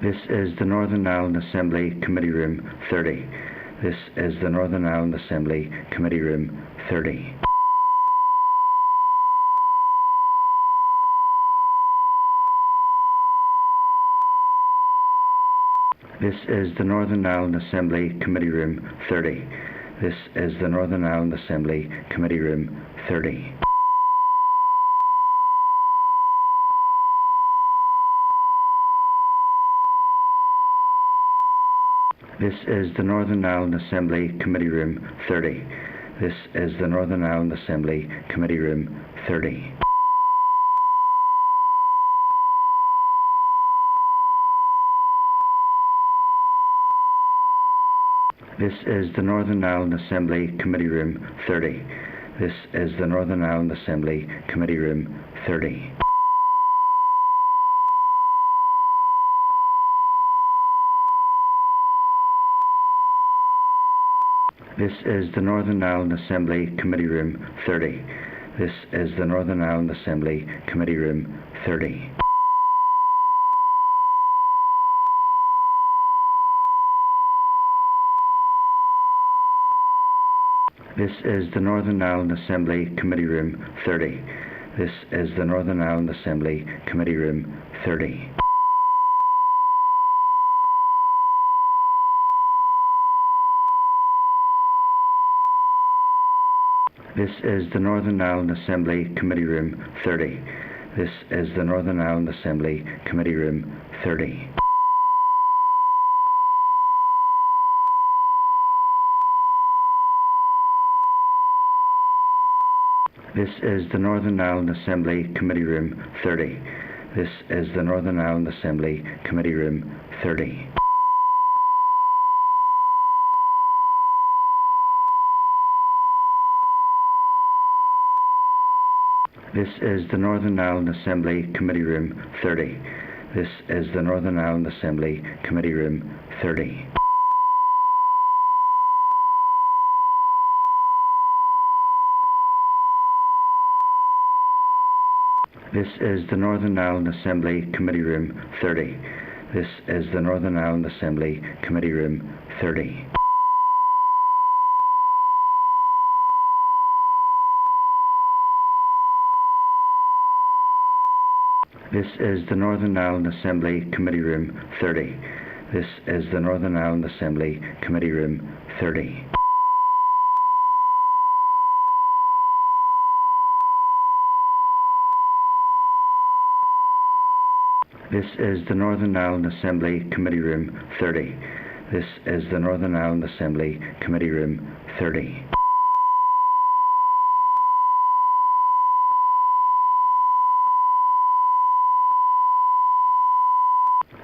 This is the Northern Ireland Assembly Committee Room 30. This is the Northern Ireland Assembly Committee Room 30. This is the Northern Ireland Assembly Committee Room 30. This is the Northern Ireland Assembly Committee Room 30. This is the Northern Ireland Assembly Committee Room 30. This is the Northern Ireland Assembly Committee Room 30. This is the Northern Ireland Assembly Committee Room 30. This is the Northern Ireland Assembly Committee Room 30. This is the Northern Ireland Assembly Committee Room 30. This is the Northern Ireland Assembly Committee Room 30. This is the Northern Ireland Assembly Committee Room 30. This is the Northern Ireland Assembly Committee Room 30. This is the Northern Ireland Assembly Committee Room 30. This is the Northern Ireland Assembly Committee Room 30. This is the Northern Ireland Assembly Committee Room 30. This is the Northern Ireland Assembly Committee Room 30. This is the Northern Ireland Assembly Committee Room 30. This is the Northern Ireland Assembly Committee Room 30. This is the Northern Ireland Assembly Committee Room 30. This is the Northern Ireland Assembly Committee Room 30. This is the Northern Ireland Assembly Committee Room 30. This is the Northern Ireland Assembly Committee Room 30. This is the Northern Ireland Assembly Committee Room 30. This is the Northern Ireland Assembly Committee Room 30.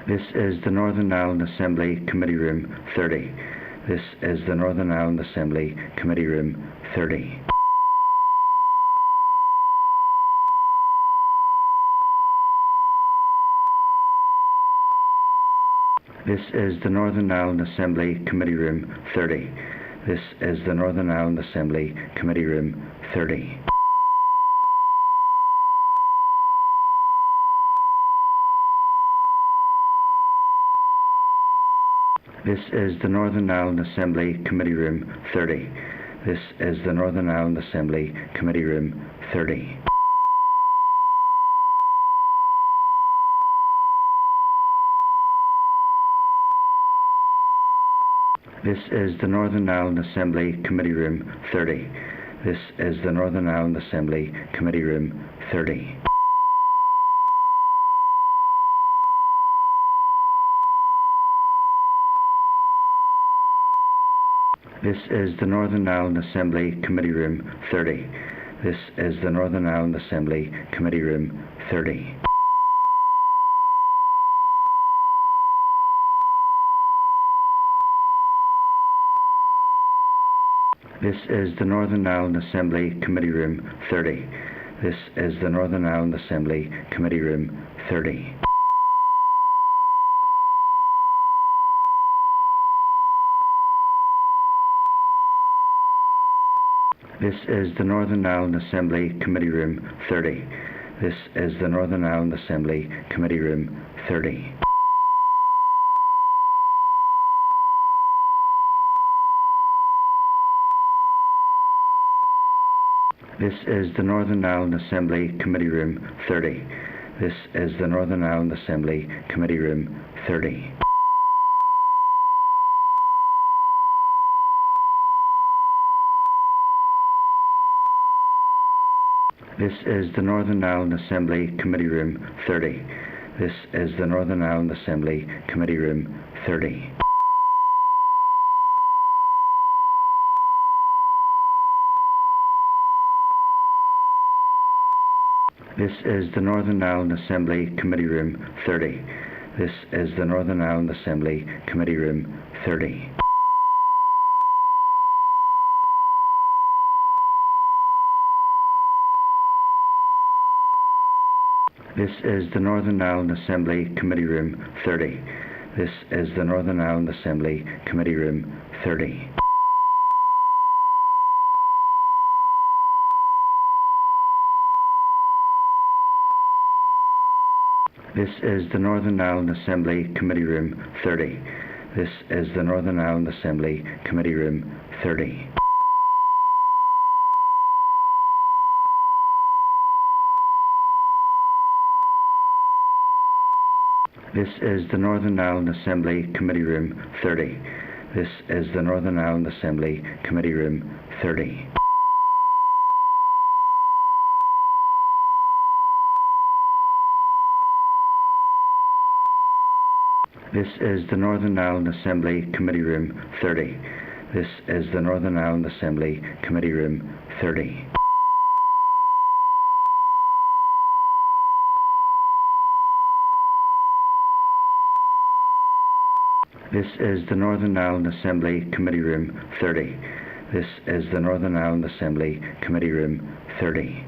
This is the Northern Ireland Assembly Committee Room 30. This is the Northern Ireland Assembly Committee Room 30. This is the Northern Ireland Assembly Committee Room 30. This is the Northern Ireland Assembly Committee Room 30. This is the Northern Ireland Assembly Committee Room 30. This is the Northern Ireland Assembly Committee Room 30. This is the Northern Ireland Assembly Committee Room 30. This is the Northern Ireland Assembly Committee Room 30. This is the Northern Ireland Assembly Committee Room 30. This is the Northern Ireland Assembly Committee Room 30. This is the Northern Ireland Assembly Committee Room 30. This is the Northern Ireland Assembly Committee Room 30. This is the Northern Ireland Assembly Committee Room 30. This is the Northern Ireland Assembly Committee Room 30. This is the Northern Ireland Assembly Committee Room 30. This is the Northern Ireland Assembly Committee Room 30. This is the Northern Ireland Assembly Committee Room 30. This is the Northern Ireland Assembly Committee Room 30. This is the Northern Ireland Assembly Committee Room 30. This is the Northern Ireland Assembly Committee Room 30. This is the Northern Ireland Assembly Committee Room 30. This is the Northern Ireland Assembly Committee Room 30. This is the Northern Ireland Assembly Committee Room 30. This is the Northern Ireland Assembly Committee Room 30. This is the Northern Ireland Assembly Committee Room 30. This is the Northern Ireland Assembly Committee Room 30. This is the Northern Ireland Assembly Committee Room 30. This is the Northern Ireland Assembly Committee Room 30. This is the Northern Ireland Assembly Committee Room 30. This is the Northern Ireland Assembly Committee Room 30.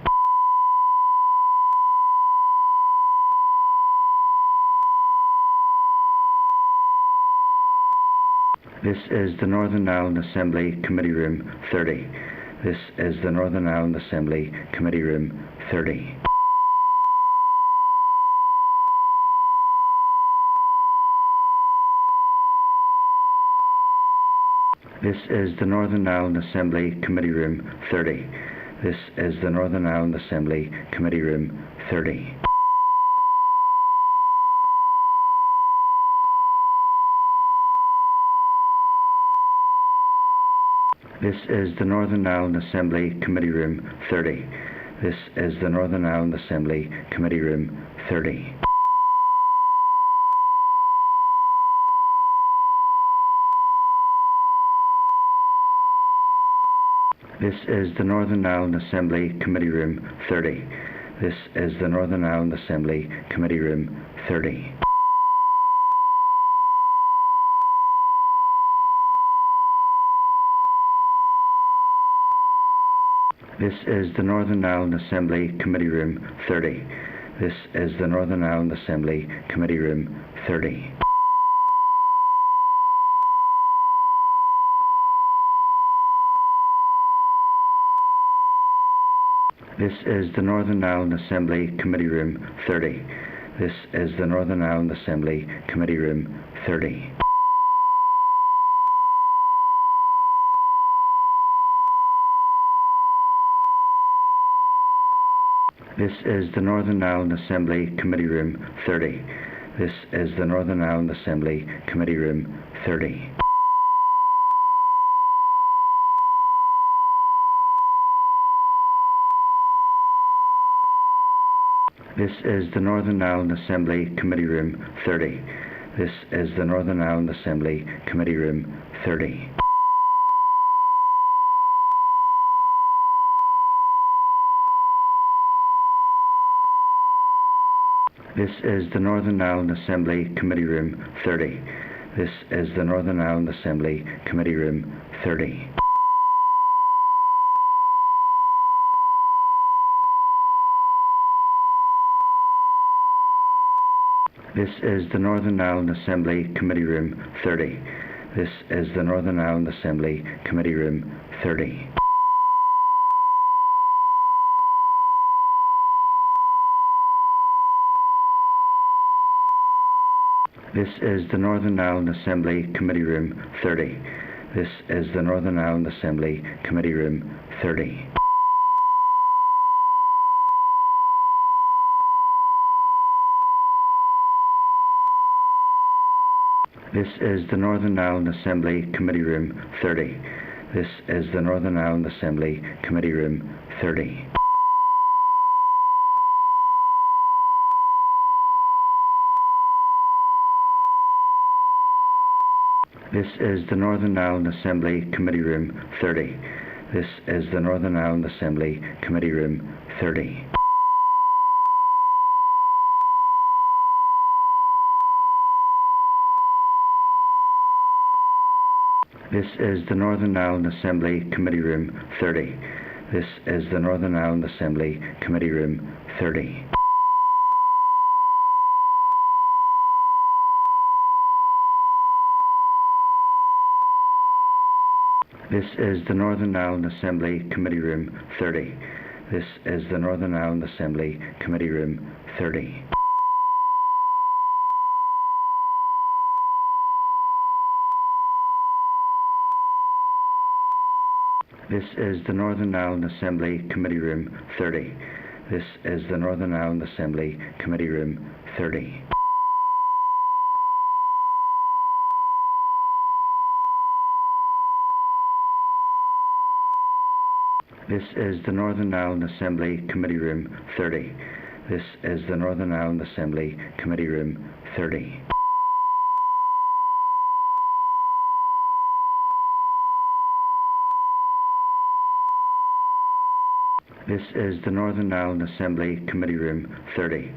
This is the Northern Ireland Assembly Committee Room 30. This is the Northern Ireland Assembly Committee Room 30. This is the Northern Ireland Assembly Committee Room 30. This is the Northern Ireland Assembly Committee Room 30. This is the Northern Ireland Assembly Committee Room 30. This is the Northern Ireland Assembly Committee Room 30. This is the Northern Ireland Assembly Committee Room 30. This is the Northern Ireland Assembly Committee Room 30. This is the Northern Ireland Assembly Committee Room 30. This is the Northern Ireland Assembly Committee Room 30. This is the Northern Ireland Assembly Committee Room 30. This is the Northern Ireland Assembly Committee Room 30. This is the Northern Ireland Assembly Committee Room 30. This is the Northern Ireland Assembly Committee Room 30. This is the Northern Ireland Assembly Committee Room 30. This is the Northern Ireland Assembly Committee Room 30. This is the Northern Ireland Assembly Committee Room 30. This is the Northern Ireland Assembly Committee Room 30. This is the Northern Ireland Assembly Committee Room 30. This is the Northern Ireland Assembly Committee Room 30. This is the Northern Ireland Assembly Committee Room 30. This is the Northern Ireland Assembly Committee Room 30. This is the Northern Ireland Assembly Committee Room 30. This is the Northern Ireland Assembly Committee Room 30. This is the Northern Ireland Assembly Committee Room 30. This is the Northern Ireland Assembly Committee Room 30. This is the Northern Ireland Assembly Committee Room 30. This is the Northern Ireland Assembly Committee Room 30. This is the Northern Ireland Assembly Committee Room 30. This is the Northern Ireland Assembly Committee Room 30. This is the Northern Ireland Assembly Committee Room 30. This is the Northern Ireland Assembly Committee Room 30. This is the Northern Ireland Assembly Committee Room 30. This is the Northern Ireland Assembly Committee Room 30. This is the Northern Ireland Assembly Committee Room 30.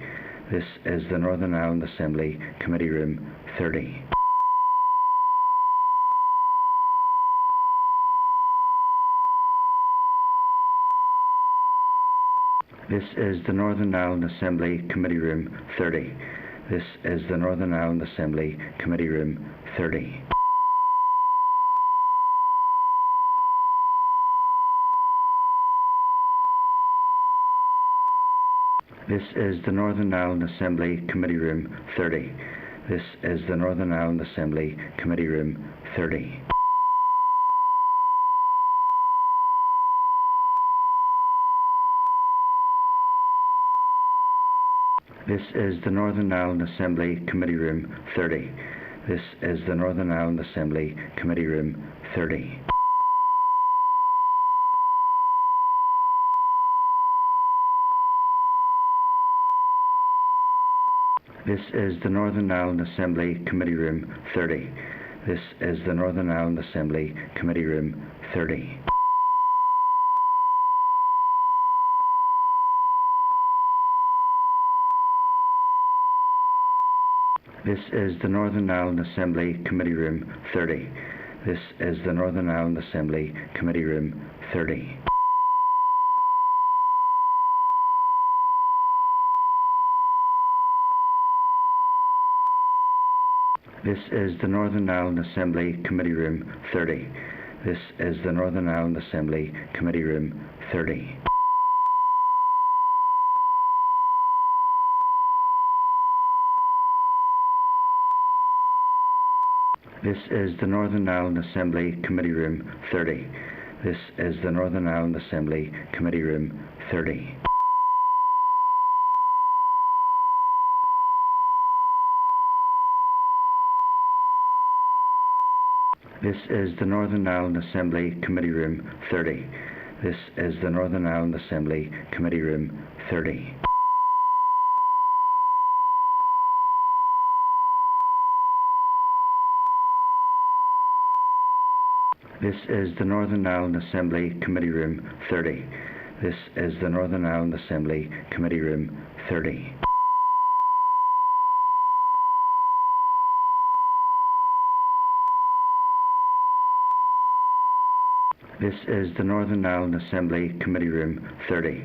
This is the Northern Ireland Assembly Committee Room 30. This is the Northern Ireland Assembly Committee Room 30. This is the Northern Ireland Assembly Committee Room 30. This is the Northern Ireland Assembly Committee Room 30. This is the Northern Ireland Assembly Committee Room 30. This is the Northern Ireland Assembly Committee Room 30. This is the Northern Ireland Assembly Committee Room 30. This is the Northern Ireland Assembly Committee Room 30. This is the Northern Ireland Assembly Committee Room 30. This is the Northern Ireland Assembly Committee Room 30. This is the Northern Ireland Assembly Committee Room 30. This is the Northern Ireland Assembly Committee Room 30. This is the Northern Ireland Assembly Committee Room 30. This is the Northern Ireland Assembly Committee Room 30. This is the Northern Ireland Assembly Committee Room 30. This is the Northern Ireland Assembly Committee Room 30. This is the Northern Ireland Assembly Committee Room 30. This is the Northern Ireland Assembly Committee Room 30. This is the Northern Ireland Assembly Committee Room 30. This is the Northern Ireland Assembly Committee Room 30.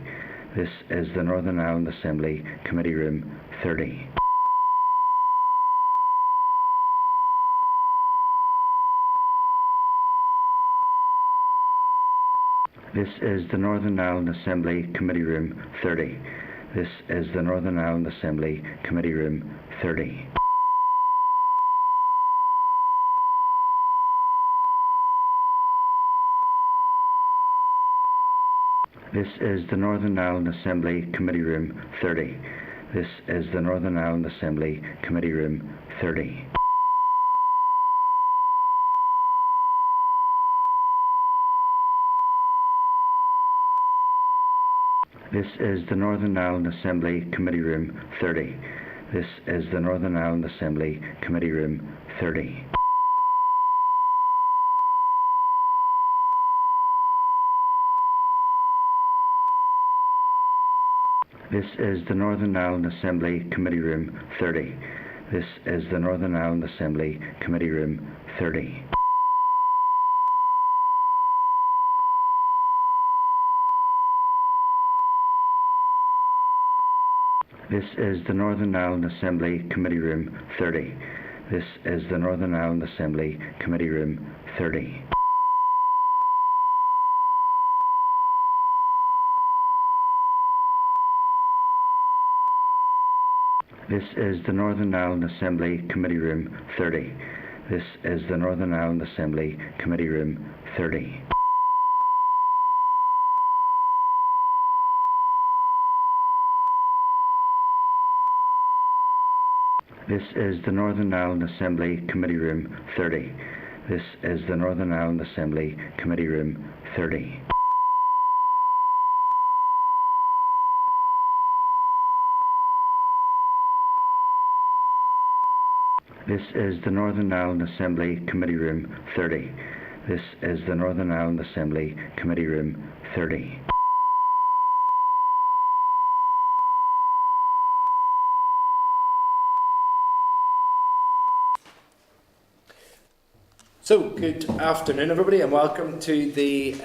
This is the Northern Ireland Assembly Committee Room 30. This is the Northern Ireland Assembly Committee Room 30. This is the Northern Ireland Assembly Committee Room 30. This is the Northern Ireland Assembly Committee Room 30. This is the Northern Ireland Assembly Committee Room 30. This is the Northern Ireland Assembly Committee Room 30. This is the Northern Ireland Assembly Committee Room 30. This is the Northern Ireland Assembly Committee Room 30. This is the Northern Ireland Assembly Committee Room 30. This is the Northern Ireland Assembly Committee Room 30. This is the Northern Ireland Assembly Committee Room 30. This is the Northern Ireland Assembly Committee Room 30. This is the Northern Ireland Assembly Committee Room 30. This is the Northern Ireland Assembly Committee Room 30. This is the Northern Ireland Assembly Committee Room 30. This is the Northern Ireland Assembly Committee Room 30. This is the Northern Ireland Assembly Committee Room 30. So, good afternoon everybody and welcome to the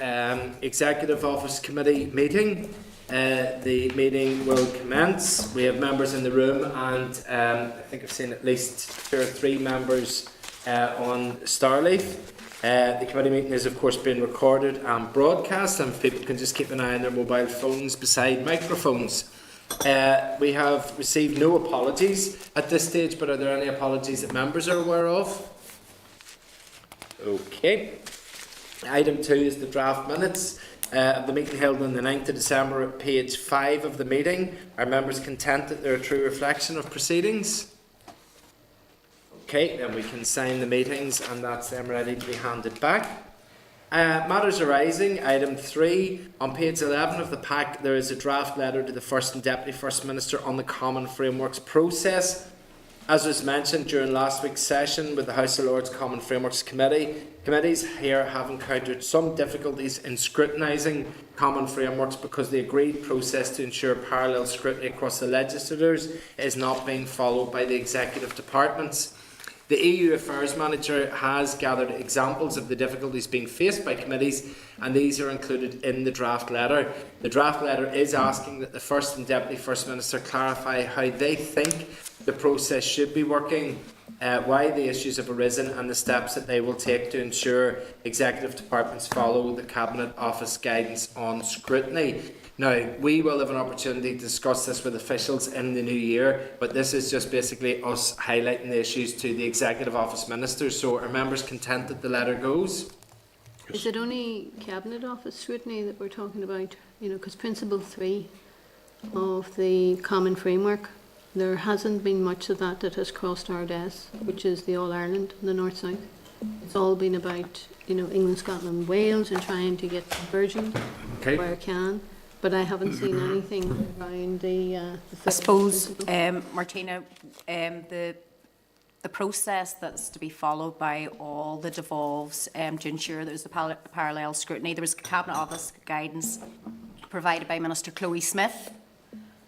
Executive Office Committee meeting. The meeting will commence. We have members in the room and I think I've seen at least 2 or 3 members on Starleaf. The committee meeting is of course being recorded and broadcast, and people can just keep an eye on their mobile phones beside microphones. We have received no apologies at this stage, but are there any apologies that members are aware of? Okay. Item 2 is the draft minutes of the meeting held on the 9th of December at page 5 of the meeting. Are members content that they're a true reflection of proceedings? Okay, then we can sign the meetings and that's them ready to be handed back. Matters arising, item 3. On page 11 of the pack there is a draft letter to the First and Deputy First Minister on the Common Frameworks process. As was mentioned during last week's session with the House of Lords Common Frameworks Committee, committees here have encountered some difficulties in scrutinising common frameworks because the agreed process to ensure parallel scrutiny across the legislators is not being followed by the executive departments. The EU Affairs Manager has gathered examples of the difficulties being faced by committees, and these are included in the draft letter. The draft letter is asking that the First and Deputy First Minister clarify how they think the process should be working, why the issues have arisen and the steps that they will take to ensure executive departments follow the Cabinet Office guidance on scrutiny. Now, we will have an opportunity to discuss this with officials in the new year, but this is just basically us highlighting the issues to the Executive Office Ministers. So are members content that the letter goes? Is it only Cabinet Office scrutiny that we're talking about? You know, because Principle 3 of the Common Framework, there hasn't been much of that has crossed our desk, which is the All Ireland and the North-South. It's all been about, you know, England, Scotland, Wales and trying to get conversion where it can. But I haven't seen anything around the I suppose, Martina, the process that's to be followed by all the devolves to ensure there's a parallel scrutiny. There was Cabinet Office guidance provided by Minister Chloe Smith,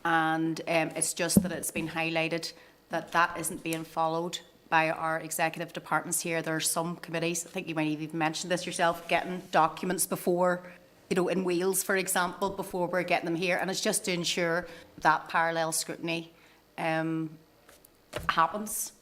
and it's just that it's been highlighted that that isn't being followed by our executive departments here. There are some committees, I think you might have even mentioned this yourself, getting documents before, you know, in Wales, for example, before we're getting them here, and it's just to ensure that parallel scrutiny happens.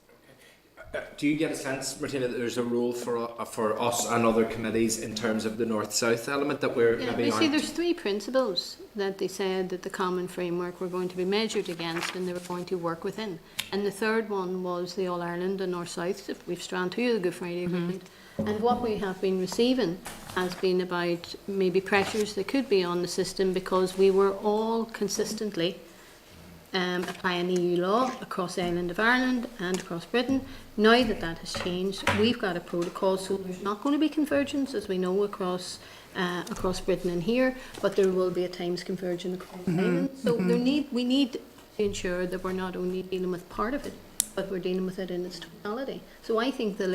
Do you get a sense, Martina, that there's a role for us and other committees in terms of the North-South element that we're maybe you see, there's 3 principles that they said that the Common Framework were going to be measured against and they were going to work within. And the third one was the All Ireland and North-South. We've strand 2 of the Good Friday Agreement. And what we have been receiving has been about maybe pressures that could be on the system because we were all consistently applying EU law across the island of Ireland and across Britain. Now that that has changed, we've got a protocol, so there's not going to be convergence, as we know, across across Britain and here, but there will be at times converging across Ireland. So we need to ensure that we're not only dealing with part of it, but we're dealing with it in its totality. So I think the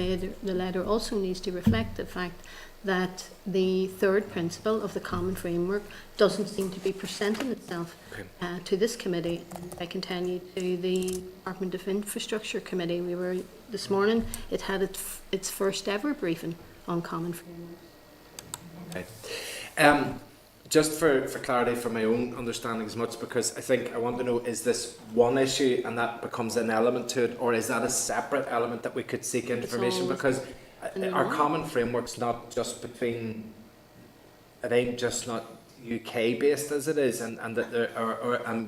letter also needs to reflect the fact that the third principle of the common framework doesn't seem to be presenting itself to this committee. I continue to the Department of Infrastructure Committee. We were this morning, it had its first ever briefing on common framework. Okay. Just for clarity, for my own understanding as much, because I think I want to know, is this one issue and that becomes an element to it, or is that a separate element that we could seek information? Because our common framework's not just between, it ain't just not UK based as it is, and that there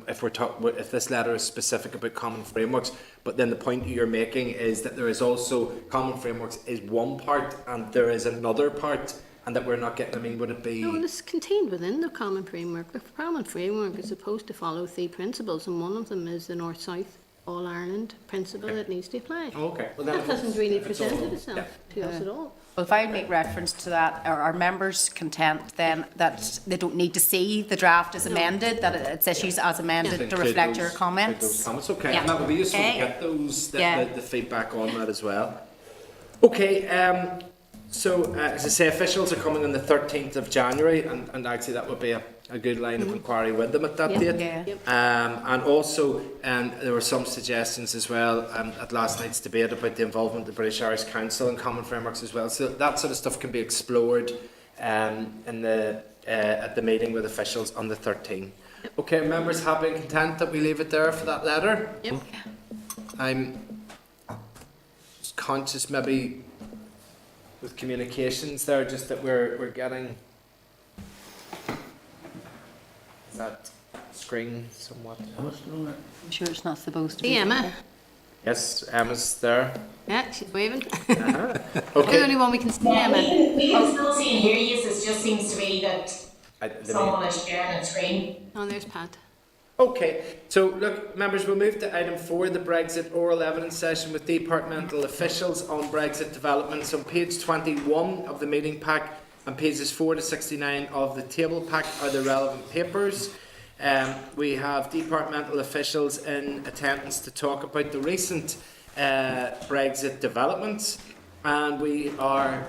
if this letter is specific about common frameworks, but then the point you're making is that there is also common frameworks is one part and there is another part, and that we're not getting, I mean, would it be... No, it's contained within the common framework. The common framework is supposed to follow 3 principles, and one of them is the North-South All-Ireland principle that needs to apply. Okay. Well, that hasn't really presented itself to us at all. Well, if I make reference to that, are members content then that they don't need to see the draft as amended, that it's issues as amended to reflect your comments? Okay, Yeah. and that would be useful to get those, the feedback on that as well. Okay, so, as I say, officials are coming on the 13th of January, and actually that would be a good line of inquiry with them at that date. Yeah. And also, there were some suggestions as well at last night's debate about the involvement of the British Irish Council and common frameworks as well. So that sort of stuff can be explored at the meeting with officials on the 13th. Okay, members happy and content that we leave it there for that letter? Yep. I'm just conscious maybe with communications there, just that we're getting that screen somewhat. I'm sure it's not supposed to be. See Emma? Yes, Emma's there. Yeah, she's waving. Okay. The only one we can see, Emma. We can still see and hear you, so it just seems to be that The someone is sharing a screen. Oh, there's Pat. Okay, so look, members, we'll move to item 4, the Brexit oral evidence session with departmental officials on Brexit developments. On page 21 of the meeting pack and pages 4 to 69 of the table pack are the relevant papers. We have departmental officials in attendance to talk about the recent Brexit developments, and we are...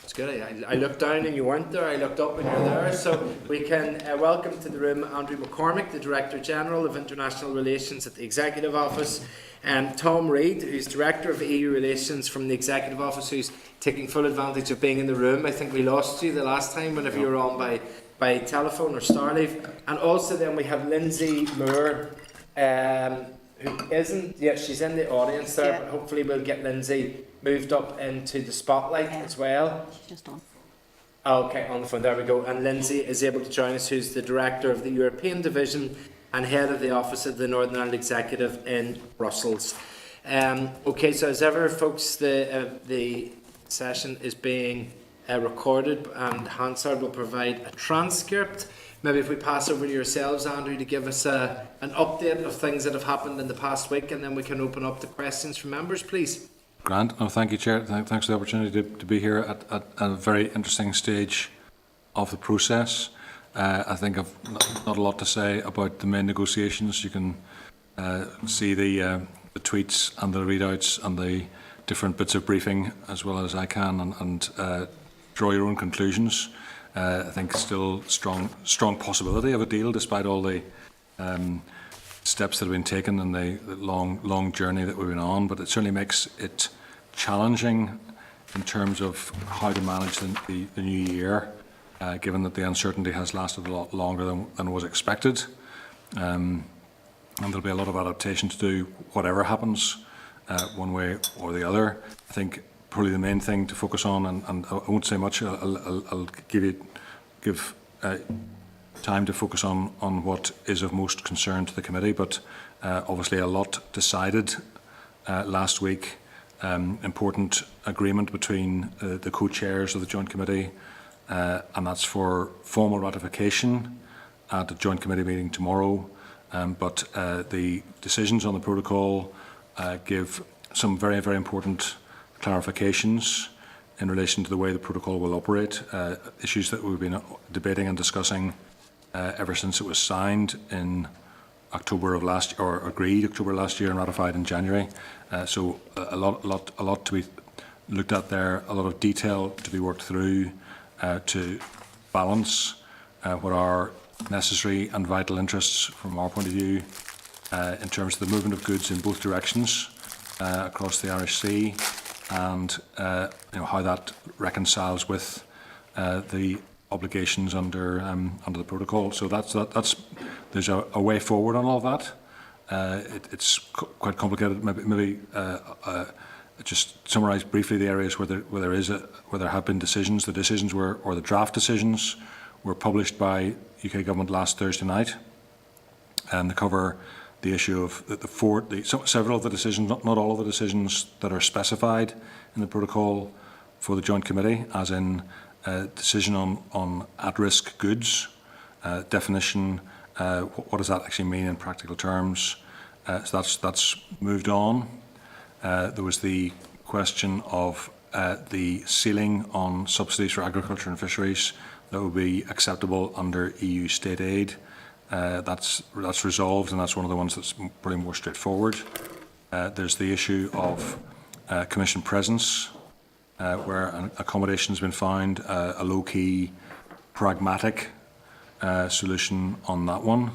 It's good. I looked down and you weren't there. I looked up and you're there. So we can welcome to the room Andrew McCormick, the Director General of International Relations at the Executive Office, and Tom Reid, who's Director of EU Relations from the Executive Office, who's taking full advantage of being in the room. I think we lost you the last time whenever you were on by telephone or Starleaf. And also then we have Lynsey Moore, who isn't, she's in the audience there, but hopefully we'll get Lynsey moved up into the spotlight as well. She's just on. Okay, on the phone, there we go. And Lynsey is able to join us, who's the Director of the European Division and Head of the Office of the Northern Ireland Executive in Brussels. Okay, so as ever, folks, the session is being recorded, and Hansard will provide a transcript. Maybe if we pass over to yourselves, Andrew, to give us an update of things that have happened in the past week, and then we can open up the questions from members, please. Grant, thank you, Chair. Thanks for the opportunity to be here at a very interesting stage of the process. I think I've not a lot to say about the main negotiations. You can see the tweets and the readouts and the different bits of briefing as well as I can, and draw your own conclusions. I think still strong possibility of a deal despite all the steps that have been taken and the long journey that we've been on, but it certainly makes it challenging in terms of how to manage the new year, given that the uncertainty has lasted a lot longer than was expected. And there'll be a lot of adaptation to do whatever happens, one way or the other. I think probably the main thing to focus on, and I won't say much, I'll give time to focus on what is of most concern to the committee, but obviously a lot decided last week. Important agreement between the co-chairs of the Joint Committee, and that's for formal ratification at the Joint Committee meeting tomorrow. But the decisions on the protocol give some very, very important clarifications in relation to the way the protocol will operate, issues that we've been debating and discussing ever since it was signed in October of last year, or agreed October last year and ratified in January. So a lot to be looked at there, a lot of detail to be worked through to balance what are necessary and vital interests from our point of view in terms of the movement of goods in both directions across the Irish Sea, and how that reconciles with the obligations under the protocol. So there's a way forward on all of that. It's quite complicated. Maybe just summarise briefly the areas where there have been decisions. The decisions or the draft decisions were published by UK government last Thursday night, and they cover the issue of several of the decisions, not all of the decisions that are specified in the protocol for the Joint Committee, as in decision on at-risk goods, definition, what does that actually mean in practical terms? So that's moved on. There was the question of the ceiling on subsidies for agriculture and fisheries that would be acceptable under EU state aid. That's resolved, and that's one of the ones that's probably more straightforward. There's the issue of Commission presence, where an accommodation has been found, a low-key, pragmatic solution on that one.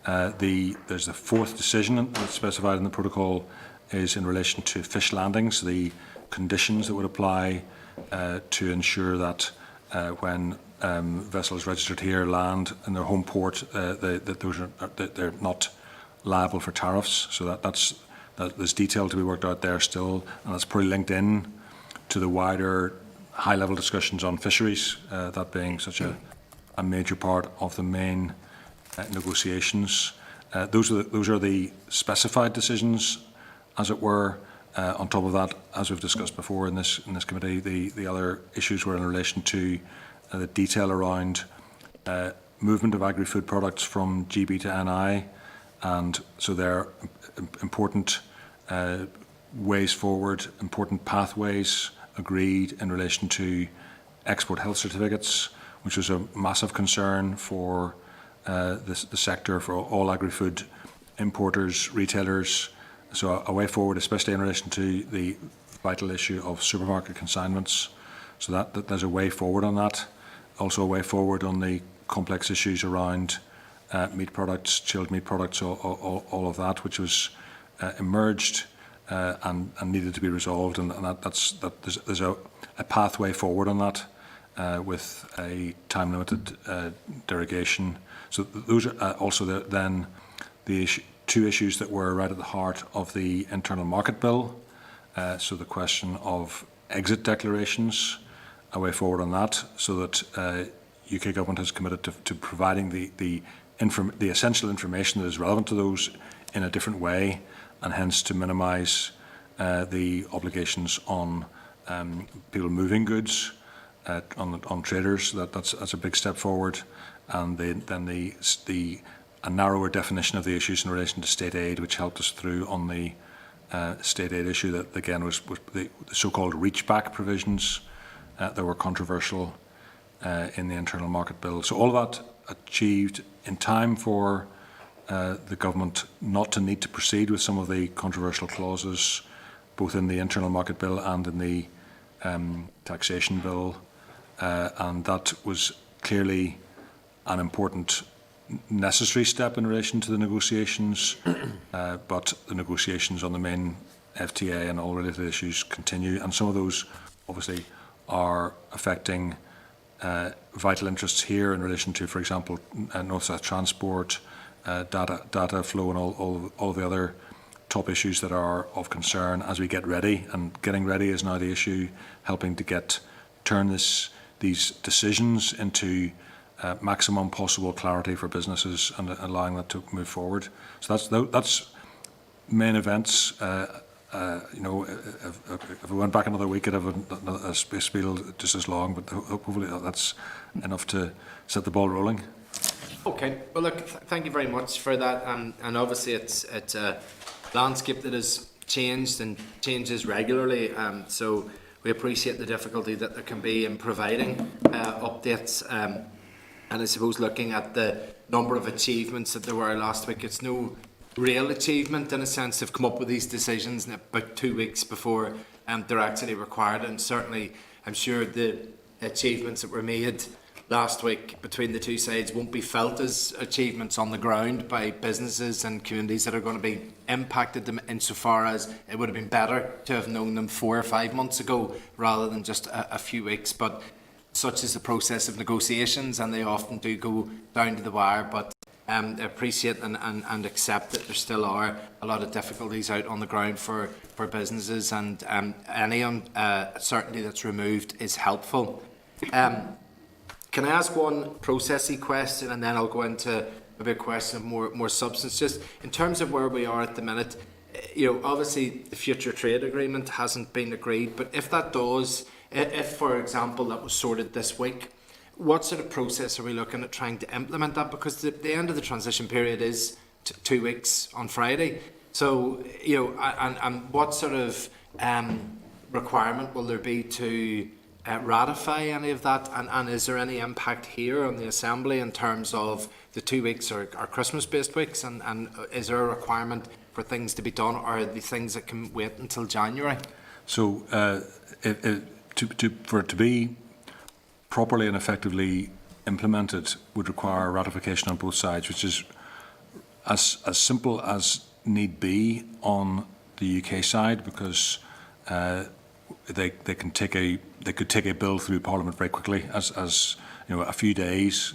There's the fourth decision that's specified in the protocol is in relation to fish landings, the conditions that would apply to ensure that when vessels registered here land in their home port, that they're not liable for tariffs. So there's detail to be worked out there still, and that's probably linked in to the wider high-level discussions on fisheries, that being such a major part of the main negotiations. Those are the specified decisions, as it were. On top of that, as we've discussed before in this committee, the other issues were in relation to the detail around movement of agri-food products from GB to NI, and so they're important ways forward, important pathways agreed in relation to export health certificates, which was a massive concern for the sector, for all agri-food importers, retailers. So a way forward, especially in relation to the vital issue of supermarket consignments. So that there's a way forward on that. Also a way forward on the complex issues around meat products, chilled meat products, all of that, which was emerged and needed to be resolved. And there's a pathway forward on that with a time-limited derogation. So those are also then the two issues that were right at the heart of the internal market bill. So the question of exit declarations, a way forward on that, so that UK government has committed to providing the essential information that is relevant to those in a different way, and hence to minimise the obligations on people moving goods, on traders. That's a big step forward, and then a narrower definition of the issues in relation to state aid, which helped us through on the state aid issue that again was the so-called reach-back provisions that were controversial in the internal market bill. So all of that achieved in time for the government not to need to proceed with some of the controversial clauses, both in the internal market bill and in the taxation bill, and that was clearly an important necessary step in relation to the negotiations, but the negotiations on the main FTA and all related issues continue, and some of those obviously are affecting vital interests here in relation to, for example, north-south transport, data flow, and all the other top issues that are of concern as we get ready. And getting ready is now the issue, helping to turn these decisions into maximum possible clarity for businesses and allowing that to move forward. So that's main events. If we went back another week, it'd have a spiel just as long, but hopefully that's enough to set the ball rolling. Okay. Well, look, thank you very much for that. And obviously, it's a landscape that has changed and changes regularly. So we appreciate the difficulty that there can be in providing updates. And I suppose looking at the number of achievements that there were last week, it's no real achievement in a sense. They've come up with these decisions in about 2 weeks before they're actually required, and certainly I'm sure the achievements that were made last week between the two sides won't be felt as achievements on the ground by businesses and communities that are going to be impacted them, insofar as it would have been better to have known them 4 or 5 months ago rather than just a few weeks. But such is the process of negotiations, and they often do go down to the wire. But I appreciate and accept that there still are a lot of difficulties out on the ground for businesses, and any uncertainty that's removed is helpful. Can I ask one processy question, and then I'll go into maybe a question of more substance? Just in terms of where we are at the minute, obviously the future trade agreement hasn't been agreed, but if that does, if for example that was sorted this week, what sort of process are we looking at trying to implement that? Because the end of the transition period is 2 weeks on Friday. So, and what sort of requirement will there be to ratify any of that, and is there any impact here on the Assembly in terms of the 2 weeks or Christmas-based weeks, and is there a requirement for things to be done, or are the things that can wait until January? So for it to be properly and effectively implemented would require ratification on both sides, which is as simple as need be on the UK side, because they could take a bill through Parliament very quickly, as a few days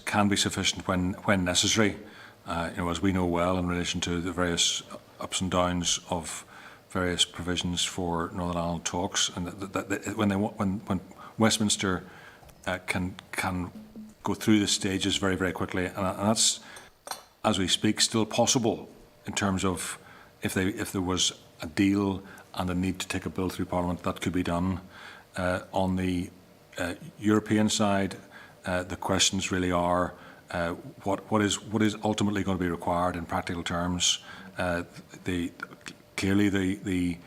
can be sufficient when necessary. As we know well in relation to the various ups and downs of various provisions for Northern Ireland talks, and when Westminster can go through the stages very, very quickly, and that's, as we speak, still possible in terms of if there was a deal and a need to take a bill through Parliament, that could be done. On the European side, the questions really are what is ultimately going to be required in practical terms. Clearly,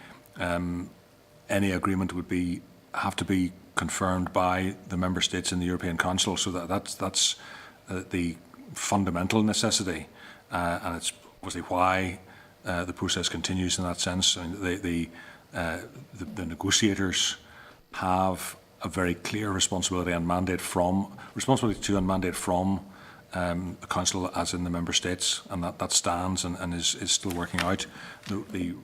any agreement would have to be confirmed by the member states in the European Council, so that's the fundamental necessity, and it's obviously why the process continues in that sense. I mean, the negotiators have a very clear responsibility and mandate from the Council, as in the member states, and that stands and is still working out. The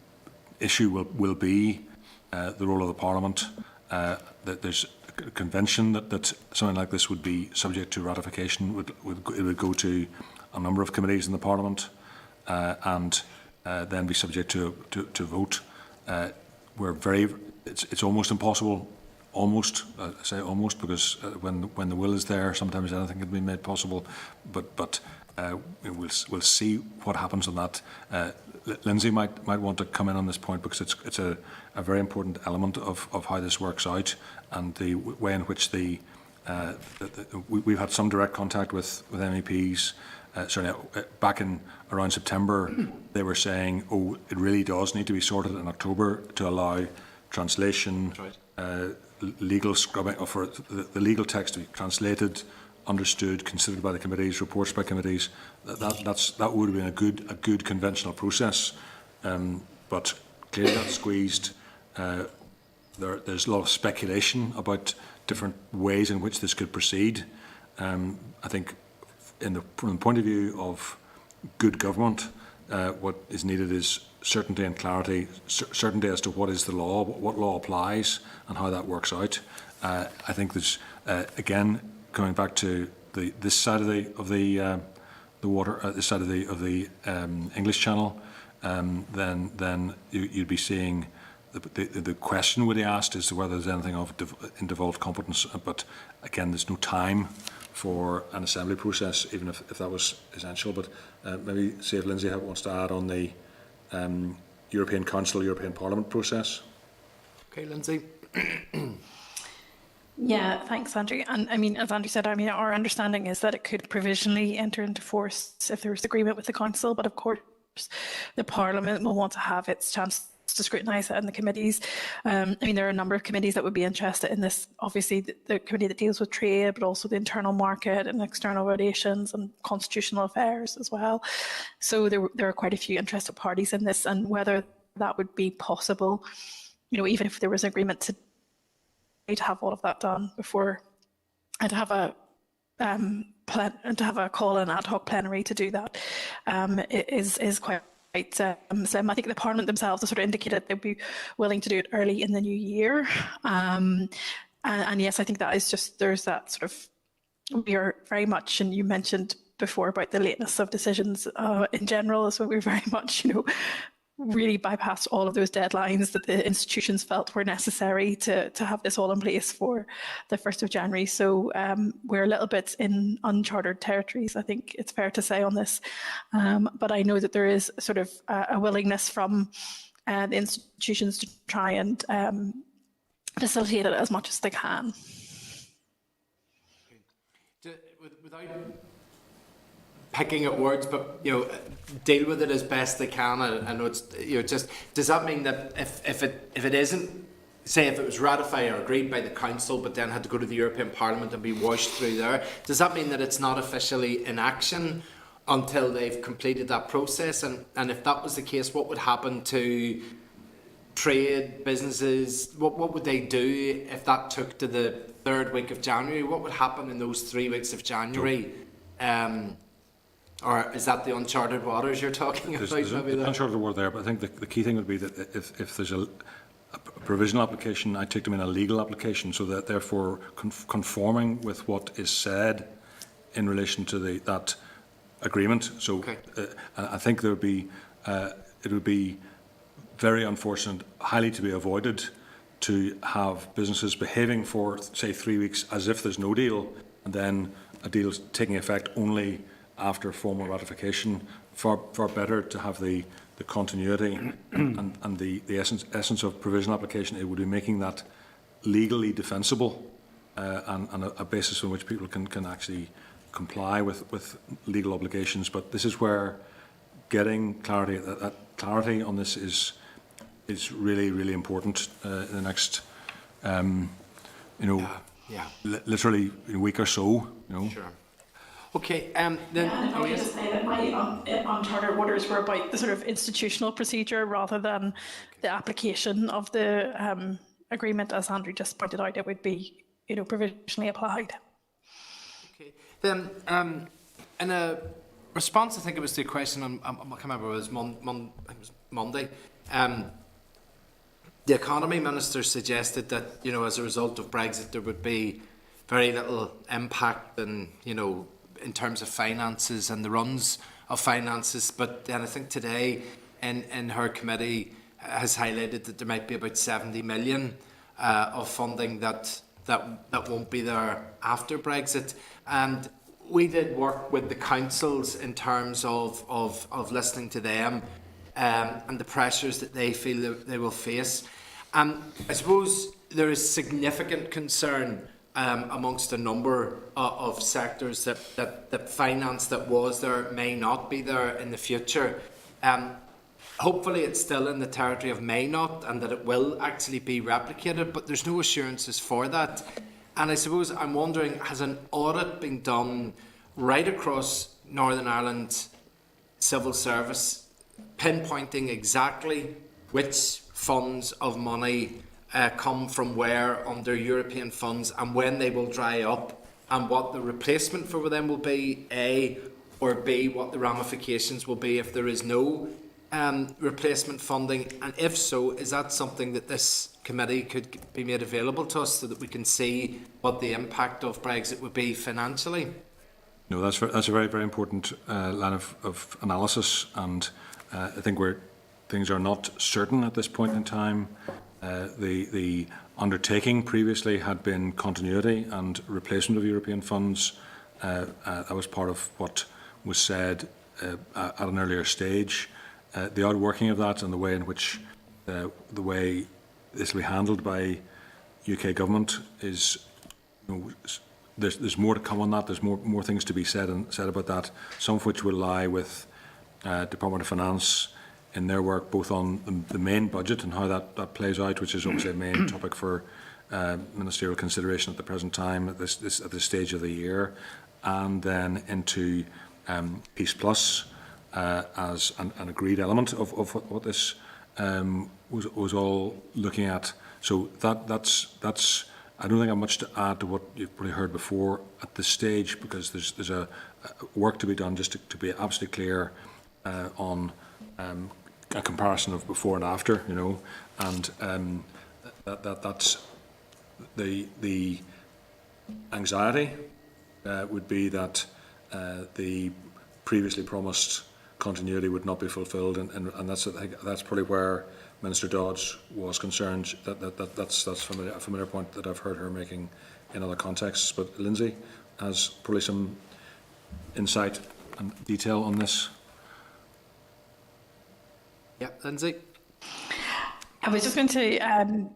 issue will be the role of the Parliament. That there's a convention that something like this would be subject to ratification. It would go to a number of committees in the Parliament, and then be subject to vote. It's almost impossible. Almost, I say almost, because when the will is there, sometimes anything can be made possible. But we'll see what happens on that. Lynsey might want to come in on this point, because it's a very important element of how this works out, and the way in which we've had some direct contact with MEPs. Certainly back in around September, they were saying, it really does need to be sorted in October to allow translation, legal scrubbing, or for the legal text to be translated, understood, considered by the committees, reports by committees. That would have been a good conventional process, but clearly that's squeezed. There's a lot of speculation about different ways in which this could proceed. I think from the point of view of good government, what is needed is certainty and clarity, certainty as to what is the law, what law applies, and how that works out. I think there's again, coming back to this side of the water, this side of the English Channel, then you'd be seeing the question would be asked as to whether there's anything in devolved competence. But again, there's no time for an assembly process, even if that was essential. But maybe see if Lynsey wants to add on the European Council, European Parliament process. Okay, Lynsey. Yeah, thanks, Andrew. And I mean, as Andrew said, our understanding is that it could provisionally enter into force if there was agreement with the Council, but of course the Parliament will want to have its chance to scrutinise it in the committees. I mean, there are a number of committees that would be interested in this. Obviously, the committee that deals with trade, but also the internal market and external relations and constitutional affairs as well. So there are quite a few interested parties in this, and whether that would be possible, you know, even if there was an agreement to have all of that done before, and to have a call an ad hoc plenary to do that, is quite slim. I think the Parliament themselves have sort of indicated they'd be willing to do it early in the new year. And yes, I think that is just, there's that sort of, we are very much, and you mentioned before about the lateness of decisions in general, so we're very much, you know, really bypassed all of those deadlines that the institutions felt were necessary to have this all in place for the 1st of January. So we're a little bit in uncharted territories, I think it's fair to say on this. But I know that there is sort of a willingness from the institutions to try and facilitate it as much as they can. Without picking at words, but you know, deal with it as best they can. I know it's, you know, just, does that mean that if it isn't, say if it was ratified or agreed by the Council but then had to go to the European Parliament and be washed through there, does that mean that it's not officially in action until they've completed that process? And if that was the case, what would happen to trade, businesses? What would they do if that took to the 3rd week of January? What would happen in those 3 weeks of January? Or is that the uncharted waters you're talking about? There's uncharted water there, but I think the key thing would be that if there's a provisional application, I take them in a legal application, so that therefore conforming with what is said in relation to that agreement. So okay. I think there would be it would be very unfortunate, highly to be avoided, to have businesses behaving for, say, 3 weeks as if there's no deal, and then a deal is taking effect only after formal ratification. Far better to have the continuity and the essence of provisional application. It would be making that legally defensible and a basis on which people can actually comply with legal obligations. But this is where getting clarity, that clarity on this is really important in the next literally a week or so. Sure. Okay, then... I would just say that my uncharted waters were about the sort of institutional procedure rather than the application of the agreement. As Andrew just pointed out, it would be, provisionally applied. Okay, then in a response, I think it was to a question on, I can't remember, it was Monday, the Economy Minister suggested that, as a result of Brexit, there would be very little impact and, in terms of finances and the runs of finances. But then I think today in her committee has highlighted that there might be about 70 million of funding that won't be there after Brexit. And we did work with the councils in terms of listening to them and the pressures that they feel that they will face. And I suppose there is significant concern amongst a number of sectors that finance that was there may not be there in the future. Hopefully it's still in the territory of may not, and that it will actually be replicated, but there's no assurances for that. And I suppose I'm wondering, has an audit been done right across Northern Ireland civil service, pinpointing exactly which funds of money come from where under European funds and when they will dry up, and what the replacement for them will be, A, or B, what the ramifications will be if there is no replacement funding? And if so, is that something that this committee could be made available to us so that we can see what the impact of Brexit would be financially? No, that's a very, very important line of analysis, and I think things are not certain at this point in time. The undertaking previously had been continuity and replacement of European funds. That was part of what was said at an earlier stage. The outworking of that and the way in which the way this will be handled by UK government is, there's more to come on that. There's more things to be said about that. Some of which will lie with Department of Finance in their work, both on the main budget and how that plays out, which is obviously a main topic for ministerial consideration at the present time at this stage of the year, and then into Peace Plus as an agreed element of what this was all looking at. So that's I don't think I have much to add to what you've probably heard before at this stage, because there's a work to be done just to be absolutely clear on a comparison of before and after, you know, and that's the anxiety would be that the previously promised continuity would not be fulfilled, and that's probably where Minister Dodds was concerned. That's a familiar point that I've heard her making in other contexts. But Lynsey has probably some insight and detail on this. Yeah, Lynsey. I was just going to add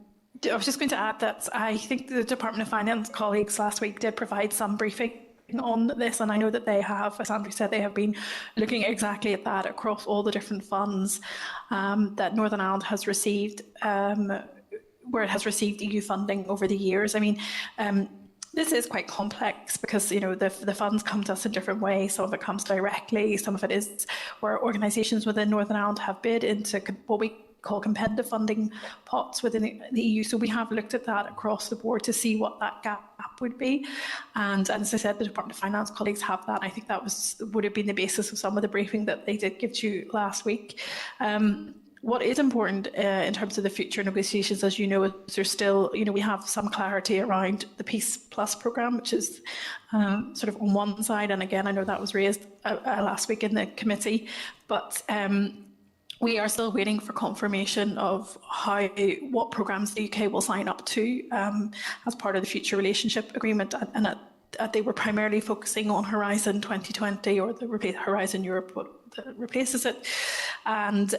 that I think the Department of Finance colleagues last week did provide some briefing on this, and I know that they have, as Andrew said, they have been looking exactly at that across all the different funds that Northern Ireland has received, where it has received EU funding over the years. I mean, this is quite complex because, you know, the funds come to us in different ways. Some of it comes directly, some of it is where organisations within Northern Ireland have bid into what we call competitive funding pots within the EU. So we have looked at that across the board to see what that gap would be. And as I said, the Department of Finance colleagues have that. I think that would have been the basis of some of the briefing that they did give to you last week. What is important in terms of the future negotiations, as you know, is there's still, you know, we have some clarity around the Peace Plus programme, which is sort of on one side. And again, I know that was raised last week in the committee, but we are still waiting for confirmation of what programmes the UK will sign up to as part of the future relationship agreement, and they were primarily focusing on Horizon 2020, or the Horizon Europe, that replaces it, and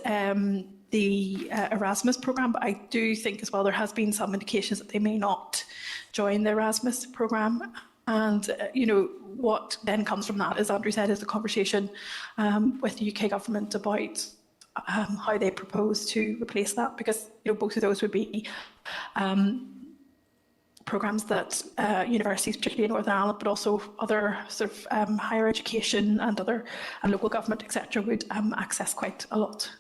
the Erasmus programme. But I do think as well there has been some indications that they may not join the Erasmus programme. And, you know, what then comes from that, as Andrew said, is the conversation with the UK government about how they propose to replace that, because, you know, both of those would be programmes that universities, particularly in Northern Ireland, but also other sort of higher education and local government, etc., would access quite a lot.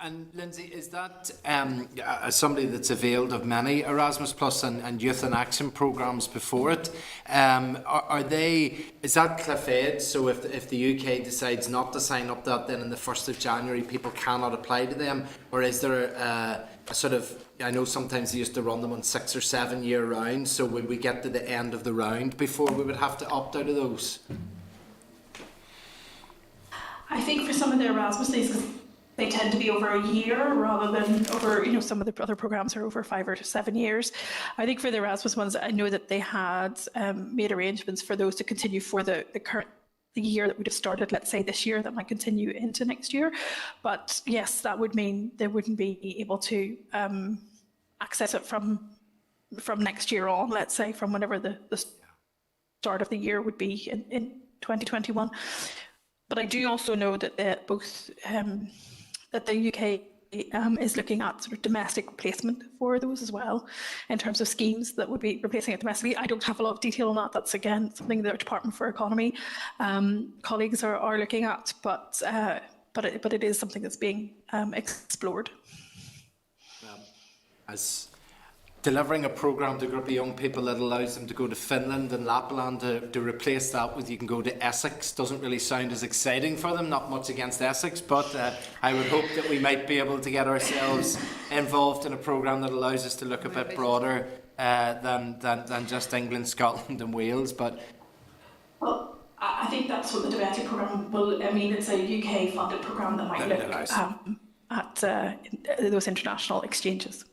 And Lynsey, is that as somebody that's availed of many Erasmus Plus and Youth in Action programmes before it, is that cliff edge? So if the UK decides not to sign up that, then on the 1st of January people cannot apply to them? Or is there a sort of, I know sometimes they used to run them on 6 or 7 year rounds, so would we get to the end of the round before we would have to opt out of those? I think for some of the Erasmus days, they tend to be over a year rather than over, you know, some of the other programmes are over 5 or 7 years. I think for the Erasmus ones, I know that they had made arrangements for those to continue for the year that would have started, let's say this year, that might continue into next year. But yes, that would mean they wouldn't be able to access it from next year on, let's say, from whenever the start of the year would be in 2021. But I do also know that both that the UK is looking at sort of domestic replacement for those as well, in terms of schemes that would be replacing it domestically. I don't have a lot of detail on that. That's again something the Department for Economy colleagues are looking at, but it is something that's being explored. As delivering a programme to a group of young people that allows them to go to Finland and Lapland to replace that with you can go to Essex doesn't really sound as exciting for them. Not much against Essex, but I would hope that we might be able to get ourselves involved in a programme that allows us to look a bit broader than just England, Scotland and Wales. But well, I think that's what the domestic programme will, I mean, it's a UK funded programme that might look at those international exchanges.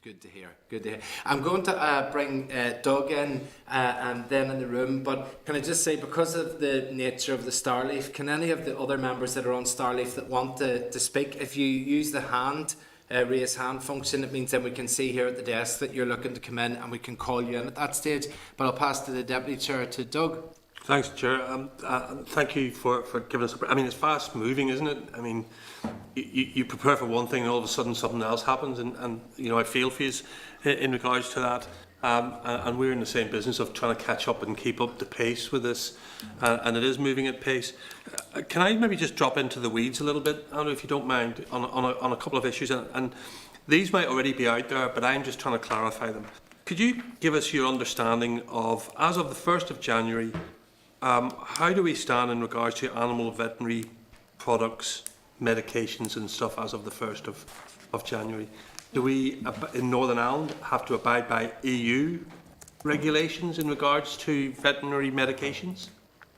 Good to hear. Good to hear. I'm going to bring Doug in and then in the room, but can I just say, because of the nature of the Starleaf, can any of the other members that are on Starleaf that want to speak, if you use the raise hand function, it means then we can see here at the desk that you're looking to come in and we can call you in at that stage. But I'll pass to the Deputy Chair, to Doug. Thanks, Chair. Thank you for giving us. I mean, it's fast moving, isn't it? I mean, you prepare for one thing and all of a sudden something else happens, and I feel for you in regards to that. And we're in the same business of trying to catch up and keep up the pace with this, and it is moving at pace. Can I maybe just drop into the weeds a little bit, Andrew, if you don't mind, on a couple of issues, and these might already be out there, but I'm just trying to clarify them. Could you give us your understanding of, as of the 1st of January, how do we stand in regards to animal veterinary products, medications and stuff as of the 1st of January? Do we, in Northern Ireland, have to abide by EU regulations in regards to veterinary medications?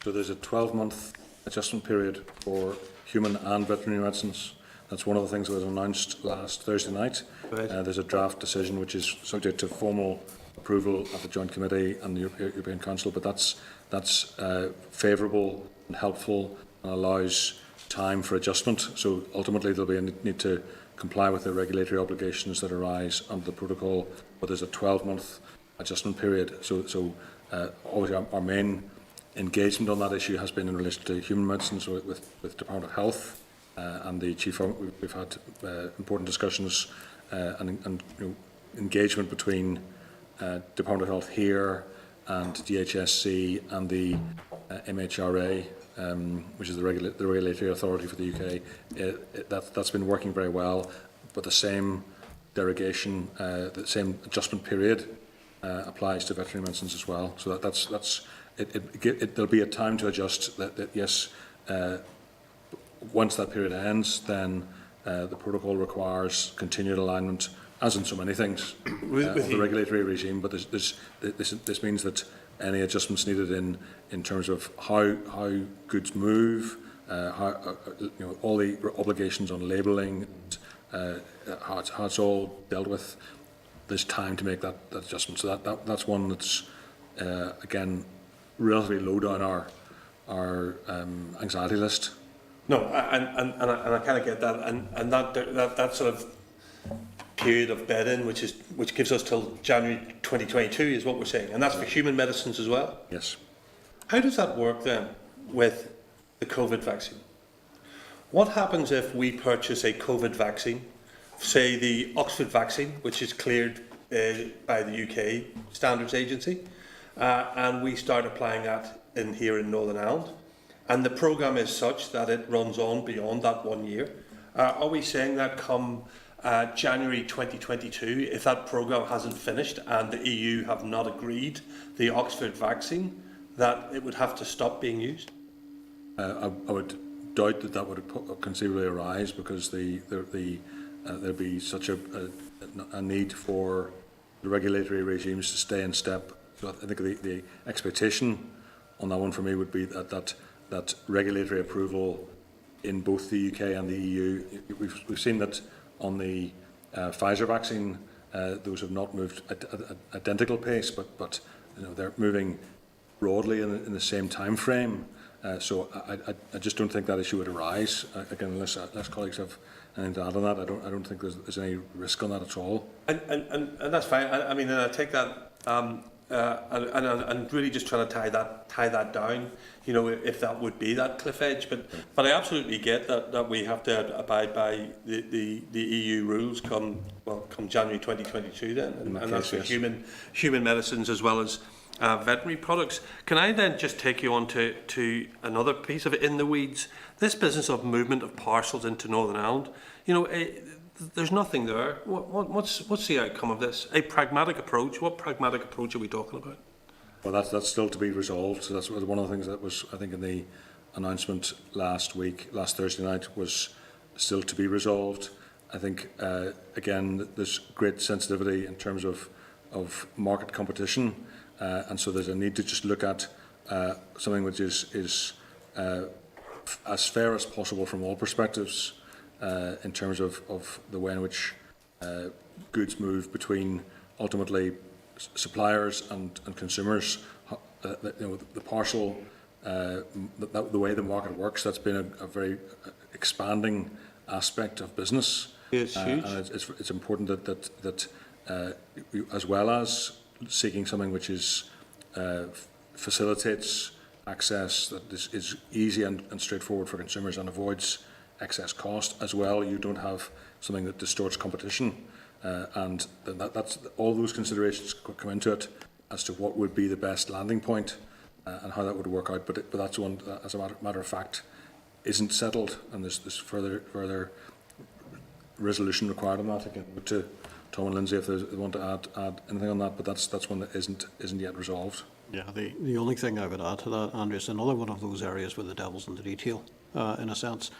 So there's a 12-month adjustment period for human and veterinary medicines. That's one of the things that was announced last Thursday night. Right. There's a draft decision which is subject to formal approval at the Joint Committee and the European Council, but that's favourable and helpful and allows time for adjustment. So ultimately there'll be a need to comply with the regulatory obligations that arise under the protocol, but there's a 12-month adjustment period. So obviously our main engagement on that issue has been in relation to human medicines with Department of Health and the Chief. We've had important discussions and engagement between Department of Health here and DHSC and the MHRA, which is the regulatory authority for the UK. That's been working very well, but the same derogation, the same adjustment period applies to veterinary medicines as well. So there'll be a time to adjust. That yes, once that period ends, then the protocol requires continued alignment, as in so many things, with the regulatory regime. But this means that any adjustments needed in terms of how goods move, all the obligations on labelling, how it's all dealt with. There's time to make that adjustment. So that's one that's again relatively low down our anxiety list. No, and I kind of get that, and that sort of period of bed-in, which gives us till January 2022, is what we're saying, and that's for human medicines as well. Yes. How does that work then with the COVID vaccine? What happens if we purchase a COVID vaccine, say the Oxford vaccine, which is cleared by the UK Standards Agency, and we start applying that here in Northern Ireland, and the programme is such that it runs on beyond that 1 year? Are we saying that come January 2022, if that programme hasn't finished and the EU have not agreed the Oxford vaccine, that it would have to stop being used? I would doubt that would conceivably arise, because there'd be such a need for the regulatory regimes to stay in step. So I think the expectation on that one for me would be that regulatory approval in both the UK and the EU. We've seen that on the Pfizer vaccine, those have not moved at identical pace, but they're moving broadly in the same time frame. So I just don't think that issue would arise. Again, unless colleagues have anything to add on that, I don't think there's any risk on that at all. And that's fine. I mean, I take that. And really just trying to tie that down, if that would be that cliff edge. But I absolutely get that we have to abide by the EU rules come January 2022 then, and that's for human medicines as well as veterinary products. Can I then just take you on to another piece of it in the weeds? This business of movement of parcels into Northern Ireland, there's nothing there. What's the outcome of this? A pragmatic approach? What pragmatic approach are we talking about? Well, that's still to be resolved. So that's one of the things that was, I think, in the announcement last Thursday night, was still to be resolved. I think, again, there's great sensitivity in terms of market competition, and so there's a need to just look at something which is as fair as possible from all perspectives. In terms of the way in which goods move between ultimately suppliers and consumers, the parcel, the way the market works, that's been a very expanding aspect of business. It's huge. And it's important that as well as seeking something which is facilitates access, that is easy and straightforward for consumers and avoids excess cost. As well, you don't have something that distorts competition, and that's all those considerations come into it as to what would be the best landing point and how that would work out. But that's one, as a matter of fact, isn't settled, and there's further resolution required on that. Again, to Tom and Lynsey if they want to add anything on that, but that's one that isn't yet resolved. Yeah, the only thing I would add to that, Andrew, is another one of those areas where the devil's in the detail, in a sense.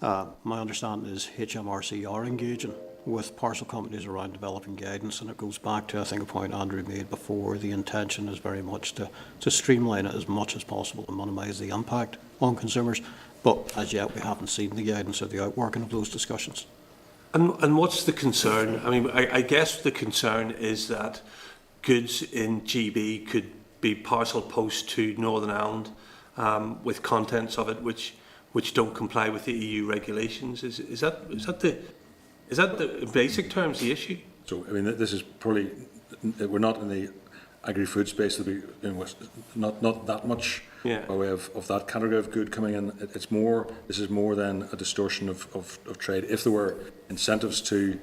My understanding is HMRC are engaging with parcel companies around developing guidance, and it goes back to, I think, a point Andrew made before. The intention is very much to streamline it as much as possible and minimise the impact on consumers. But as yet, we haven't seen the guidance or the outworking of those discussions. And what's the concern? I mean, I guess the concern is that goods in GB could be parcel post to Northern Ireland with contents of it which don't comply with the EU regulations. Is that the basic terms the issue? So I mean, this is probably, we're not in the agri-food space. There'll be not that much by way of that category of good coming in. It's more. This is more than a distortion of trade. If there were incentives to,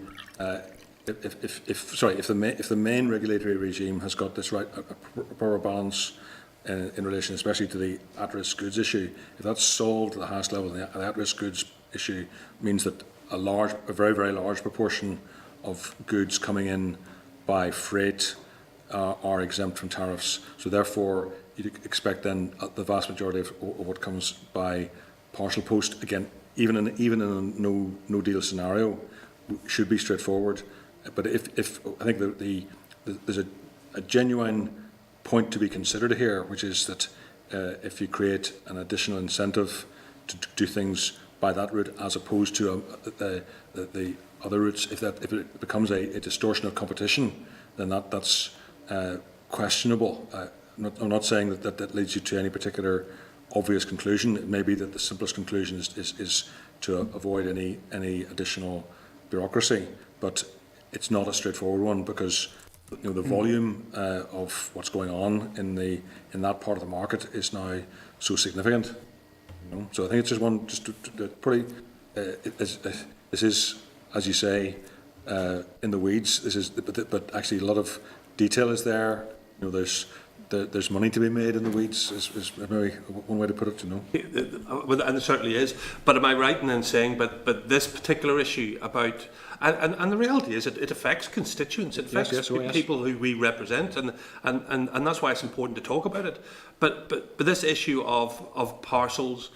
if the main regulatory regime has got this right, a proper balance in relation, especially to the at-risk goods issue, if that's solved at the highest level, the at-risk goods issue means that a very, very large proportion of goods coming in by freight are exempt from tariffs. So therefore, you'd expect then the vast majority of what comes by parcel post, again, even in a no deal scenario, should be straightforward. But if I think there's a genuine point to be considered here, which is that if you create an additional incentive to do things by that route as opposed to the other routes, if it becomes a distortion of competition, then that's questionable. I'm not saying that leads you to any particular obvious conclusion. It may be that the simplest conclusion is to avoid any additional bureaucracy, but it's not a straightforward one, because the volume of what's going on in that part of the market is now so significant. So I think it's just one. This is, as you say, in the weeds. This is, but actually a lot of detail is there. There's money to be made in the weeds. Is maybe one way to put it. And it certainly is. But am I right in then saying, but this particular issue about, and the reality is it affects constituents, it affects people who we represent, and that's why it's important to talk about it. But this issue of parcels,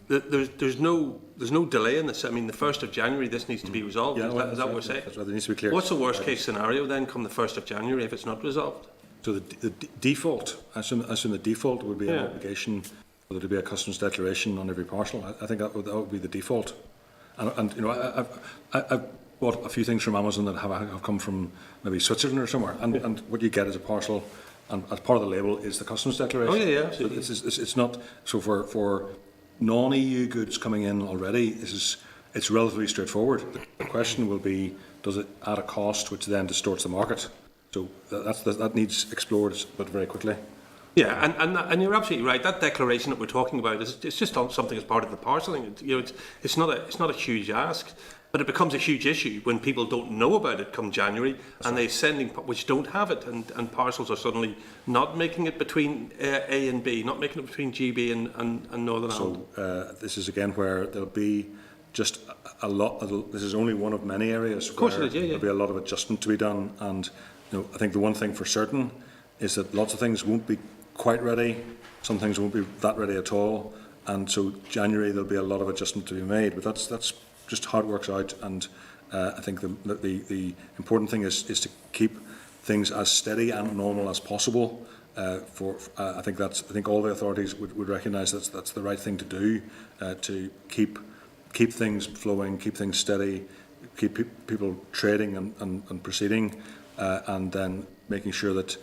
there's no delay in this. I mean, the 1st of January, this needs to be resolved. Is that what we're saying? That's what needs to be clear. What's the worst case scenario then come the 1st of January if it's not resolved? So the default, I assume the default would be an obligation for there to be a customs declaration on every parcel. I think that would be the default. And I've bought a few things from Amazon that have come from maybe Switzerland or somewhere, and what you get as a parcel, and as part of the label, is the customs declaration. Oh yeah, absolutely. So it's not so for non-EU goods coming in already. It's relatively straightforward. The question will be, does it add a cost which then distorts the market? So that needs explored, but very quickly. Yeah, and you're absolutely right. That declaration that we're talking about it's just something as part of the parcelling. It's not a huge ask, but it becomes a huge issue when people don't know about it come January, and they're sending which don't have it, and parcels are suddenly not making it between A and B, not making it between GB and Northern Ireland. So this is again where there'll be just a lot. This is only one of many areas. Of course, where it is. There'll be a lot of adjustment to be done, and I think the one thing for certain is that lots of things won't be quite ready. Some things won't be that ready at all, and so January there'll be a lot of adjustment to be made. But that's just how it works out, and I think the important thing is to keep things as steady and normal as possible. I think all the authorities would recognise that's the right thing to do, to keep things flowing, keep things steady, keep people trading and proceeding, and then making sure that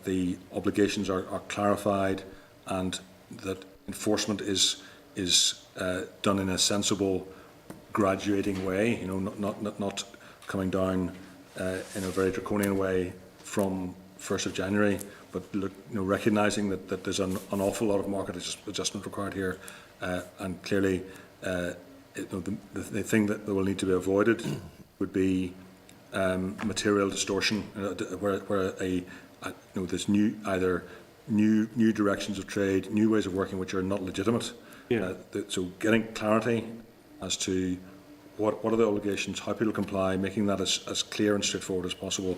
the obligations are clarified and that enforcement is done in a sensible, graduating way. Not coming down in a very draconian way from 1st of January, but recognising that there's an awful lot of market adjustment required here, and clearly the thing that will need to be avoided would be material distortion, where there's new directions of trade, new ways of working which are not legitimate. Yeah. So getting clarity as to what are the obligations, how people comply, making that as clear and straightforward as possible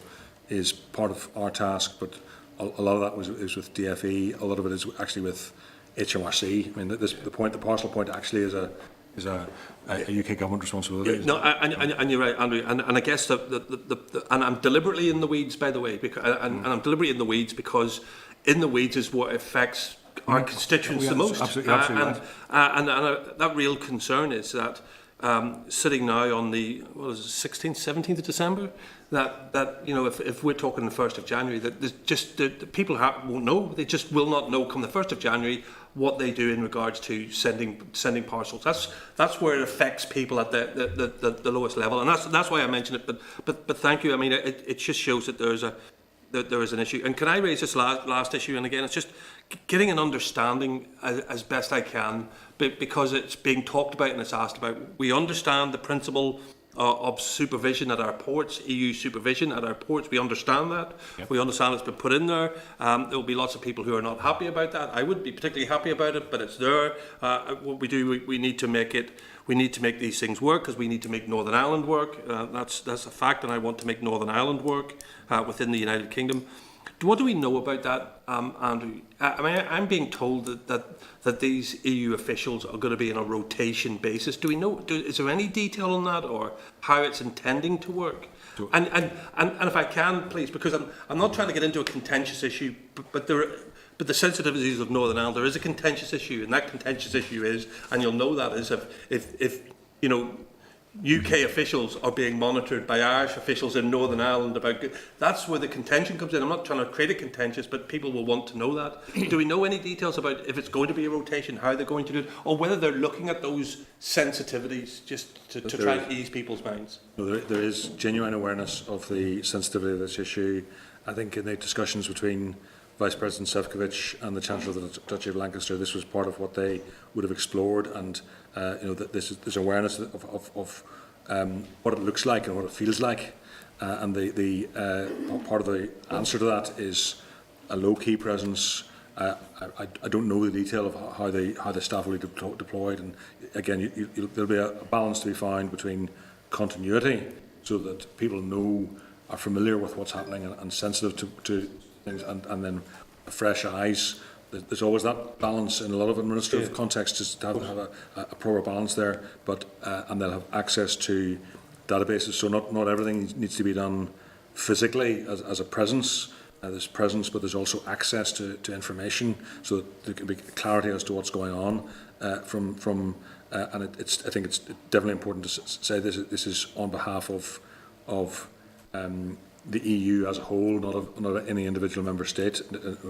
is part of our task. But a lot of that is with DFE. A lot of it is actually with HMRC. I mean, the parcel point actually is a UK government responsibility. No, and you're right, Andrew. And I guess and I'm deliberately in the weeds, by the way, and I'm deliberately in the weeds because in the weeds is what affects our constituents the most. Absolutely right. And that real concern is that sitting now on the 16th, 17th of December, that if we're talking the 1st of January, that there's just the people won't know. They just will not know come the 1st of January what they do in regards to sending parcels. That's where it affects people at the lowest level, and that's why I mentioned it. But thank you. I mean, it just shows that there is an issue. And can I raise this last issue? And again, it's just getting an understanding as best I can, because it's being talked about and it's asked about. We understand the principle of supervision at our ports, EU supervision at our ports. We understand that. Yep. We understand it's been put in there. There will be lots of people who are not happy about that. I wouldn't be particularly happy about it, but it's there. What we do, we need to make it. We need to make these things work because we need to make Northern Ireland work. That's a fact, and I want to make Northern Ireland work within the United Kingdom. What do we know about that, Andrew? I mean, I'm being told that these EU officials are going to be on a rotation basis. Do we know? Is there any detail on that, or how it's intending to work? And if I can, please, because I'm not trying to get into a contentious issue, but the sensitivities of Northern Ireland, there is a contentious issue, and that contentious issue is, and you'll know that is if UK officials are being monitored by Irish officials in Northern Ireland that's where the contention comes in. I'm not trying to create a contentious, but people will want to know that. Do we know any details about if it's going to be a rotation, how they're going to do it, or whether they're looking at those sensitivities just to try and ease people's minds? No, there is genuine awareness of the sensitivity of this issue. I think in the discussions between Vice President Šefčovič and the Chancellor of the Duchy of Lancaster, this was part of what they would have explored, and that there's awareness of what it looks like and what it feels like, and the part of the answer to that is a low-key presence. I don't know the detail of how the staff will be deployed, and again, there'll be a balance to be found between continuity, so that people are familiar with what's happening and sensitive to things, and then fresh eyes. There's always that balance in a lot of administrative contexts, to have a proper balance there, but and they'll have access to databases. So not everything needs to be done physically as a presence. There's presence, but there's also access to information, so that there can be clarity as to what's going on. I think it's definitely important to say this is on behalf of the EU as a whole, not of any individual member state,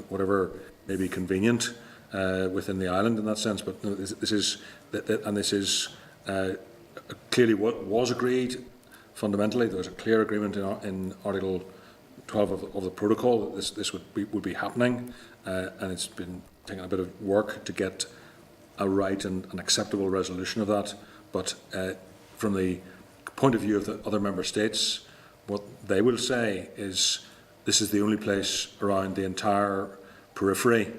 whatever may be convenient within the island in that sense. But this is clearly what was agreed. Fundamentally, there was a clear agreement in Article 12 of the protocol that this would be happening, and it's been taking a bit of work to get a right and an acceptable resolution of that. But from the point of view of the other member states, what they will say is this is the only place around the entire periphery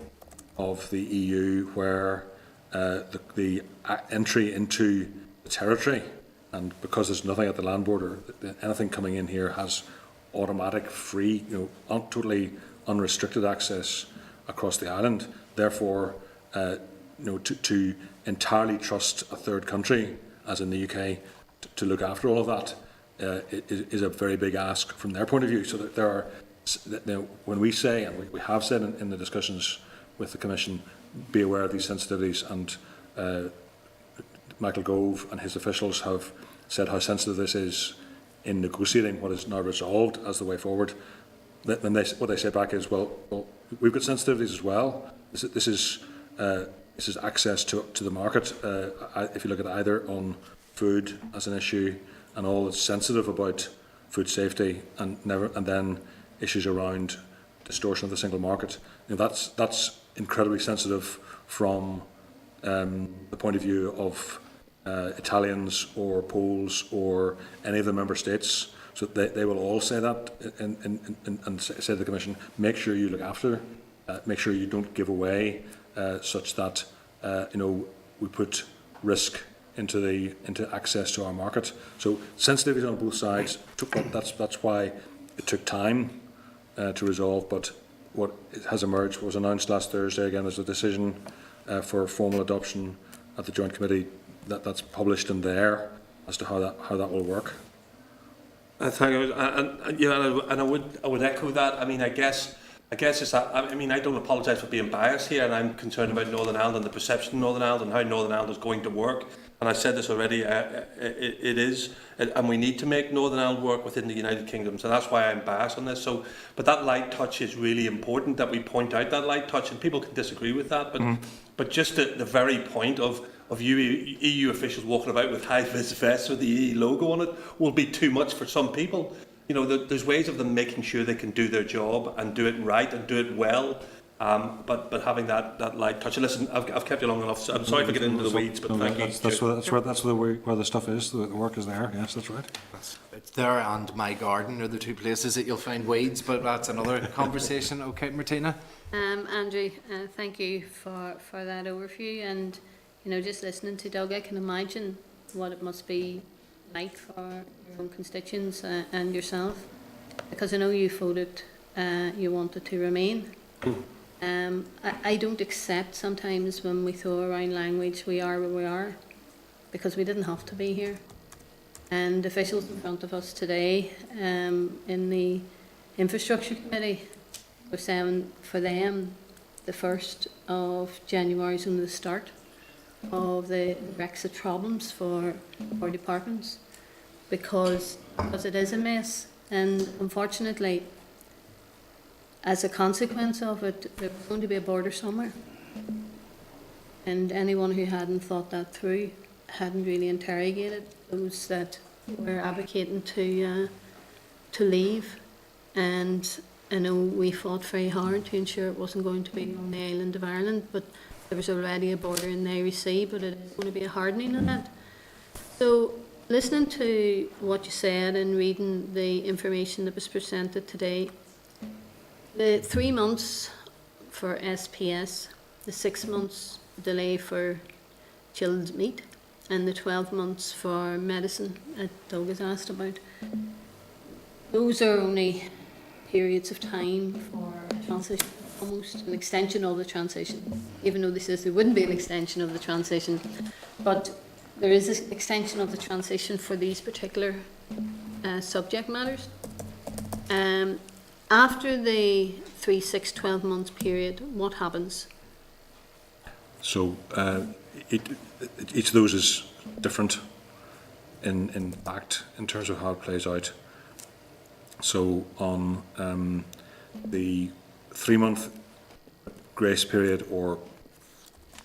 of the EU where the entry into the territory, and because there's nothing at the land border, anything coming in here has automatic, free, totally unrestricted access across the island. Therefore, to entirely trust a third country, as in the UK, to look after all of that, it is a very big ask from their point of view. So that there are, when we say, and we have said in the discussions with the Commission, be aware of these sensitivities, and Michael Gove and his officials have said how sensitive this is in negotiating what is now resolved as the way forward. Then what they say back is, well, we've got sensitivities as well. This is access to the market. If you look at either on food as an issue, and all that's sensitive about food safety, and then issues around distortion of the single market. That's incredibly sensitive from the point of view of Italians or Poles or any of the member states. So they will all say that and say to the Commission, make sure you look after, make sure you don't give away such that we put risk into access to our market. So sensitivity on both sides. That's why it took time to resolve. But what has emerged was announced last Thursday. Again, there's a decision for formal adoption at the Joint Committee that's published in there as to how that will work. Thank you, and I would echo that. I mean, I guess it's that. I mean, I don't apologise for being biased here, and I'm concerned about Northern Ireland and the perception of Northern Ireland and how Northern Ireland is going to work. And I said this already. It is, and we need to make Northern Ireland work within the United Kingdom. So that's why I'm biased on this. So, but that light touch is really important that we point out that light touch, and people can disagree with that. But just the very point of EU officials walking about with high-vis vests with the EU logo on it will be too much for some people. There's ways of them making sure they can do their job and do it right and do it well. But having that light touch. And listen, I've kept you long enough. So I'm sorry for getting into the weeds, but thank you. That's where the stuff is. The work is there. Yes, that's right. It's there, and my garden are the two places that you'll find weeds. But that's another conversation. Okay, Martina. Andrew, thank you for that overview. And just listening to Doug, I can imagine what it must be like for your own constituents and yourself, because I know you voted, you wanted to remain. I don't accept sometimes when we throw around language, we are where we are, because we didn't have to be here. And officials in front of us today in the Infrastructure Committee were saying for them the 1st of January is only the start of the Brexit problems for departments, because it is a mess. And unfortunately, as a consequence of it, there's going to be a border somewhere. And anyone who hadn't thought that through, hadn't really interrogated those that were advocating to leave. And I know we fought very hard to ensure it wasn't going to be on the island of Ireland, but there was already a border in the Irish Sea, but it is going to be a hardening of that. So, listening to what you said and reading the information that was presented today, the 3 months for SPS, the 6 months delay for chilled meat, and the 12 months for medicine that Doug has asked about, those are only periods of time for a transition, almost an extension of the transition, even though this says there wouldn't be an extension of the transition, but there is an extension of the transition for these particular subject matters. After the 3, 6, 12 months period, what happens? So each of those is different in fact in terms of how it plays out. So on the 3-month grace period, or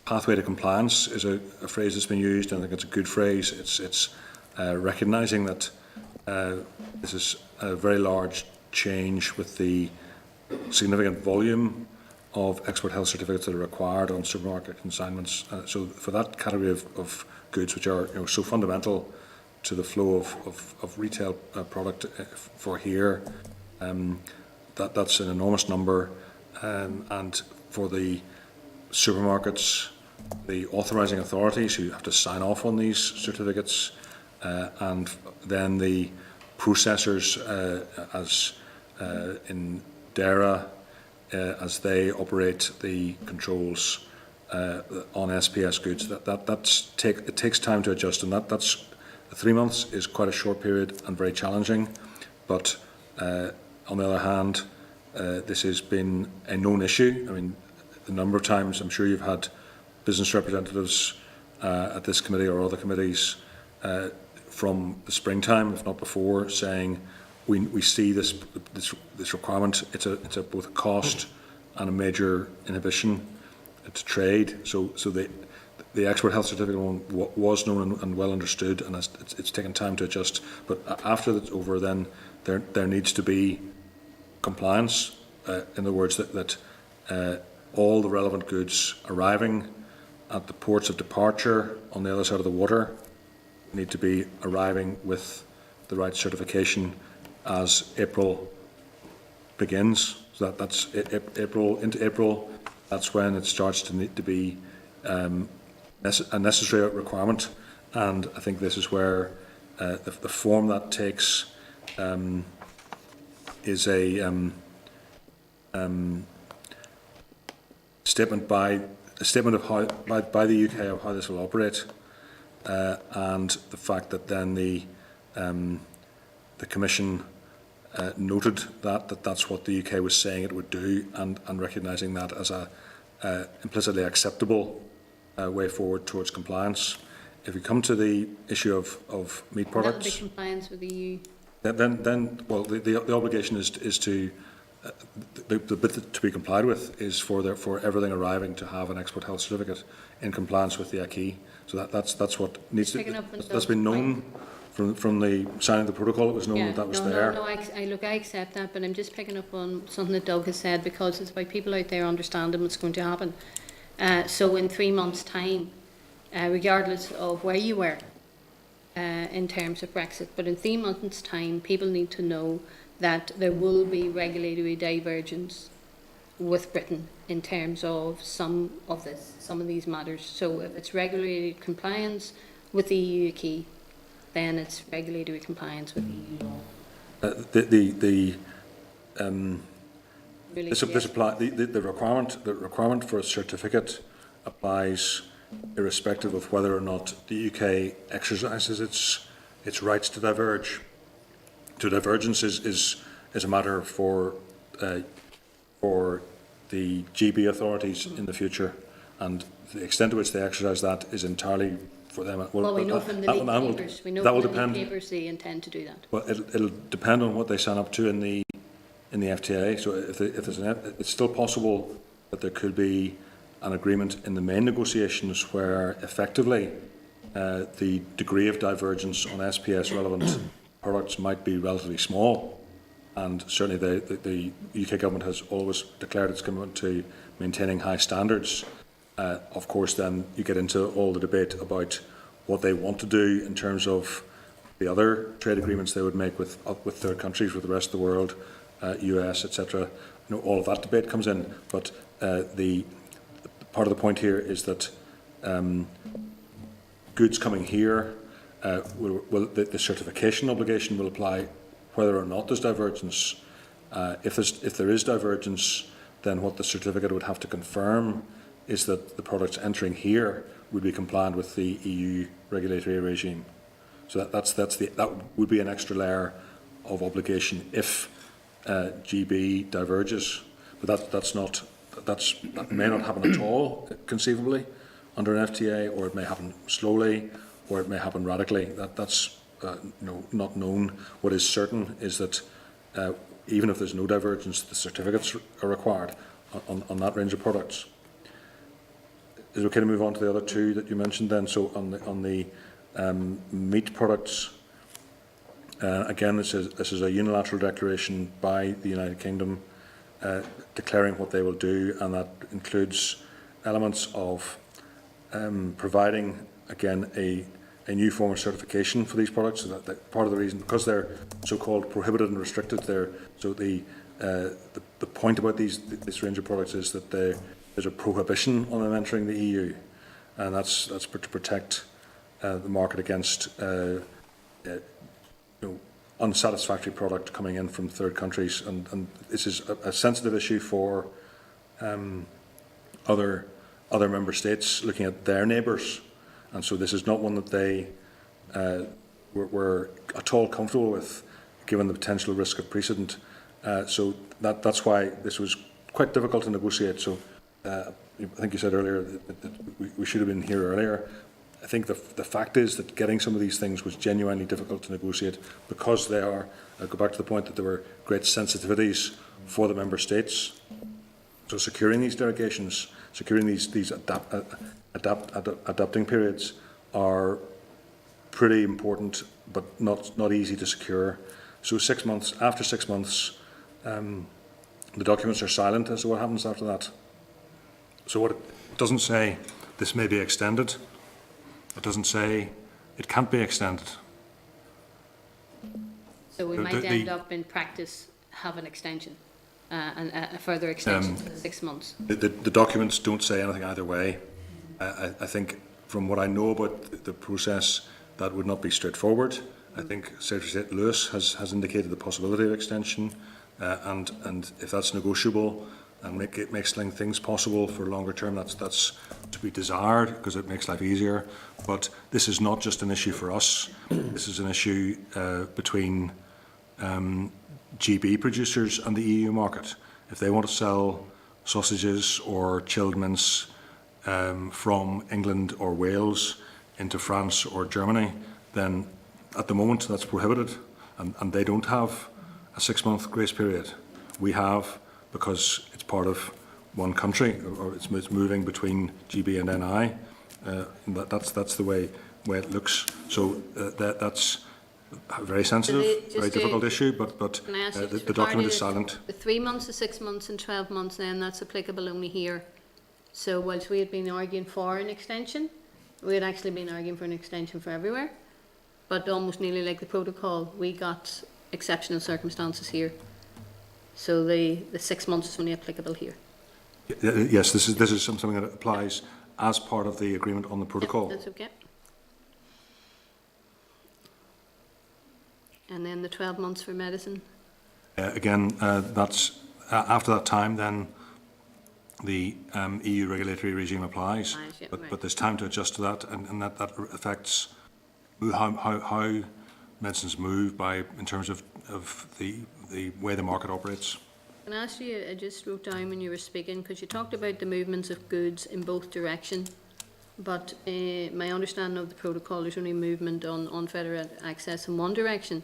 pathway to compliance is a phrase that's been used, and I think it's a good phrase. It's recognising that this is a very large change with the significant volume of export health certificates that are required on supermarket consignments. So for that category of goods, which are so fundamental to the flow of retail product for here, that's an enormous number. And for the supermarkets, the authorising authorities who have to sign off on these certificates, and then the processors as in DERA, as they operate the controls on SPS goods. It takes time to adjust, and that's 3 months is quite a short period and very challenging. But on the other hand, this has been a known issue. I mean, a number of times I'm sure you've had business representatives at this committee or other committees from the springtime, if not before, saying we see this requirement. It's a both a cost and a major inhibition to trade. So the export health certificate one was known and well understood, and it's taken time to adjust. But after that's over, then there needs to be compliance. In other words, that all the relevant goods arriving at the ports of departure on the other side of the water need to be arriving with the right certification as April begins. So that's April into April. That's when it starts to need to be a necessary requirement, and I think this is where the form that takes is a statement of how by the UK of how this will operate, and the fact that then the Commission noted that's what the UK was saying it would do, and recognising that as a implicitly acceptable way forward towards compliance. If we come to the issue of meat products, that would be compliance with the EU. Then well, the obligation is to the bit to be complied with is for everything arriving to have an export health certificate in compliance with the acquis. So that's what needs to. That's been known from the signing of the protocol. It was known that was there. No, I accept that, but I'm just picking up on something that Doug has said, because it's about people out there understanding what's going to happen. So in 3 months' time, regardless of where you were in terms of Brexit, but in 3 months' time, people need to know that there will be regulatory divergence with Britain in terms of some of these matters. So if it's regulatory compliance with the EU acquis, then it's regulatory compliance with EU law. The requirement for a certificate applies irrespective of whether or not the UK exercises its rights to diverge. So divergence is a matter for the GB authorities in the future, and the extent to which they exercise that is entirely for them. Well, we know from the lead papers. We know from the lead papers they intend to do that. Well, it'll depend on what they sign up to in the FTA. So if there's it's still possible that there could be an agreement in the main negotiations where effectively the degree of divergence on SPS relevant products might be relatively small, and certainly the UK government has always declared its commitment to maintaining high standards. Of course, then you get into all the debate about what they want to do in terms of the other trade agreements they would make with third countries, with the rest of the world, US, etc. All of that debate comes in. But the part of the point here is that goods coming here, the certification obligation will apply whether or not there's divergence. If there is divergence, then what the certificate would have to confirm is that the products entering here would be compliant with the EU regulatory regime. So that would be an extra layer of obligation if GB diverges. But that may not happen at all, conceivably, under an FTA, or it may happen slowly, or it may happen radically. That's not known. What is certain is that even if there's no divergence, the certificates are required on that range of products. Is it okay to move on to the other two that you mentioned then? So on the meat products, again, this is a unilateral declaration by the United Kingdom declaring what they will do, and that includes elements of providing, again, a new form of certification for these products. So that part of the reason, because they're so-called prohibited and restricted, so the point about this range of products is that there's a prohibition on them entering the EU, and that's to protect the market against unsatisfactory product coming in from third countries, and this is a sensitive issue for other member states looking at their neighbours, and so this is not one that they were at all comfortable with, given the potential risk of precedent. So that's why this was quite difficult to negotiate. So I think you said earlier that we should have been here earlier. I think the fact is that getting some of these things was genuinely difficult to negotiate, because they are, I'll go back to the point that there were great sensitivities for the member states. So securing these derogations, securing these adapting periods are pretty important, but not easy to secure. So 6 months, after 6 months, the documents are silent as to what happens after that. So what it doesn't say, this may be extended. It doesn't say it can't be extended. So we The- might the- end up in practice have an extension, and a further extension to the 6 months. The documents don't say anything either way. I think from what I know about the process, that would not be straightforward. I think Secretary of State Lewis has indicated the possibility of extension, and if that's negotiable and it makes things possible for longer term, that's to be desired because it makes life easier. But this is not just an issue for us. This is an issue between GB producers and the EU market. If they want to sell sausages or chilled mince from England or Wales into France or Germany, then at the moment that's prohibited, and they don't have a 6-month grace period. We have, because it's part of one country, or it's moving between GB and NI. That's the way it looks. So that's a very sensitive, very difficult issue, but the document is silent. The 3 months, the 6 months and 12 months, then that's applicable only here. So whilst we had been arguing for an extension, we had actually been arguing for an extension for everywhere. But almost nearly like the protocol, we got exceptional circumstances here. So the 6 months is only applicable here. Yes, this is something that applies as part of the agreement on the protocol. That's okay. And then the 12 months for medicine? Again, that's after that time, then the EU regulatory regime applies. Yeah, but, right. but there's time to adjust to that, and that affects how medicines move in terms of the way the market operates. Can I ask you, I just wrote down when you were speaking, because you talked about the movements of goods in both directions, but my understanding of the protocol is only movement on unfettered access in one direction.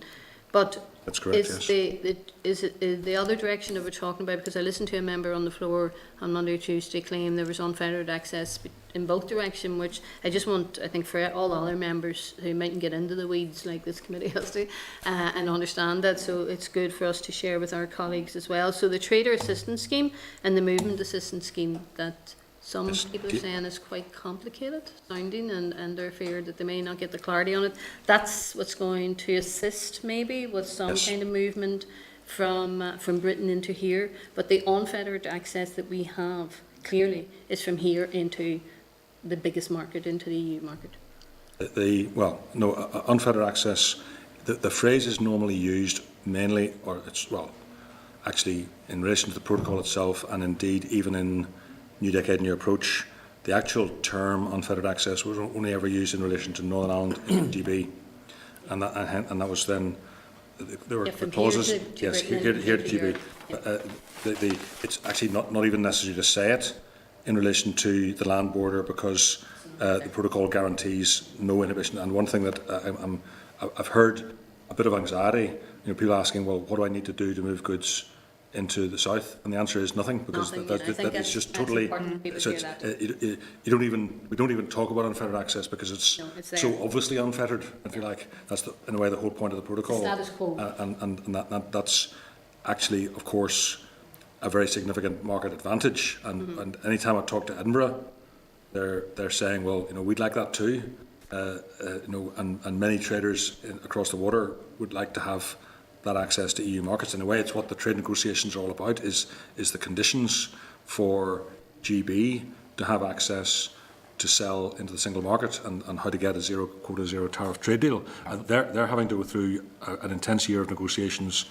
But that's correct, is it the other direction that we're talking about? Because I listened to a member on the floor on Monday or Tuesday claim there was unfettered access in both directions, which I just want, I think, for all other members who mightn't get into the weeds like this committee has to, and understand that. So it's good for us to share with our colleagues as well. So the trader assistance scheme and the movement assistance scheme, that some people are saying is quite complicated sounding, and they're feared that they may not get the clarity on it. That's what's going to assist maybe with some kind of movement from Britain into here. But the unfettered access that we have clearly is from here into the biggest market, into the EU market. Unfettered access. The phrase is normally used mainly, or actually in relation to the protocol itself, and indeed even in New Decade New Approach. The actual term unfettered access was only ever used in relation to Northern Ireland in GB, and that was then there were clauses. Yes, here to GB. It's actually not even necessary to say it in relation to the land border, because the protocol guarantees no inhibition. And one thing that I've heard a bit of anxiety, people asking, well, what do I need to do to move goods into the south? And the answer is nothing, because that is just totally. So we don't even talk about unfettered access, because it's so obviously unfettered. If you like, that's in a way the whole point of the protocol. Status quo. And that's actually, of course, a very significant market advantage. And any time I talk to Edinburgh, they're saying, well, we'd like that too. And many traders across the water would like to have that access to EU markets. In a way, it's what the trade negotiations are all about, is the conditions for GB to have access to sell into the single market, and how to get a zero quota, zero tariff trade deal. And they're having to go through an intense year of negotiations,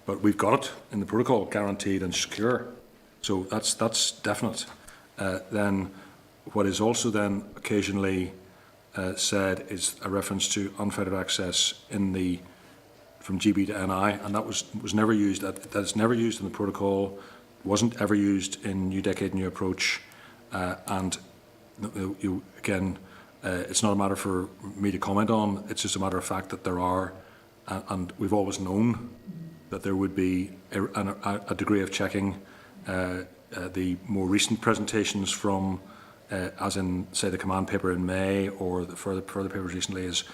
but we've got it in the protocol, guaranteed and secure. So that's definite. Then what is also then occasionally said is a reference to unfettered access from GB to NI, and that was never used. That's never used in the protocol. Wasn't ever used in New Decade New Approach, and again, it's not a matter for me to comment on. It's just a matter of fact that there are, and we've always known that there would be a degree of checking. The more recent presentations from, as in say the command paper in May, or the further papers recently, is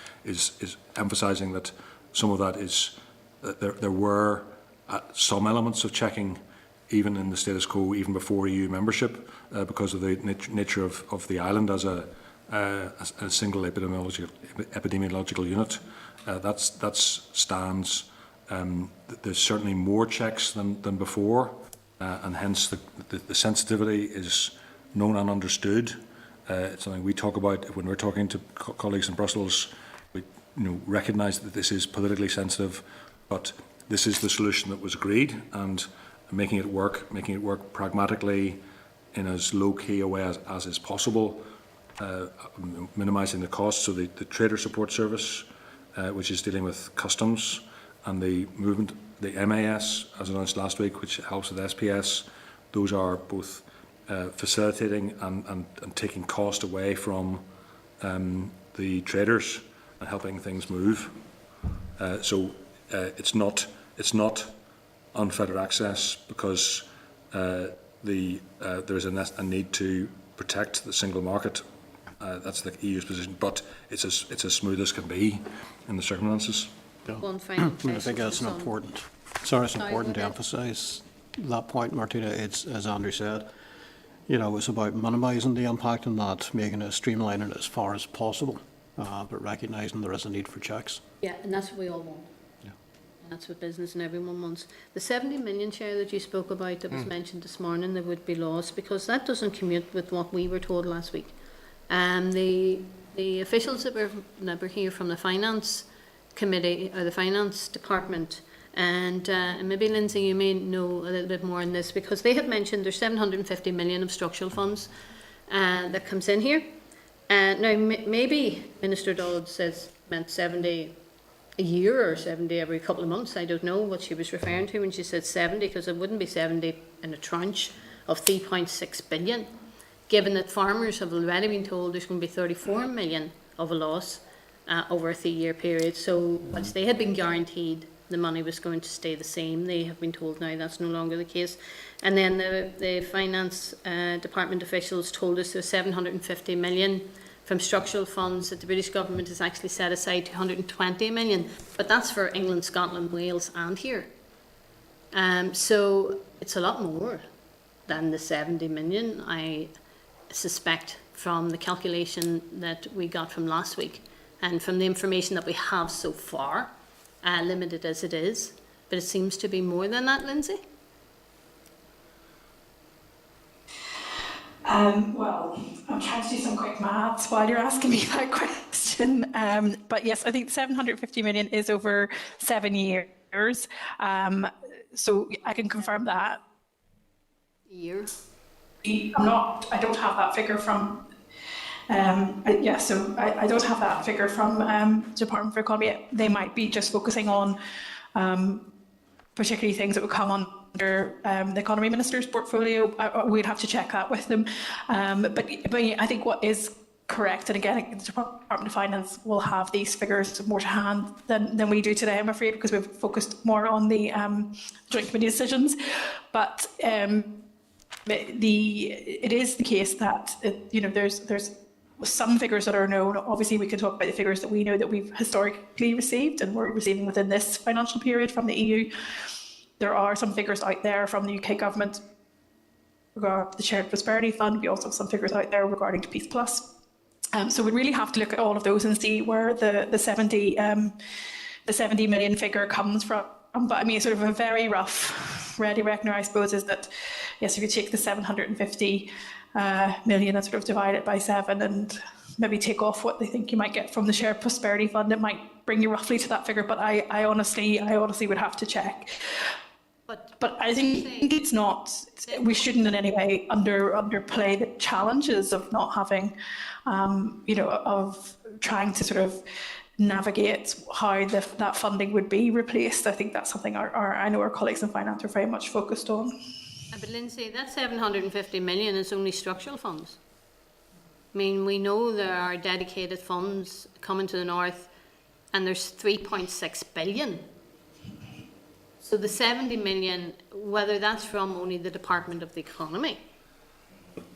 emphasising that some of that is there were some elements of checking even in the status quo, even before EU membership, because of the nature of the island as a a single epidemiological unit. That stands. There's certainly more checks than before, and hence the sensitivity is known and understood. It's something we talk about when we're talking to colleagues in Brussels. We recognise that this is politically sensitive, but this is the solution that was agreed, and making it work pragmatically in as low-key a way as is possible, minimising the costs. So the Trader Support Service, which is dealing with customs, and the movement, the MAS, as announced last week, which helps with SPS, those are both facilitating and taking cost away from the traders and helping things move. So it's not unfettered access, because there is a need to protect the single market. That's the EU's position, but it's as smooth as can be in the circumstances. One final question. I think that's important. Sorry, it's important to emphasise that point, Martina. It's, as Andrew said, it's about minimising the impact and not making it streamlining it as far as possible, but recognising there is a need for checks. Yeah, and that's what we all want. Yeah. And that's what business and everyone wants. The 70 million share that you spoke about that was mentioned this morning that would be lost, because that doesn't commute with what we were told last week. The officials that were here from the Finance Committee, or the Finance Department, and maybe Lynsey, you may know a little bit more on this, because they had mentioned there's 750 million of structural funds that comes in here. Now, maybe Minister Dodd says meant 70 a year or 70 every couple of months. I don't know what she was referring to when she said 70, because it wouldn't be 70 in a tranche of 3.6 billion, given that farmers have already been told there's going to be 34 million of a loss over a 3-year period. So once they had been guaranteed the money was going to stay the same, they have been told now that's no longer the case. And then the Finance Department officials told us there's 750 million from structural funds that the British government has actually set aside 220 million, but that's for England, Scotland, Wales and here. So it's a lot more than the 70 million, I suspect, from the calculation that we got from last week and from the information that we have so far, limited as it is. But it seems to be more than that, Lynsey? Well, I'm trying to do some quick maths while you're asking me that question. But yes, I think 750 million is over 7 years. So I can confirm that. Years? I don't have that figure from, so I don't have that figure from Department for Economy. They might be just focusing on particularly things that would come under the Economy Minister's portfolio. We'd have to check that with them. But I think what is correct, and again, the Department of Finance will have these figures more to hand than we do today, I'm afraid, because we've focused more on the joint committee decisions. But it is the case that there's some figures that are known. Obviously, we can talk about the figures that we know that we've historically received and we're receiving within this financial period from the EU. There are some figures out there from the UK government regarding the Shared Prosperity Fund. We also have some figures out there regarding to Peace Plus. So we really have to look at all of those and see where the 70 million figure comes from. But I mean, sort of a very rough ready reckoner, I suppose, is that, yes, if you take the 750 million and sort of divide it by 7 and maybe take off what they think you might get from the Shared Prosperity Fund, it might bring you roughly to that figure. But I honestly would have to check. But I think it's not, we shouldn't in any way underplay the challenges of not having, of trying to sort of navigate how that funding would be replaced. I think that's something I know our colleagues in finance are very much focused on. But Lynsey, that 750 million is only structural funds. I mean, we know there are dedicated funds coming to the north, and there's 3.6 billion. So the 70 million, whether that's from only the Department of the Economy,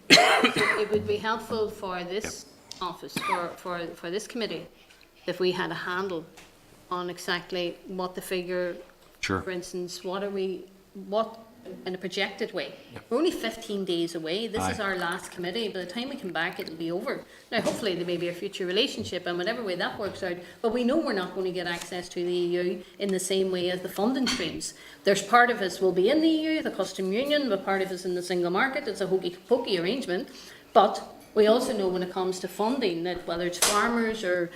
it would be helpful for this office, for this committee, if we had a handle on exactly what the figure, sure. For instance, what in a projected way. We're only 15 days away. This is Aye. our last committee. By the time we come back, it'll be over. Now, hopefully, there may be a future relationship, and whatever way that works out. But we know we're not going to get access to the EU in the same way as the funding streams. There's part of us will be in the EU, the custom union, but part of us in the single market. It's a hokey-pokey arrangement. But we also know when it comes to funding that whether it's farmers or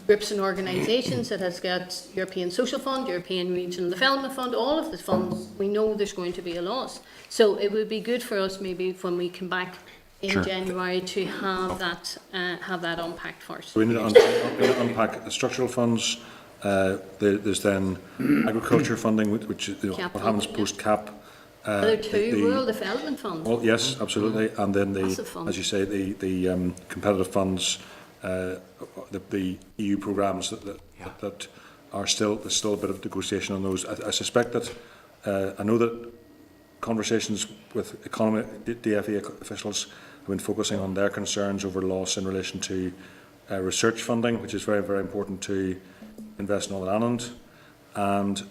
groups and organisations that has got European Social Fund, European Regional Development Fund, all of the funds, we know there's going to be a loss. So it would be good for us maybe when we come back in Sure. January to have that unpacked first. We need to unpack the structural funds. There's then agriculture funding, which is what happens post-CAP. There are two rural development funds. Well, yes, absolutely. And then Massive funds. as you say, the competitive funds, the EU programmes that are still, there's still a bit of negotiation on those. I suspect that, I know that conversations with DFE officials have been focusing on their concerns over loss in relation to research funding, which is very, very important to invest in Northern Ireland, and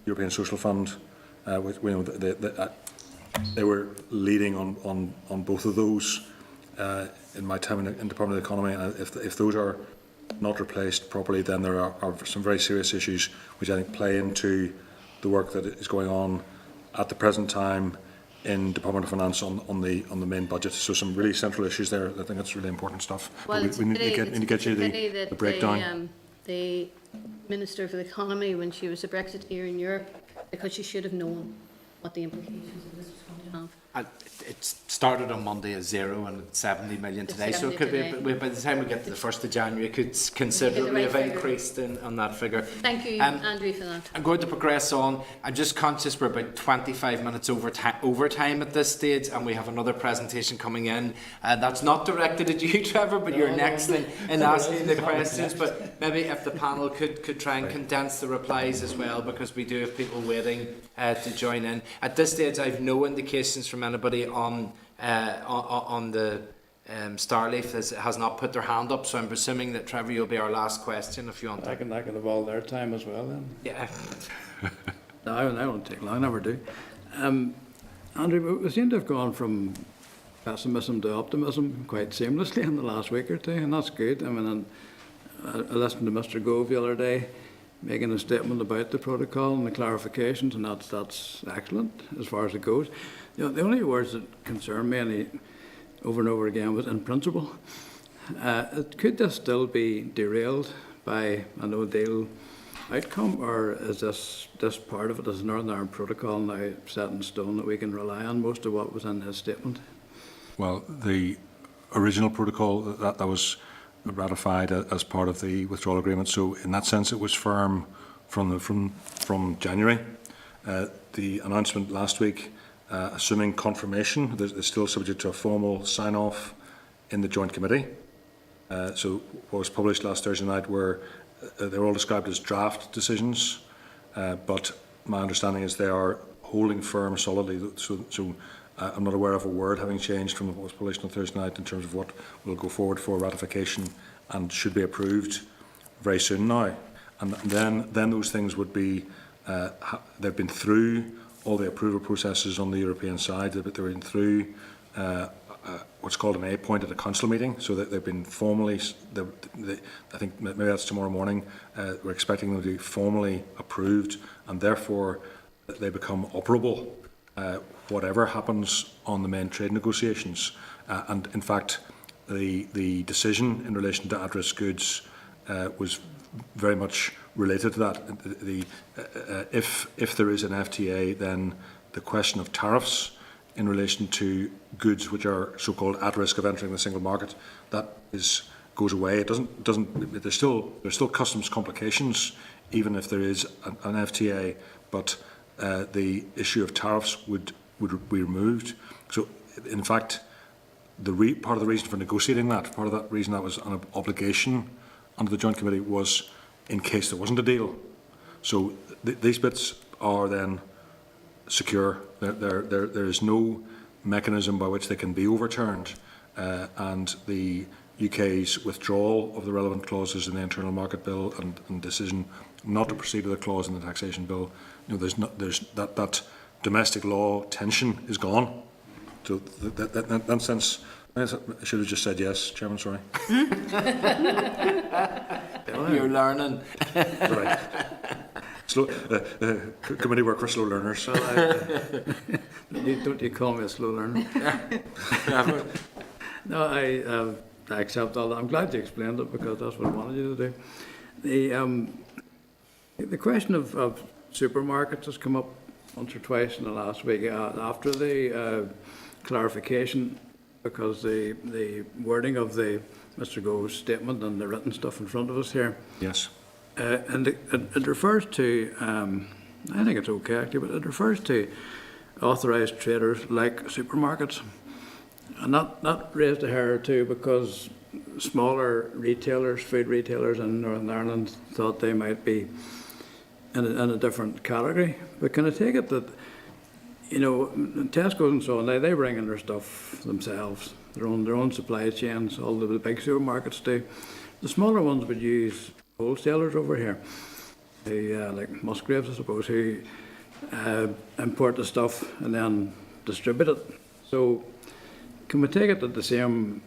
European Social Fund. They were leading on both of those in my time in Department of the Economy, and if those are not replaced properly, then there are some very serious issues which I think play into the work that is going on at the present time in Department of Finance on the main budget. So some really central issues there. I think that's really important stuff. Well, we need to get you the breakdown. The Minister for the Economy, when she was a Brexiteer in Europe, because she should have known what the implications of this was going to have. It started on Monday at 0 and it's 70 million today, so it could be, by the time we get to the 1st of January, it could considerably have increased on that figure. Thank you, Andrew, for that. I'm going to progress on. I'm just conscious we're about 25 minutes over time at this stage, and we have another presentation coming in. That's not directed at you, Trevor, but you're next in asking the questions. But maybe if the panel could try and condense the replies as well, because we do have people waiting to join in. At this stage, I have no indications from anybody on the Starleaf has not put their hand up, so I'm presuming that, Trevor, you'll be our last question if you want. I can have all their time as well then. Yeah. No, I won't take long, I never do. Andrew, we seem to have gone from pessimism to optimism quite seamlessly in the last week or two, and that's good. I mean, I listened to Mr. Gove the other day making a statement about the protocol and the clarifications, and that's excellent as far as it goes. You know, the only words that concern me, and over and over again, was in principle. Could this still be derailed by a no-deal outcome, or is this part of it, as Northern Ireland Protocol, now set in stone that we can rely on most of what was in his statement? Well, the original protocol that was ratified as part of the withdrawal agreement, so in that sense it was firm from January. The announcement last week, assuming confirmation, is still subject to a formal sign-off in the Joint Committee. So what was published last Thursday night were they're all described as draft decisions, but my understanding is they are holding firm solidly. So I'm not aware of a word having changed from what was published on Thursday night in terms of what will go forward for ratification and should be approved very soon now. And then those things would be, they've been through all the approval processes on the European side. They've been through what's called an A point at a council meeting, so that they've been formally, I think maybe that's tomorrow morning, we're expecting them to be formally approved, and therefore they become operable whatever happens on the main trade negotiations. And in fact, the decision in relation to at-risk goods was very much related to that. If there is an FTA, then the question of tariffs in relation to goods which are so-called at risk of entering the single market, that goes away. It doesn't. There's still customs complications even if there is an FTA, but the issue of tariffs would be removed. So, in fact, part of the reason for negotiating that, part of that reason that was an obligation under the Joint Committee, was in case there wasn't a deal. So these bits are then secure. There is no mechanism by which they can be overturned, and the UK's withdrawal of the relevant clauses in the Internal Market Bill and decision not to proceed with a clause in the Taxation Bill, that domestic law tension is gone. So that sense, I should have just said yes, Chairman, sorry. You're learning. Right. Slow, committee work for slow learners. Don't you call me a slow learner? No, I accept all that. I'm glad you explained it because that's what I wanted you to do. The question of supermarkets has come up once or twice in the last week after the clarification, because the wording of the Mr. Go's statement and the written stuff in front of us here. Yes. And it refers to, I think it's okay actually, but it refers to authorised traders like supermarkets. And that raised a hair or two because smaller retailers, food retailers in Northern Ireland thought they might be in a different category. But can I take it that, you know, Tesco and so on, they bring in their stuff themselves, their own supply chains, all the big supermarkets do. The smaller ones would use wholesalers over here, like Musgraves, I suppose, who import the stuff and then distribute it. So can we take it that the same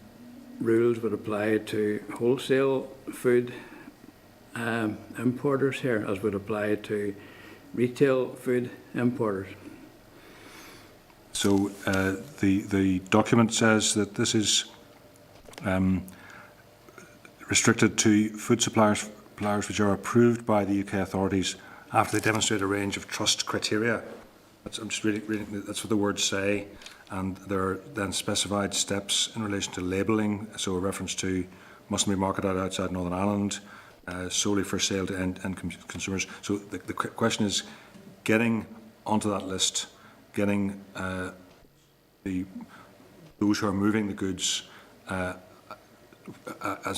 rules would apply to wholesale food importers here as would apply to retail food importers? So the document says that this is restricted to food suppliers which are approved by the UK authorities after they demonstrate a range of trust criteria. I'm just reading, that's what the words say, and there are then specified steps in relation to labelling, so a reference to mustn't be marketed outside Northern Ireland, solely for sale to end consumers. So the question is getting onto that list, getting those who are moving the goods as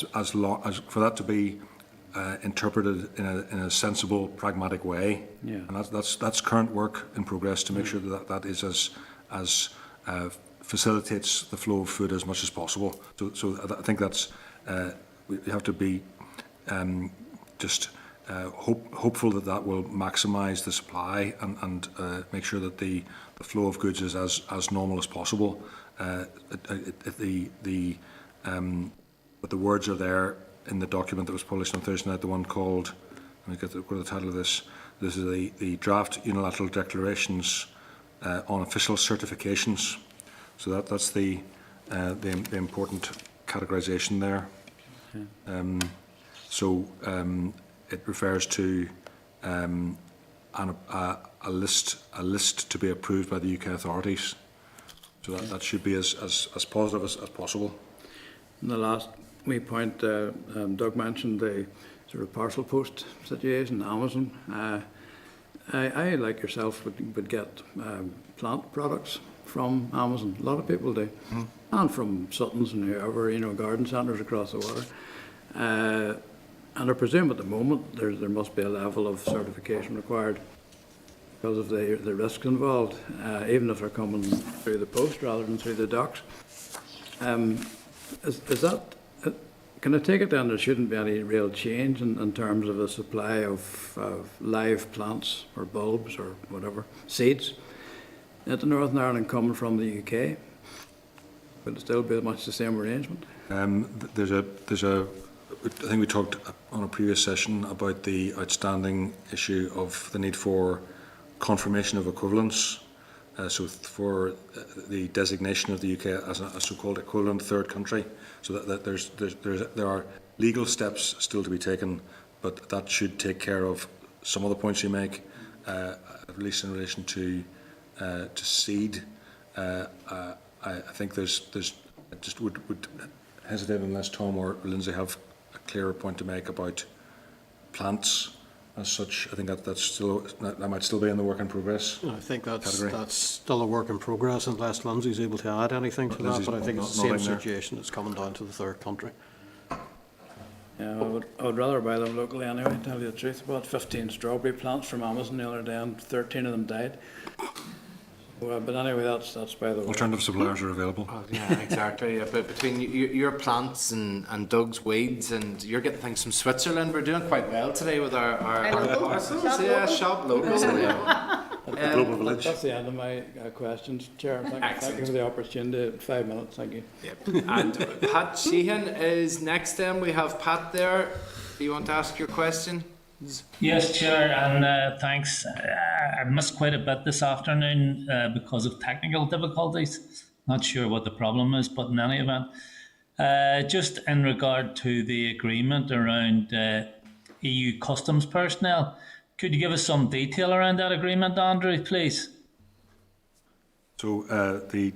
for that to be interpreted in a sensible, pragmatic way. Yeah. And that's current work in progress to make sure that is as facilitates the flow of food as much as possible. So I think that's we have to be just hopeful that will maximise the supply and make sure that the flow of goods is as normal as possible. But the words are there in the document that was published on Thursday night, the one called, let me get the title of this. This is the draft unilateral declarations on official certifications. So that's the important categorisation there. It refers to a list to be approved by the UK authorities. So that should be as positive as possible. And the last wee point, Doug mentioned the sort of parcel post situation, Amazon. I, like yourself, would get plant products from Amazon. A lot of people do. Mm. And from Suttons and whoever, garden centres across the water. And I presume at the moment there must be a level of certification required because of the risks involved, even if they're coming through the post rather than through the docks. Is that, can I take it then there shouldn't be any real change in terms of the supply of live plants or bulbs or whatever, seeds into Northern Ireland coming from the UK? Would it still be much the same arrangement? There's a I think we talked on a previous session about the outstanding issue of the need for confirmation of equivalence. So for the designation of the UK as a so-called equivalent third country, so that there are legal steps still to be taken, but that should take care of some of the points you make, at least in relation to seed. I think there's I just would hesitate unless Tom or Lynsey have a clearer point to make about plants. As such, I think that might still be in the work in progress. I think that's still a work in progress unless Lynsey's able to add anything to that. But I think it's the same situation that's coming down to the third country. Yeah, I would rather buy them locally anyway. To tell you the truth, I bought 15 strawberry plants from Amazon the other day, and 13 of them died. But anyway, that's by the way. Alternative suppliers are available. Oh, yeah, exactly. Yeah, but between your plants and Doug's weeds, and you're getting things from Switzerland, we're doing quite well today with our parcels. Yeah, shop locals. global village. That's the end of my questions, Chair. Thank you for the opportunity. 5 minutes, thank you. Yep. And Pat Sheehan is next. Then we have Pat there. Do you want to ask your question? Yes, Chair, and thanks. I missed quite a bit this afternoon because of technical difficulties. Not sure what the problem is, but in any event, just in regard to the agreement around EU customs personnel, could you give us some detail around that agreement, Andrew, please? So the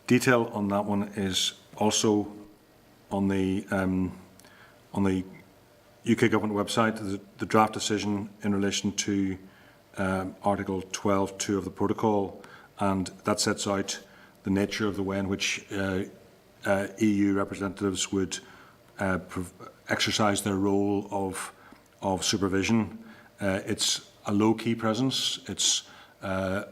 detail on that one is also on the UK government website. The draft decision in relation to Article 12.2 of the protocol, and that sets out the nature of the way in which EU representatives would exercise their role of supervision. It's a low-key presence. It's a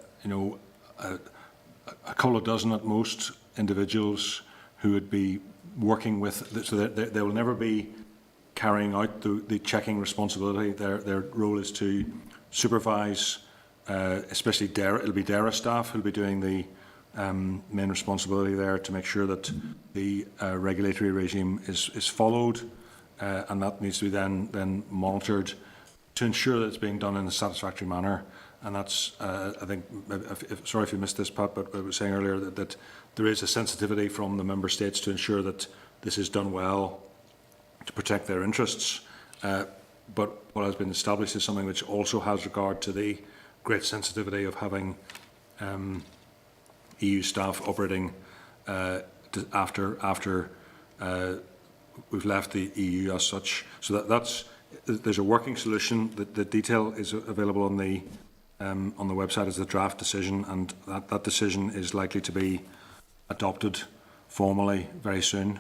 couple of dozen at most individuals who would be working with. So they will never be carrying out the checking responsibility. Their role is to supervise, especially it'll be DERA staff who'll be doing the main responsibility there to make sure that the regulatory regime is followed, and that needs to be then monitored to ensure that it's being done in a satisfactory manner. And that's, I think, sorry if you missed this, Pat, but I was saying earlier that there is a sensitivity from the member states to ensure that this is done well to protect their interests. But what has been established is something which also has regard to the great sensitivity of having EU staff operating after we've left the EU as such. So there's a working solution. The detail is available on the website as the draft decision, and that decision is likely to be adopted formally very soon.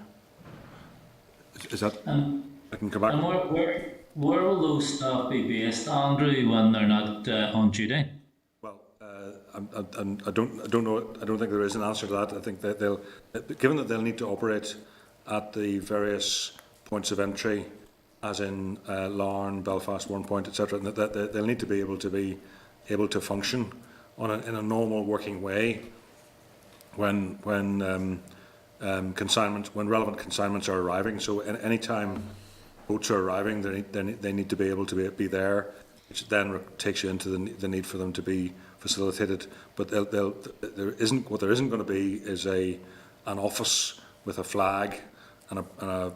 Is that? I can come back. And where will those staff be based, Andrew, when they're not on duty? Well, I don't know. I don't think there is an answer to that. I think that given that they'll need to operate at the various points of entry, as in Larne, Belfast, One Point, etc., that they'll need to be able to function in a normal working way when relevant consignments are arriving. So any time boats are arriving, they need to be able to be there, which then takes you into the need for them to be facilitated. But there isn't going to be is an office with a flag and a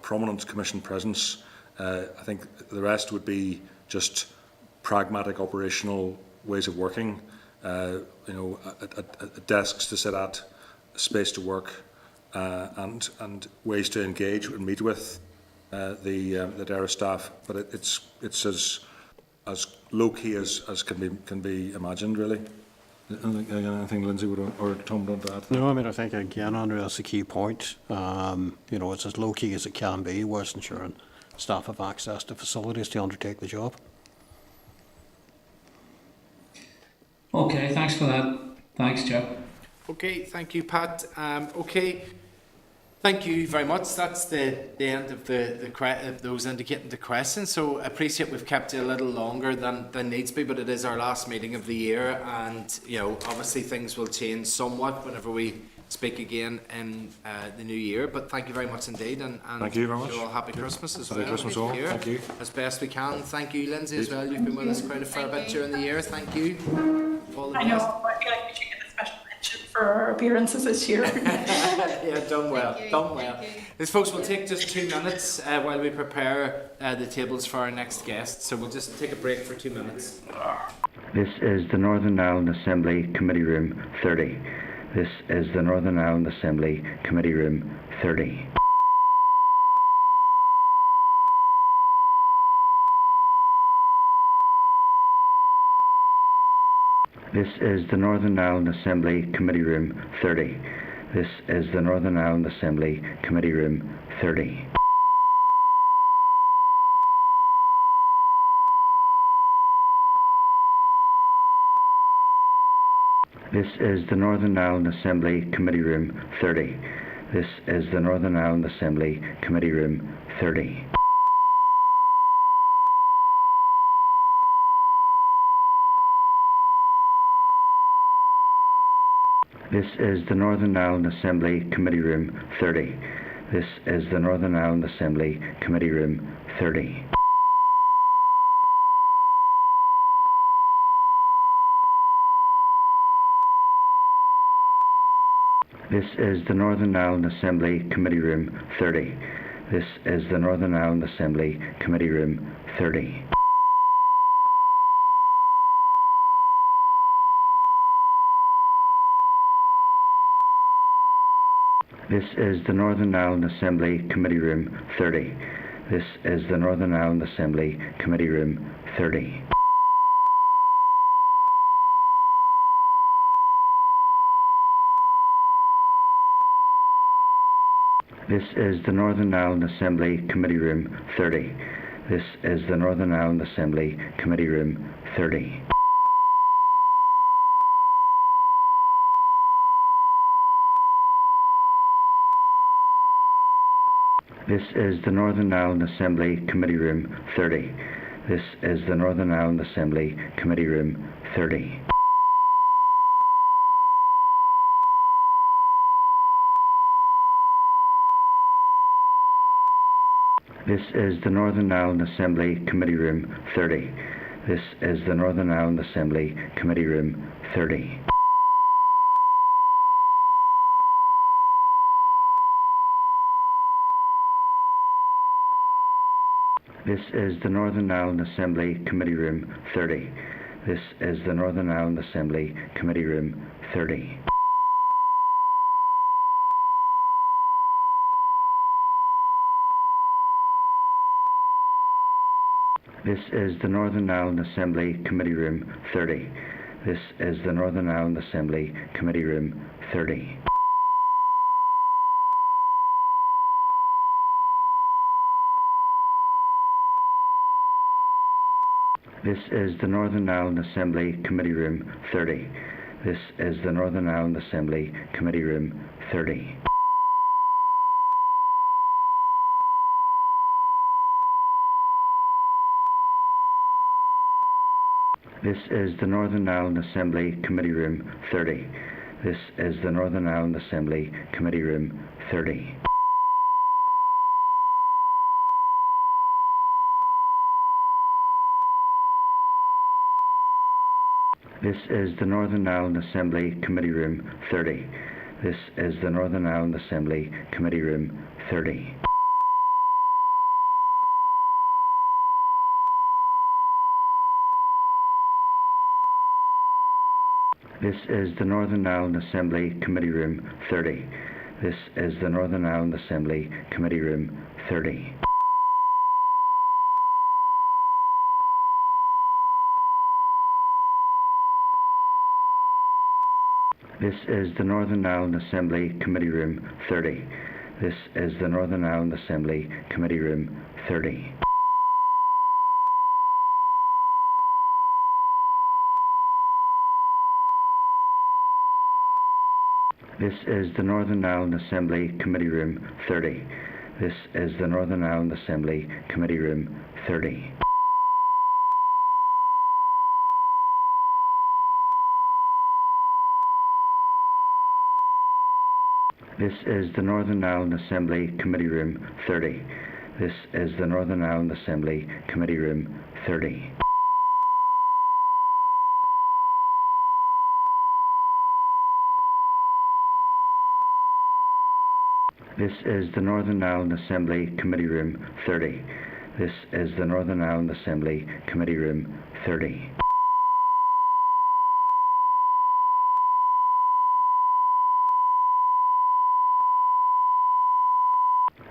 prominent commission presence. I think the rest would be just pragmatic operational ways of working. Desks to sit at, space to work, and ways to engage and meet with the DERA staff. But it's as low key as can be imagined, really. Anything Lynsey or Tom want to add? No, I mean, I think again, Andrew, that's a key point. It's as low key as it can be, whilst ensuring staff have access to facilities to undertake the job. Okay, thanks for that. Thanks, Chair. Okay, thank you, Pat. Okay, thank you very much. That's the end of those indicating the questions. So I appreciate we've kept you a little longer than needs be, but it is our last meeting of the year, and obviously things will change somewhat whenever we speak again in the new year. But thank you very much indeed, and thank you very much. All happy Christmas as well. Happy Christmas all. Thank you. As best we can. Thank you, Lynsey, as well. You've been with us quite a fair bit during the year. Thank you. All the best. I know. I feel like we should get a special mention for our appearances this year. Yeah, done well. Done well. These folks will take just 2 minutes while we prepare the tables for our next guest. So we'll just take a break for 2 minutes. This is the Northern Ireland Assembly Committee Room 30. This is the Northern Ireland Assembly Committee Room 30. This is the Northern Ireland Assembly Committee Room 30. This is the Northern Ireland Assembly Committee Room 30. This is the Northern Ireland Assembly Committee Room 30. This is the Northern Ireland Assembly Committee Room 30. This is the Northern Ireland Assembly Committee Room 30. This is the Northern Ireland Assembly Committee Room 30. This is the Northern Ireland Assembly Committee Room 30. This is the Northern Ireland Assembly Committee Room 30. This is the Northern Ireland Assembly Committee Room 30. This is the Northern Ireland Assembly Committee Room 30. This is the Northern Ireland Assembly Committee Room 30. This is the Northern Ireland Assembly Committee Room 30. This is the Northern Ireland Assembly Committee Room 30. This is the Northern Ireland Assembly Committee Room 30. This is the Northern Ireland Assembly Committee Room 30. This is the Northern Ireland Assembly Committee Room 30. This is the Northern Ireland Assembly Committee Room 30. This is the Northern Ireland Assembly Committee Room 30. This is the Northern Ireland Assembly Committee Room 30. This is the Northern Ireland Assembly Committee Room 30. This is the Northern Ireland Assembly Committee Room 30. This is the Northern Ireland Assembly Committee Room 30. This is the Northern Ireland Assembly Committee Room 30. This is the Northern Ireland Assembly Committee Room 30. This is the Northern Ireland Assembly Committee Room 30. This is the Northern Ireland Assembly Committee Room 30. This is the Northern Ireland Assembly Committee Room 30. This is the Northern Ireland Assembly Committee Room 30. This is the Northern Ireland Assembly Committee Room 30. This is the Northern Ireland Assembly Committee Room 30. This is the Northern Ireland Assembly Committee Room 30. This is the Northern Ireland Assembly Committee Room 30. This is the Northern Ireland Assembly Committee Room 30. This is the Northern Ireland Assembly Committee Room 30. This is the Northern Ireland Assembly Committee Room 30. This is the Northern Ireland Assembly Committee Room 30.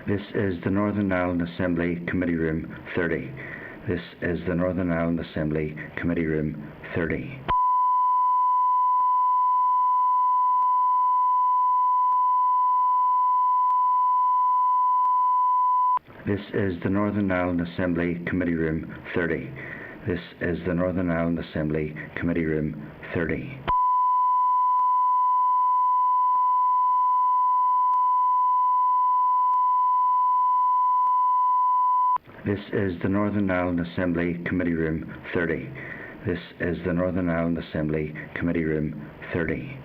This is the Northern Ireland Assembly Committee Room 30. This is the Northern Ireland Assembly Committee Room 30. This is the Northern Ireland Assembly Committee Room 30. This is the Northern Ireland Assembly Committee Room 30. This is the Northern Ireland Assembly Committee Room 30. This is the Northern Ireland Assembly Committee Room 30.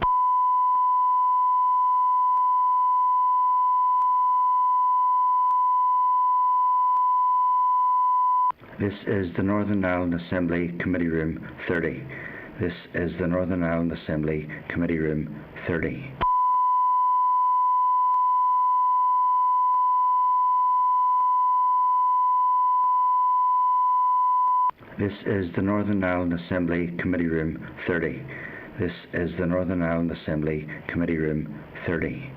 This is the Northern Ireland Assembly Committee Room 30. This is the Northern Ireland Assembly Committee Room 30. This is the Northern Ireland Assembly Committee Room 30. This is the Northern Ireland Assembly Committee Room 30.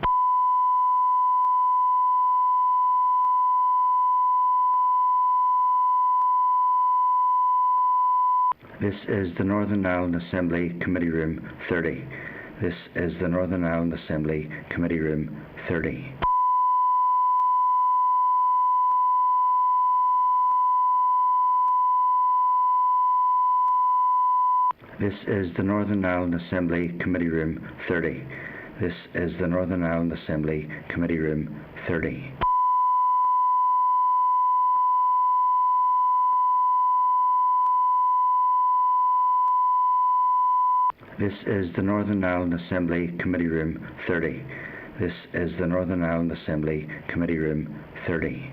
This is the Northern Ireland Assembly Committee Room 30. This is the Northern Ireland Assembly Committee Room 30. This is the Northern Ireland Assembly Committee Room 30. This is the Northern Ireland Assembly Committee Room 30. This is the Northern Ireland Assembly Committee Room 30. This is the Northern Ireland Assembly Committee Room 30.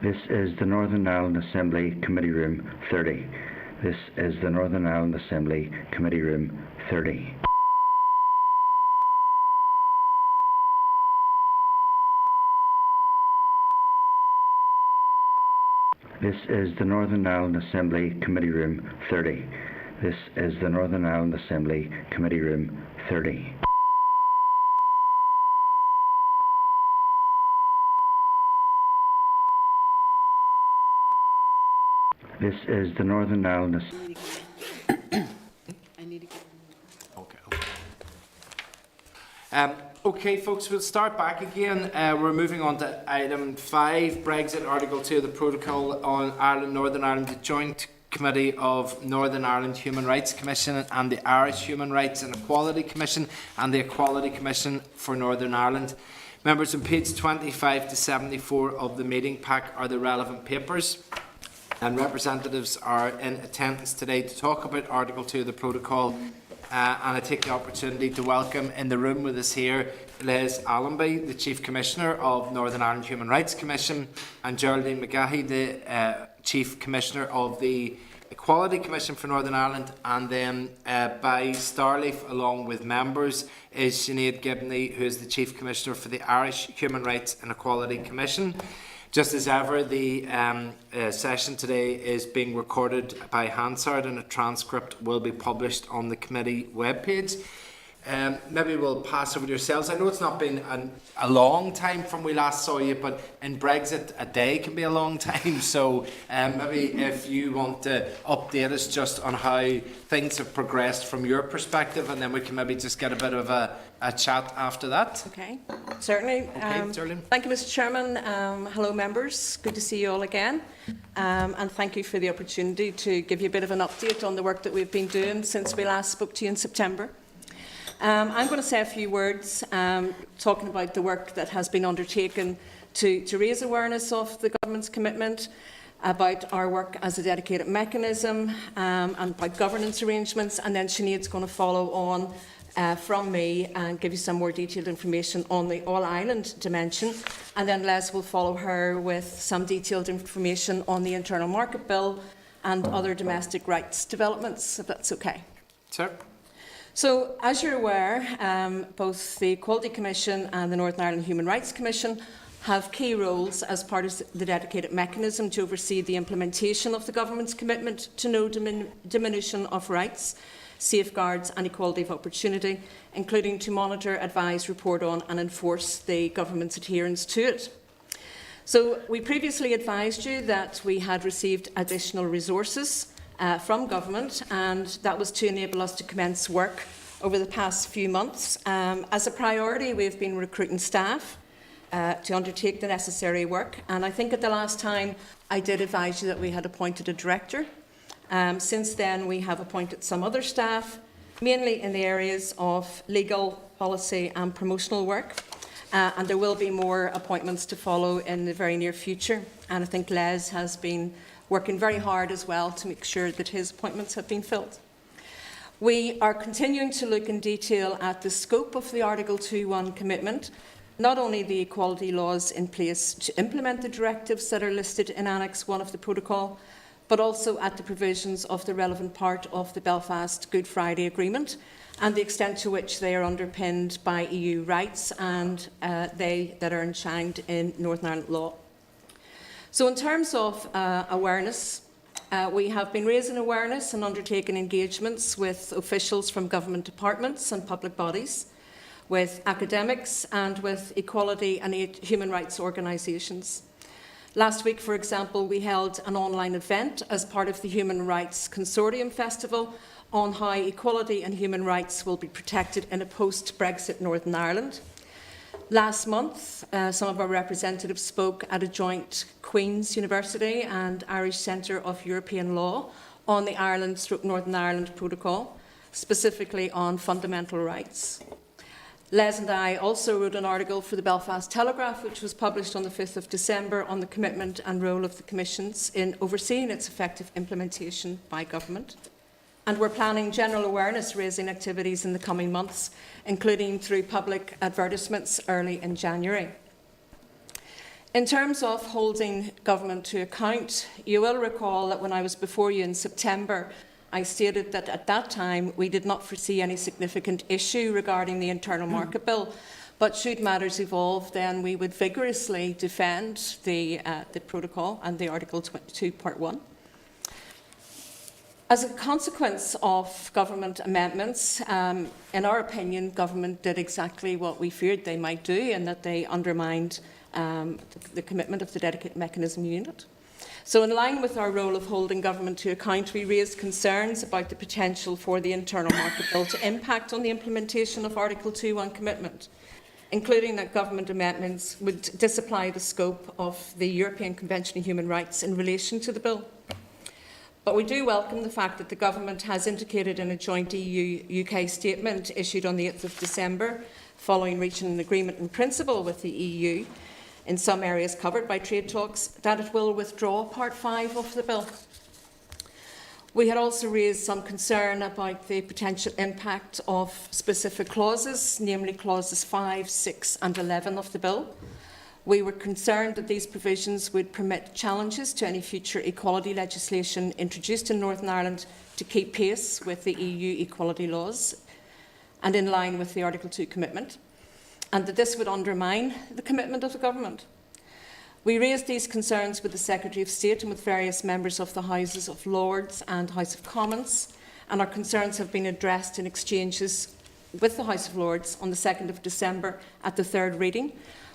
This is the Northern Ireland Assembly Committee Room 30. This is the Northern Ireland Assembly Committee Room 30. This is the Northern Ireland Assembly Committee Room 30. This is the Northern Ireland Assembly Committee Room 30. This is the Northern Ireland Assembly. Okay, folks, we'll start back again. We're moving on to item 5, Brexit, Article 2 of the Protocol on Ireland, Northern Ireland, the Joint Committee of Northern Ireland Human Rights Commission and the Irish Human Rights and Equality Commission and the Equality Commission for Northern Ireland. Members, on page 25 to 74 of the meeting pack are the relevant papers, and representatives are in attendance today to talk about Article 2 of the Protocol. And I take the opportunity to welcome in the room with us here Les Allamby, the Chief Commissioner of Northern Ireland Human Rights Commission, and Geraldine McGahey, the Chief Commissioner of the Equality Commission for Northern Ireland. And then by Starleaf, along with members, is Sinéad Gibney, who is the Chief Commissioner for the Irish Human Rights and Equality Commission. Just as ever, the session today is being recorded by Hansard and a transcript will be published on the committee webpage. Maybe we'll pass over to yourselves. I know it's not been a long time from we last saw you, but in Brexit a day can be a long time. So maybe if you want to update us just on how things have progressed from your perspective, and then we can maybe just get a bit of a chat after that. Okay, certainly. Okay, thank you, Mr. Chairman. Hello, members. Good to see you all again. And thank you for the opportunity to give you a bit of an update on the work that we've been doing since we last spoke to you in September. I'm going to say a few words talking about the work that has been undertaken to raise awareness of the government's commitment, about our work as a dedicated mechanism, and about governance arrangements, and then Sinead's going to follow on from me and give you some more detailed information on the all-Ireland dimension, and then Les will follow her with some detailed information on the Internal Market Bill and other domestic rights developments, if that's okay. Sure. So, as you're aware, both the Equality Commission and the Northern Ireland Human Rights Commission have key roles as part of the dedicated mechanism to oversee the implementation of the government's commitment to no diminution of rights, safeguards and equality of opportunity, including to monitor, advise, report on and enforce the government's adherence to it. So, we previously advised you that we had received additional resources from government, and that was to enable us to commence work over the past few months. As a priority, we've been recruiting staff to undertake the necessary work, and I think at the last time I did advise you that we had appointed a director. Since then, we have appointed some other staff, mainly in the areas of legal, policy and promotional work, and there will be more appointments to follow in the very near future, and I think Les has been working very hard as well to make sure that his appointments have been filled. We are continuing to look in detail at the scope of the Article 2.1 commitment, not only the equality laws in place to implement the directives that are listed in Annex 1 of the Protocol, but also at the provisions of the relevant part of the Belfast Good Friday Agreement and the extent to which they are underpinned by EU rights and they that are enshrined in Northern Ireland law. So in terms of awareness, we have been raising awareness and undertaking engagements with officials from government departments and public bodies, with academics and with equality and human rights organisations. Last week, for example, we held an online event as part of the Human Rights Consortium Festival on how equality and human rights will be protected in a post-Brexit Northern Ireland. Last month, some of our representatives spoke at a joint Queen's University and Irish Centre of European Law on the Ireland/Northern Ireland Protocol, specifically on fundamental rights. Les and I also wrote an article for the Belfast Telegraph, which was published on the 5th of December, on the commitment and role of the Commissions in overseeing its effective implementation by government. And we're planning general awareness raising activities in the coming months, including through public advertisements early in January. In terms of holding government to account, you will recall that when I was before you in September, I stated that at that time we did not foresee any significant issue regarding the Internal Market Bill, but should matters evolve, then we would vigorously defend the protocol and the Article 2, Part 1. As a consequence of government amendments, in our opinion, government did exactly what we feared they might do, in that they undermined the commitment of the dedicated mechanism unit. So in line with our role of holding government to account, we raised concerns about the potential for the Internal Market Bill to impact on the implementation of Article 2.1 commitment, including that government amendments would disapply the scope of the European Convention on Human Rights in relation to the bill. But we do welcome the fact that the government has indicated in a joint EU-UK statement issued on the 8th of December, following reaching an agreement in principle with the EU, in some areas covered by trade talks, that it will withdraw Part 5 of the bill. We had also raised some concern about the potential impact of specific clauses, namely clauses 5, 6 and 11 of the bill. We were concerned that these provisions would permit challenges to any future equality legislation introduced in Northern Ireland to keep pace with the EU equality laws and in line with the Article 2 commitment, and that this would undermine the commitment of the government. We raised these concerns with the Secretary of State and with various members of the Houses of Lords and House of Commons, and our concerns have been addressed in exchanges with the House of Lords on the 2nd of December at the third reading,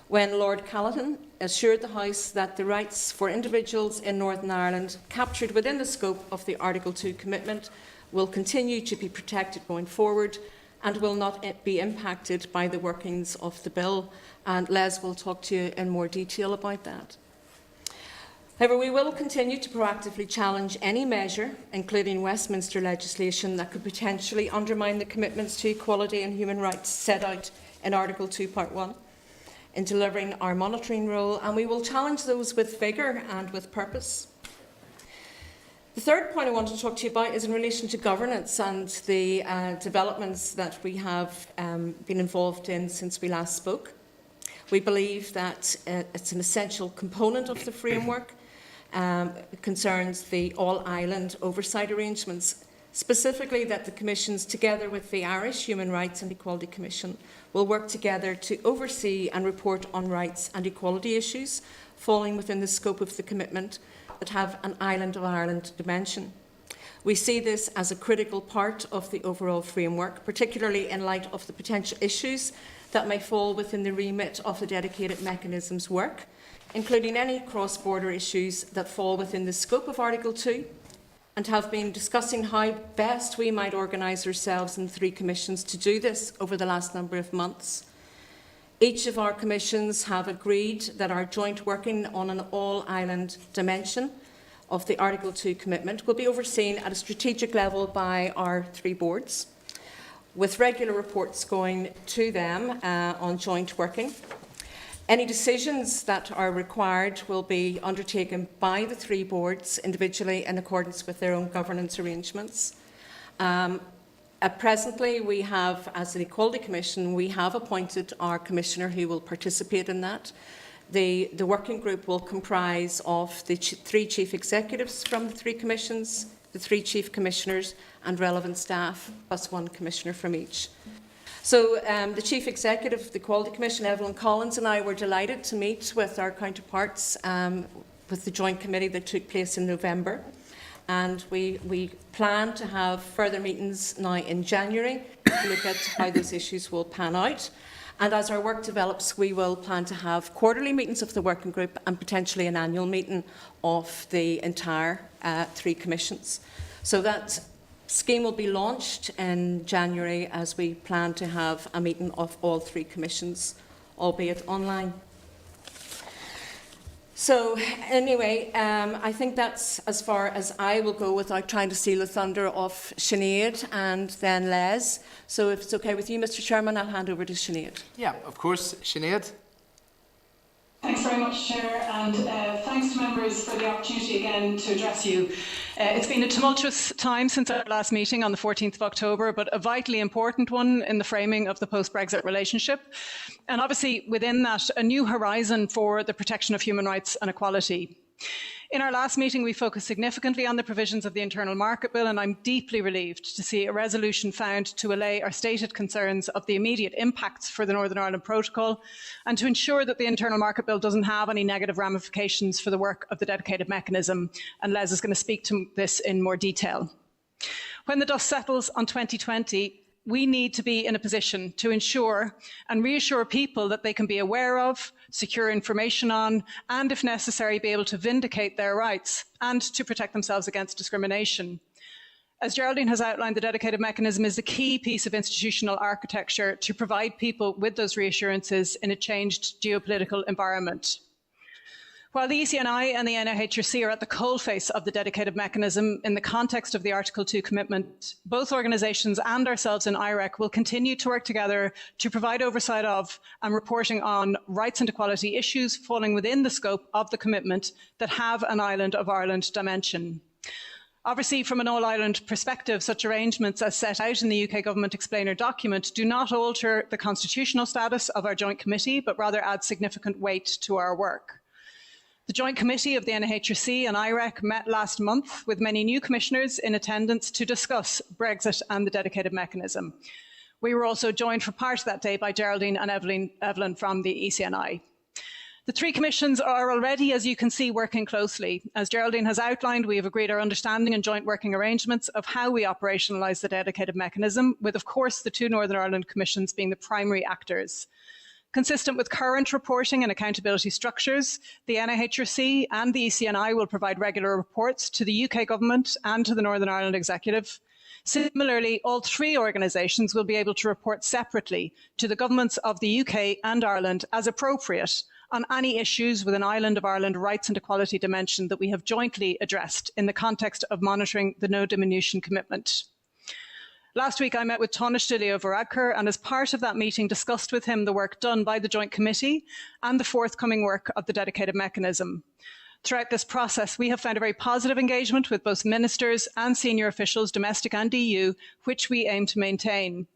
when Lord Callaghan assured the House that the rights for individuals in Northern Ireland captured within the scope of the Article 2 commitment will continue to be protected going forward and will not be impacted by the workings of the bill. And Les will talk to you in more detail about that. However, we will continue to proactively challenge any measure, including Westminster legislation, that could potentially undermine the commitments to equality and human rights set out in Article 2, Part 1, in delivering our monitoring role, and we will challenge those with vigour and with purpose. The third point I want to talk to you about is in relation to governance and the developments that we have been involved in since we last spoke. We believe that it's an essential component of the framework. It concerns the all-island oversight arrangements, specifically that the Commissions, together with the Irish Human Rights and Equality Commission, will work together to oversee and report on rights and equality issues falling within the scope of the commitment that have an Island of Ireland dimension. We see this as a critical part of the overall framework, particularly in light of the potential issues that may fall within the remit of the dedicated mechanism's work, including any cross-border issues that fall within the scope of Article 2, and have been discussing how best we might organise ourselves in 3 commissions to do this over the last number of months. Each of our commissions have agreed that our joint working on an all-island dimension of the Article 2 commitment will be overseen at a strategic level by our 3 boards, with regular reports going to them on joint working. Any decisions that are required will be undertaken by the 3 boards individually in accordance with their own governance arrangements. Presently, we have, as an Equality Commission, we have appointed our Commissioner who will participate in that. The working group will comprise of the 3 Chief Executives from the 3 Commissions, the 3 Chief Commissioners and relevant staff, plus 1 Commissioner from each. So the Chief Executive of the Equality Commission, Evelyn Collins, and I were delighted to meet with our counterparts with the joint committee that took place in November. And we plan to have further meetings now in January to look at how those issues will pan out. And as our work develops, we will plan to have quarterly meetings of the working group and potentially an annual meeting of the entire 3 commissions. So that scheme will be launched in January as we plan to have a meeting of all 3 commissions, albeit online. So anyway, I think that's as far as I will go without trying to steal the thunder of Sinéad and then Les. So if it's okay with you, Mr. Chairman, I'll hand over to Sinéad. Yeah, of course, Sinéad. Thanks very much, Chair, and thanks to members for the opportunity again to address you. It's been a tumultuous time since our last meeting on the 14th of October, but a vitally important one in the framing of the post-Brexit relationship. And obviously within that, a new horizon for the protection of human rights and equality. In our last meeting, we focused significantly on the provisions of the Internal Market Bill, and I'm deeply relieved to see a resolution found to allay our stated concerns of the immediate impacts for the Northern Ireland Protocol and to ensure that the Internal Market Bill doesn't have any negative ramifications for the work of the dedicated mechanism. And Les is going to speak to this in more detail. When the dust settles on 2020, we need to be in a position to ensure and reassure people that they can be aware of, secure information on, and if necessary, be able to vindicate their rights and to protect themselves against discrimination. As Geraldine has outlined, the dedicated mechanism is the key piece of institutional architecture to provide people with those reassurances in a changed geopolitical environment. While the ECNI and the NIHRC are at the coalface of the dedicated mechanism in the context of the Article 2 commitment, both organisations and ourselves in IREC will continue to work together to provide oversight of and reporting on rights and equality issues falling within the scope of the commitment that have an Island of Ireland dimension. Obviously, from an all-Ireland perspective, such arrangements as set out in the UK Government Explainer document do not alter the constitutional status of our joint committee, but rather add significant weight to our work. The Joint Committee of the NIHRC and IREC met last month with many new commissioners in attendance to discuss Brexit and the dedicated mechanism. We were also joined for part of that day by Geraldine and Evelyn from the ECNI. The 3 commissions are already, as you can see, working closely. As Geraldine has outlined, we have agreed our understanding and joint working arrangements of how we operationalise the dedicated mechanism, with, of course, the 2 Northern Ireland commissions being the primary actors. Consistent with current reporting and accountability structures, the NIHRC and the ECNI will provide regular reports to the UK Government and to the Northern Ireland Executive. Similarly, all 3 organisations will be able to report separately to the governments of the UK and Ireland as appropriate on any issues with an Island of Ireland rights and equality dimension that we have jointly addressed in the context of monitoring the no diminution commitment. Last week, I met with Tánaiste Leo Varadkar and as part of that meeting discussed with him the work done by the Joint Committee and the forthcoming work of the dedicated mechanism. Throughout this process, we have found a very positive engagement with both ministers and senior officials, domestic and EU, which we aim to maintain.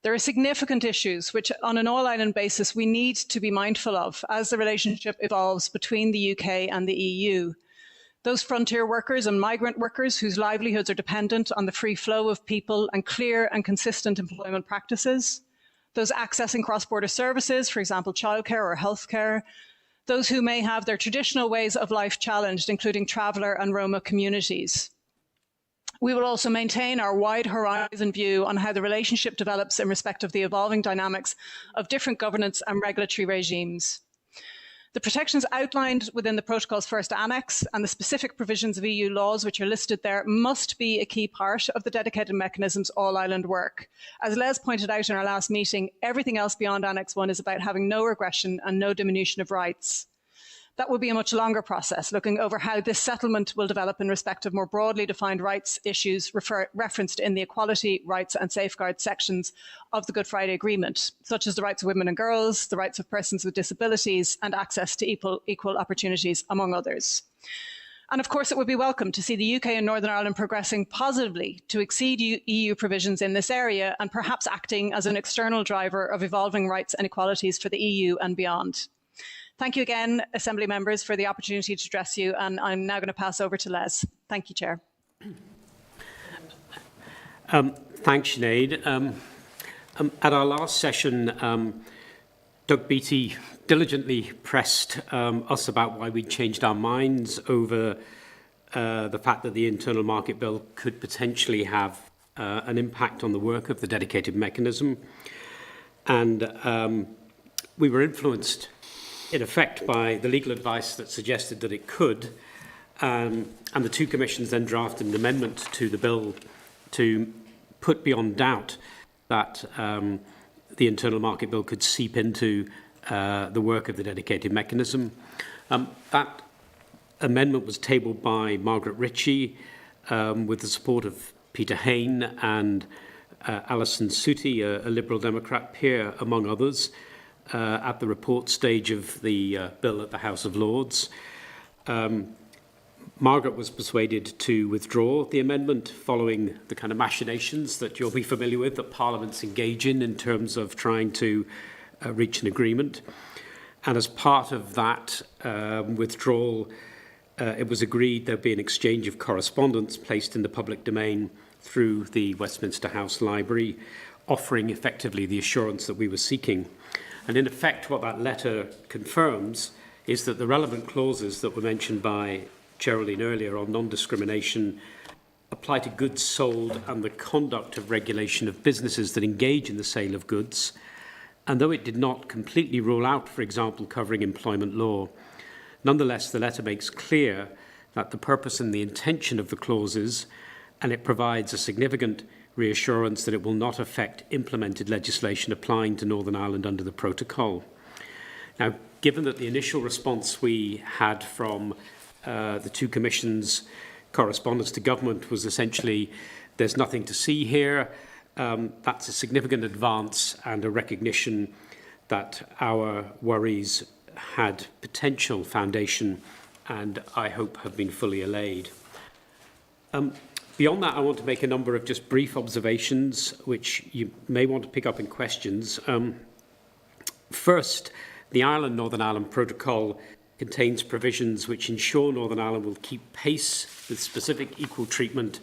There are significant issues which, on an all-island basis, we need to be mindful of as the relationship evolves between the UK and the EU. Those frontier workers and migrant workers whose livelihoods are dependent on the free flow of people and clear and consistent employment practices. Those accessing cross-border services, for example, childcare or healthcare. Those who may have their traditional ways of life challenged, including traveller and Roma communities. We will also maintain our wide horizon view on how the relationship develops in respect of the evolving dynamics of different governance and regulatory regimes. The protections outlined within the protocol's first annex and the specific provisions of EU laws which are listed there must be a key part of the dedicated mechanism's all-island work. As Les pointed out in our last meeting, everything else beyond Annex 1 is about having no regression and no diminution of rights. That will be a much longer process, looking over how this settlement will develop in respect of more broadly defined rights issues referenced in the equality, rights and safeguards sections of the Good Friday Agreement, such as the rights of women and girls, the rights of persons with disabilities and access to equal opportunities, among others. And of course, it would be welcome to see the UK and Northern Ireland progressing positively to exceed EU provisions in this area and perhaps acting as an external driver of evolving rights and equalities for the EU and beyond. Thank you again, Assembly members, for the opportunity to address you, and I'm now going to pass over to Les. Thank you, Chair. Thanks, Sinead. At our last session, Doug Beattie diligently pressed us about why we'd changed our minds over the fact that the Internal Market Bill could potentially have an impact on the work of the dedicated mechanism. And we were influenced, in effect, by the legal advice that suggested that it could. And the two commissions then drafted an amendment to the bill to put beyond doubt that the Internal Market Bill could seep into the work of the dedicated mechanism. That amendment was tabled by Margaret Ritchie with the support of Peter Hain and Alison Sooty, a Liberal Democrat peer, among others, at the report stage of the bill at the House of Lords. Margaret was persuaded to withdraw the amendment following the kind of machinations that you'll be familiar with that Parliaments engage in terms of trying to reach an agreement. And as part of that withdrawal, it was agreed there'd be an exchange of correspondence placed in the public domain through the Westminster House Library, offering effectively the assurance that we were seeking. And in effect, what that letter confirms is that the relevant clauses that were mentioned by Geraldine earlier on non-discrimination apply to goods sold and the conduct of regulation of businesses that engage in the sale of goods. And though it did not completely rule out, for example, covering employment law, nonetheless, the letter makes clear that the purpose and the intention of the clauses, and it provides a significant reassurance that it will not affect implemented legislation applying to Northern Ireland under the protocol. Now, given that the initial response we had from the two commissions' correspondence to government was essentially, there's nothing to see here, that's a significant advance and a recognition that our worries had potential foundation and I hope have been fully allayed. Beyond that, I want to make a number of just brief observations which you may want to pick up in questions. First, the Ireland-Northern Ireland Protocol contains provisions which ensure Northern Ireland will keep pace with specific equal treatment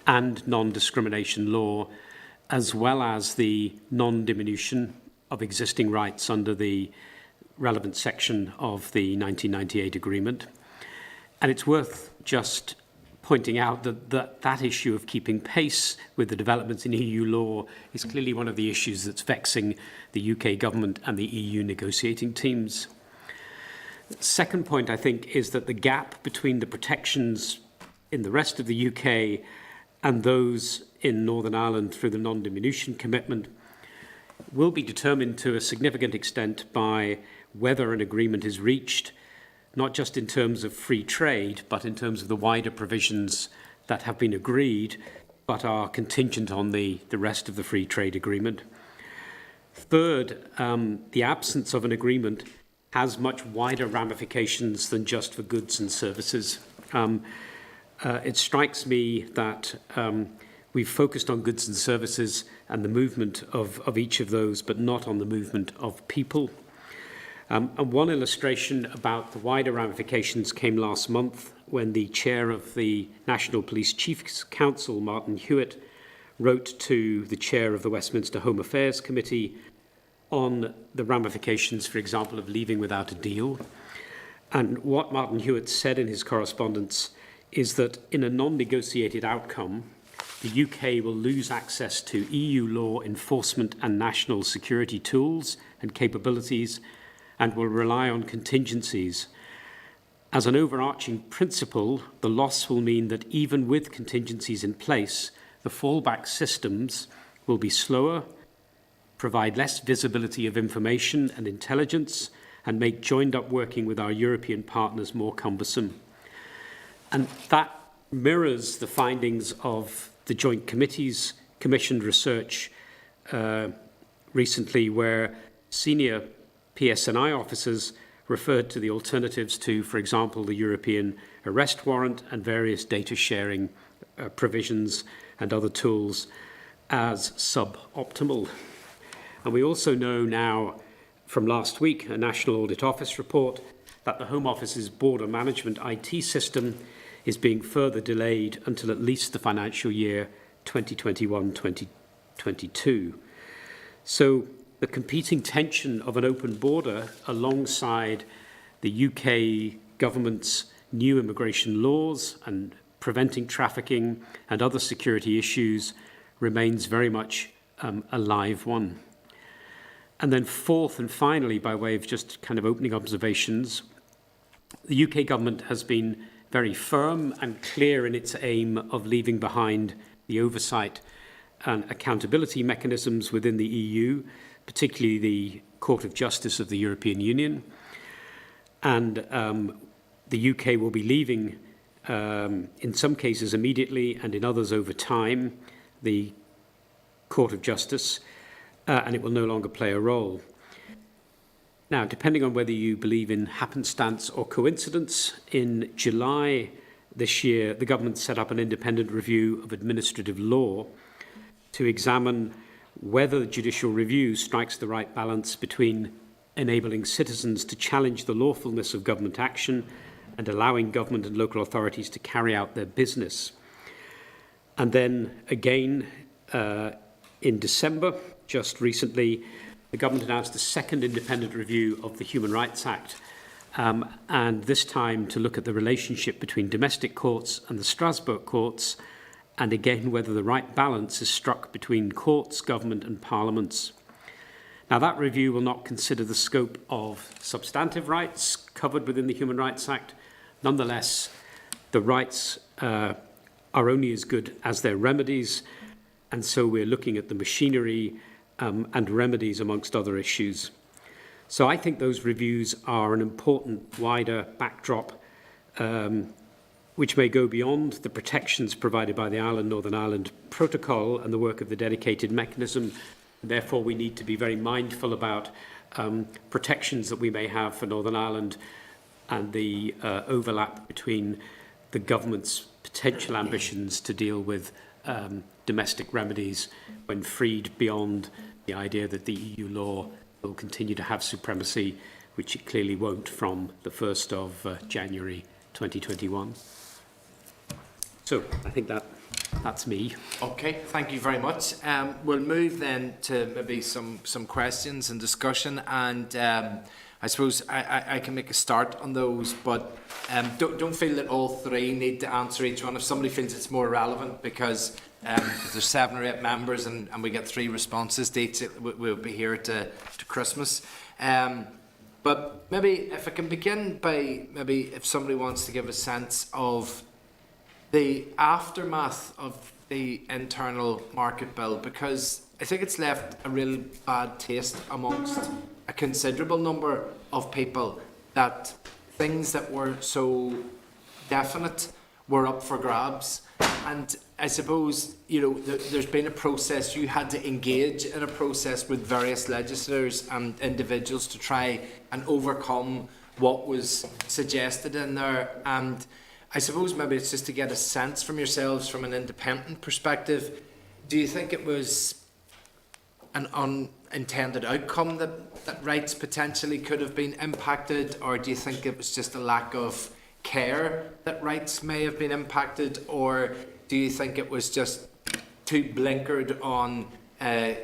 and non-discrimination law, as well as the non-diminution of existing rights under the relevant section of the 1998 agreement. And it's worth just pointing out that that issue of keeping pace with the developments in EU law is clearly one of the issues that's vexing the UK government and the EU negotiating teams. Second point, I think, is that the gap between the protections in the rest of the UK and those in Northern Ireland through the non-diminution commitment will be determined to a significant extent by whether an agreement is reached, not just in terms of free trade, but in terms of the wider provisions that have been agreed, but are contingent on the rest of the free trade agreement. Third, the absence of an agreement has much wider ramifications than just for goods and services. It strikes me that we've focused on goods and services and the movement of each of those, but not on the movement of people. And one illustration about the wider ramifications came last month when the chair of the National Police Chiefs Council, Martin Hewitt, wrote to the chair of the Westminster Home Affairs Committee on the ramifications, for example, of leaving without a deal. And what Martin Hewitt said in his correspondence is that in a non-negotiated outcome, the UK will lose access to EU law enforcement and national security tools and capabilities and will rely on contingencies. As an overarching principle, the loss will mean that even with contingencies in place, the fallback systems will be slower, provide less visibility of information and intelligence, and make joined-up working with our European partners more cumbersome. And that mirrors the findings of the Joint Committee's commissioned research recently, where senior PSNI officers referred to the alternatives to, for example, the European arrest warrant and various data sharing provisions and other tools as suboptimal. And we also know now from last week, a National Audit Office report, that the Home Office's border management IT system is being further delayed until at least the financial year 2021-2022. So the competing tension of an open border alongside the UK government's new immigration laws and preventing trafficking and other security issues remains very much a live one. And then fourth and finally, by way of just kind of opening observations, the UK government has been very firm and clear in its aim of leaving behind the oversight and accountability mechanisms within the EU, particularly the Court of Justice of the European Union. And the UK will be leaving, in some cases immediately and in others over time, the Court of Justice, and it will no longer play a role. Now, depending on whether you believe in happenstance or coincidence, in July this year, the government set up an independent review of administrative law to examine whether judicial review strikes the right balance between enabling citizens to challenge the lawfulness of government action and allowing government and local authorities to carry out their business. And then again, in December, just recently, the government announced a second independent review of the Human Rights Act, and this time to look at the relationship between domestic courts and the Strasbourg courts, and again whether the right balance is struck between courts, government and parliaments. Now, that review will not consider the scope of substantive rights covered within the Human Rights Act. Nonetheless, the rights are only as good as their remedies, and so we're looking at the machinery and remedies amongst other issues. So I think those reviews are an important wider backdrop which may go beyond the protections provided by the Northern Ireland Protocol and the work of the dedicated mechanism. Therefore, we need to be very mindful about protections that we may have for Northern Ireland and the overlap between the government's potential ambitions to deal with domestic remedies when freed beyond the idea that the EU law will continue to have supremacy, which it clearly won't from the 1st of January 2021. So I think that's me. Okay, thank you very much. We'll move then to maybe some questions and discussion, and I suppose I can make a start on those, but don't feel that all three need to answer each one. If somebody feels it's more relevant, because if there's 7 or 8 members and we get 3 responses to each, we'll be here to Christmas. But maybe if I can begin by maybe if somebody wants to give a sense of the aftermath of the internal market bill, because I think it's left a real bad taste amongst a considerable number of people that things that were so definite were up for grabs. And I suppose, there's been a process, you had to engage in a process with various legislators and individuals to try and overcome what was suggested in there. And I suppose maybe it's just to get a sense from yourselves from an independent perspective. Do you think it was an unintended outcome that rights potentially could have been impacted, or do you think it was just a lack of care that rights may have been impacted, or do you think it was just too blinkered on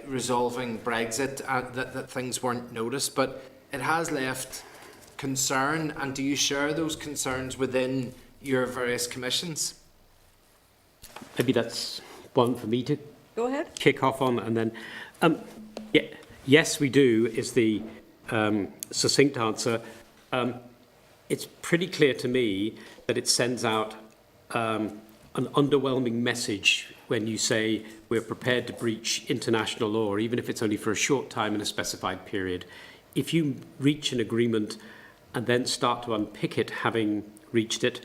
resolving Brexit that things weren't noticed? But it has left concern, and do you share those concerns within your various commissions? Maybe that's one for me to go ahead, kick off on, and then yes, we do is the succinct answer. It's pretty clear to me that it sends out an underwhelming message when you say we're prepared to breach international law, even if it's only for a short time in a specified period. If you reach an agreement and then start to unpick it, having reached it,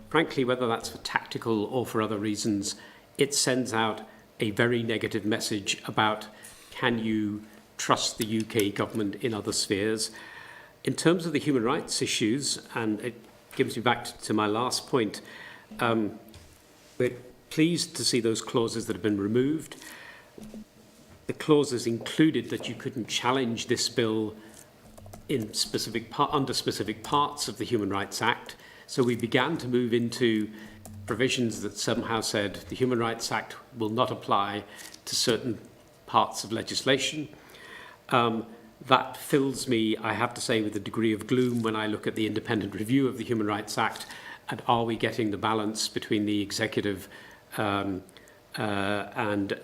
frankly, whether that's for tactical or for other reasons, it sends out a very negative message about, can you trust the UK government in other spheres? In terms of the human rights issues, and it gives me back to my last point, we're pleased to see those clauses that have been removed. The clauses included that you couldn't challenge this bill in under specific parts of the Human Rights Act. So we began to move into provisions that somehow said the Human Rights Act will not apply to certain parts of legislation. That fills me, I have to say, with a degree of gloom when I look at the independent review of the Human Rights Act, and are we getting the balance between the executive and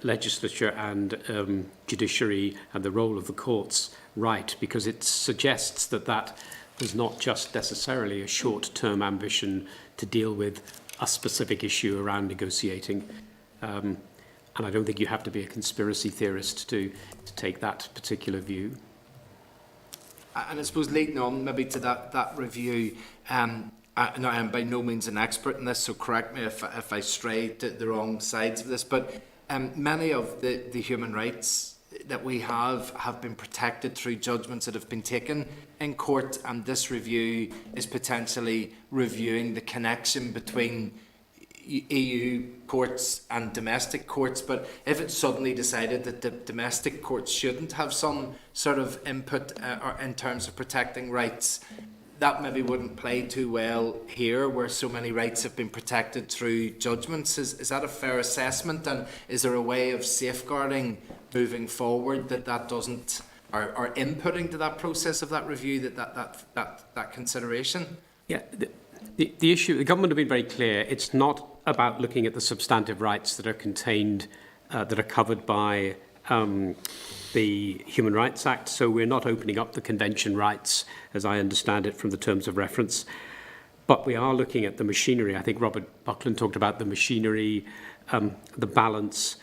legislature and judiciary and the role of the courts right, because it suggests that that was not just necessarily a short-term ambition to deal with a specific issue around negotiating. And I don't think you have to be a conspiracy theorist to take that particular view. And I suppose leading on maybe to that review, now I'm by no means an expert in this, so correct me if I stray to the wrong sides of this, but many of the human rights that we have been protected through judgments that have been taken in court, and this review is potentially reviewing the connection between EU courts and domestic courts. But if it's suddenly decided that the domestic courts shouldn't have some sort of input or in terms of protecting rights, that maybe wouldn't play too well here, where so many rights have been protected through judgments. Is that a fair assessment? And is there a way of safeguarding moving forward that doesn't, or inputting to that process of that review, that consideration? Yeah, the issue, the government have been very clear. It's not about looking at the substantive rights that are contained, that are covered by the Human Rights Act. So we're not opening up the convention rights, as I understand it from the terms of reference. But we are looking at the machinery. I think Robert Buckland talked about the machinery, the balance.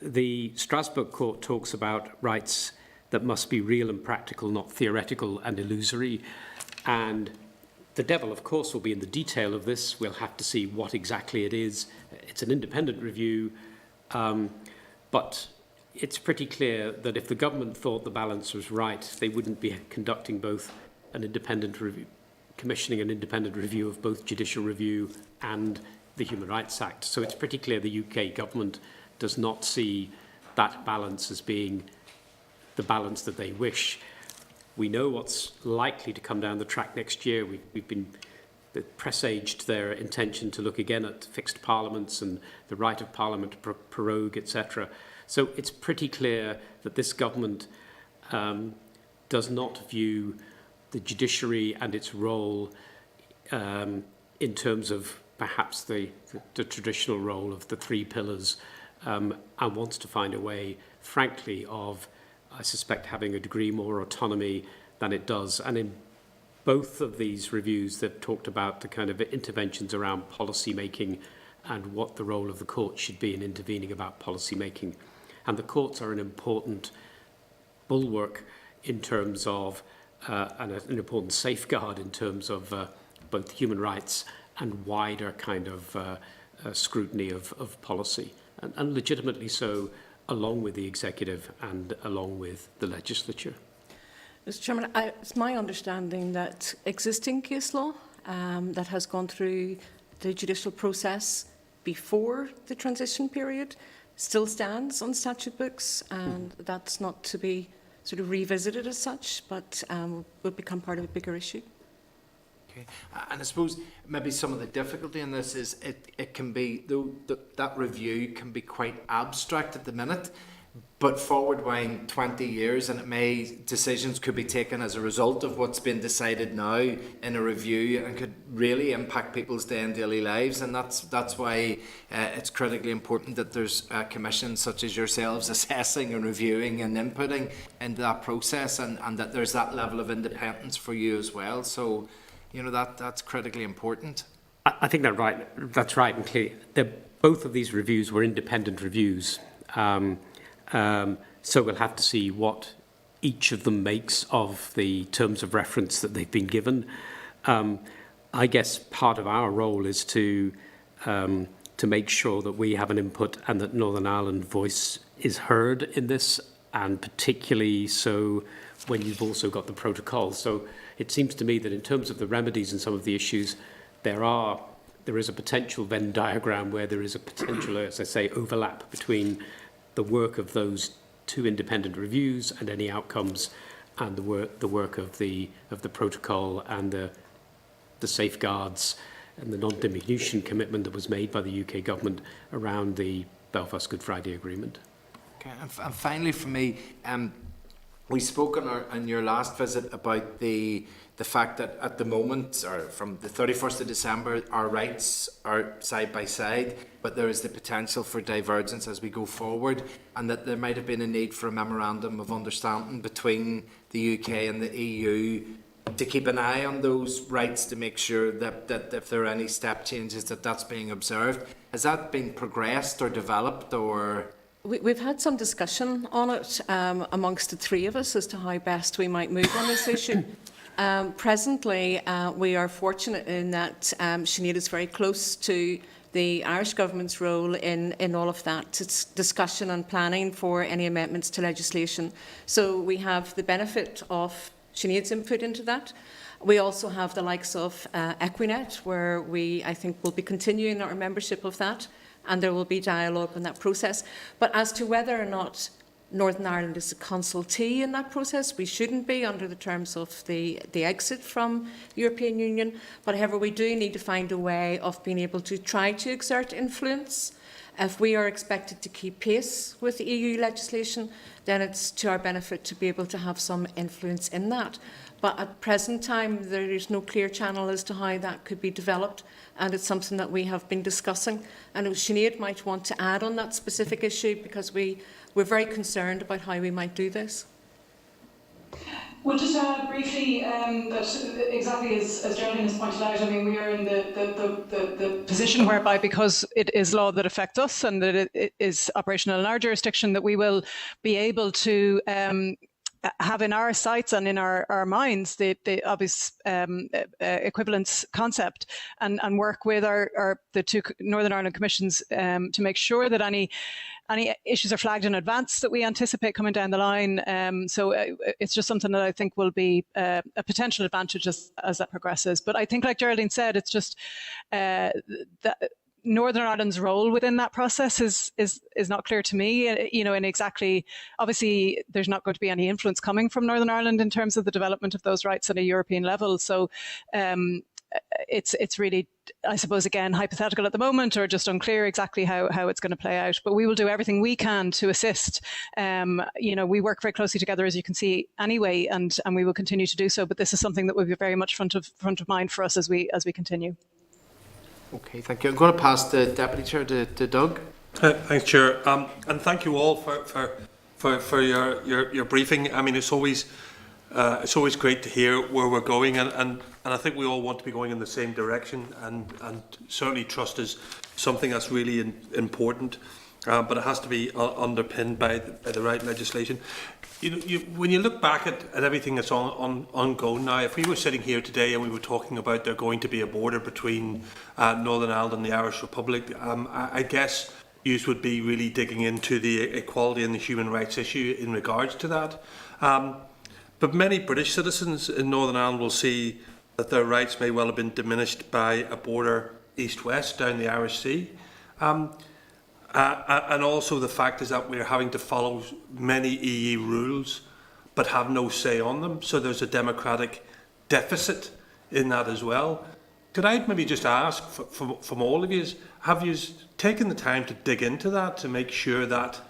The Strasbourg Court talks about rights that must be real and practical, not theoretical and illusory. And the devil, of course, will be in the detail of this. We'll have to see what exactly it is. It's an independent review, but it's pretty clear that if the government thought the balance was right, they wouldn't be conducting both an independent review, commissioning an independent review of both judicial review and the Human Rights Act. So it's pretty clear the UK government does not see that balance as being the balance that they wish. We know what's likely to come down the track next year. We've been presaged their intention to look again at fixed parliaments and the right of parliament to prorogue, etc. So it's pretty clear that this government does not view the judiciary and its role in terms of perhaps the traditional role of the three pillars, and wants to find a way, frankly, of, I suspect, having a degree more autonomy than it does. And in both of these reviews, they've talked about the kind of interventions around policy making and what the role of the courts should be in intervening about policy making. And the courts are an important bulwark in terms of, and an important safeguard in terms of both human rights and wider kind of scrutiny of policy. And legitimately so, along with the executive and along with the legislature. Mr. Chairman, it's my understanding that existing case law that has gone through the judicial process before the transition period still stands on statute books, and that's not to be sort of revisited as such, but will become part of a bigger issue. Okay. And I suppose maybe some of the difficulty in this is it can be, though that review can be quite abstract at the minute, but forward wind 20 years and decisions could be taken as a result of what's been decided now in a review and could really impact people's day and daily lives. And that's why it's critically important that there's commissions such as yourselves assessing and reviewing and inputting into that process, and that there's that level of independence for you as well. So, you know, that's critically important. I think that's right and clear. Both of these reviews were independent reviews. So we'll have to see what each of them makes of the terms of reference that they've been given. I guess part of our role is to make sure that we have an input and that Northern Ireland voice is heard in this. and particularly so when you've also got the protocol. So it seems to me that in terms of the remedies and some of the issues, there is a potential Venn diagram where there is a potential, as I say, overlap between the work of those two independent reviews and any outcomes, and the work of the protocol and the safeguards and the non-diminution commitment that was made by the UK government around the Belfast Good Friday Agreement. Okay, and finally for me, we spoke on your last visit about the fact that at the moment, or from the 31st of December, our rights are side by side, but there is the potential for divergence as we go forward, and that there might have been a need for a memorandum of understanding between the UK and the EU to keep an eye on those rights to make sure that if there are any step changes, that's being observed. Has that been progressed or developed, or...? We've had some discussion on it amongst the three of us as to how best we might move on this issue. Presently, we are fortunate in that Sinéad is very close to the Irish Government's role in all of that discussion and planning for any amendments to legislation. So we have the benefit of Sinéad's input into that. We also have the likes of Equinet, where I think, will be continuing our membership of that, and there will be dialogue in that process. But as to whether or not Northern Ireland is a consultee in that process, we shouldn't be under the terms of the exit from the European Union. But however, we do need to find a way of being able to try to exert influence. If we are expected to keep pace with the EU legislation, then it's to our benefit to be able to have some influence in that. But at present time, there is no clear channel as to how that could be developed, and it's something that we have been discussing. And Sinéad might want to add on that specific issue, because we're very concerned about how we might do this. Well, just briefly, that exactly as Geraldine has pointed out, I mean, we are in the position whereby, because it is law that affects us and that it is operational in our jurisdiction, that we will be able to have in our sights and in our minds the obvious equivalence concept, and work with the two Northern Ireland Commissions to make sure that any issues are flagged in advance that we anticipate coming down the line. So it's just something that I think will be a potential advantage as that progresses. But I think, like Geraldine said, it's just that Northern Ireland's role within that process is not clear to me, and exactly, obviously there's not going to be any influence coming from Northern Ireland in terms of the development of those rights at a European level. So it's really, I suppose, again, hypothetical at the moment, or just unclear exactly how it's going to play out. But we will do everything we can to assist. We work very closely together, as you can see anyway, and we will continue to do so. But this is something that will be very much front of mind for us as we continue. Okay, thank you. I'm going to pass the Deputy Chair to Doug. Thanks, Chair, and thank you all for your briefing. I mean, it's always great to hear where we're going, and I think we all want to be going in the same direction, and certainly trust is something that's really important, but it has to be underpinned by the right legislation. When you look back at everything that's ongoing now, if we were sitting here today and we were talking about there going to be a border between Northern Ireland and the Irish Republic, I guess you would be really digging into the equality and the human rights issue in regards to that. But many British citizens in Northern Ireland will see that their rights may well have been diminished by a border east-west down the Irish Sea. And also the fact is that we're having to follow many EU rules but have no say on them. So there's a democratic deficit in that as well. Could I maybe just ask from all of you, have you taken the time to dig into that to make sure that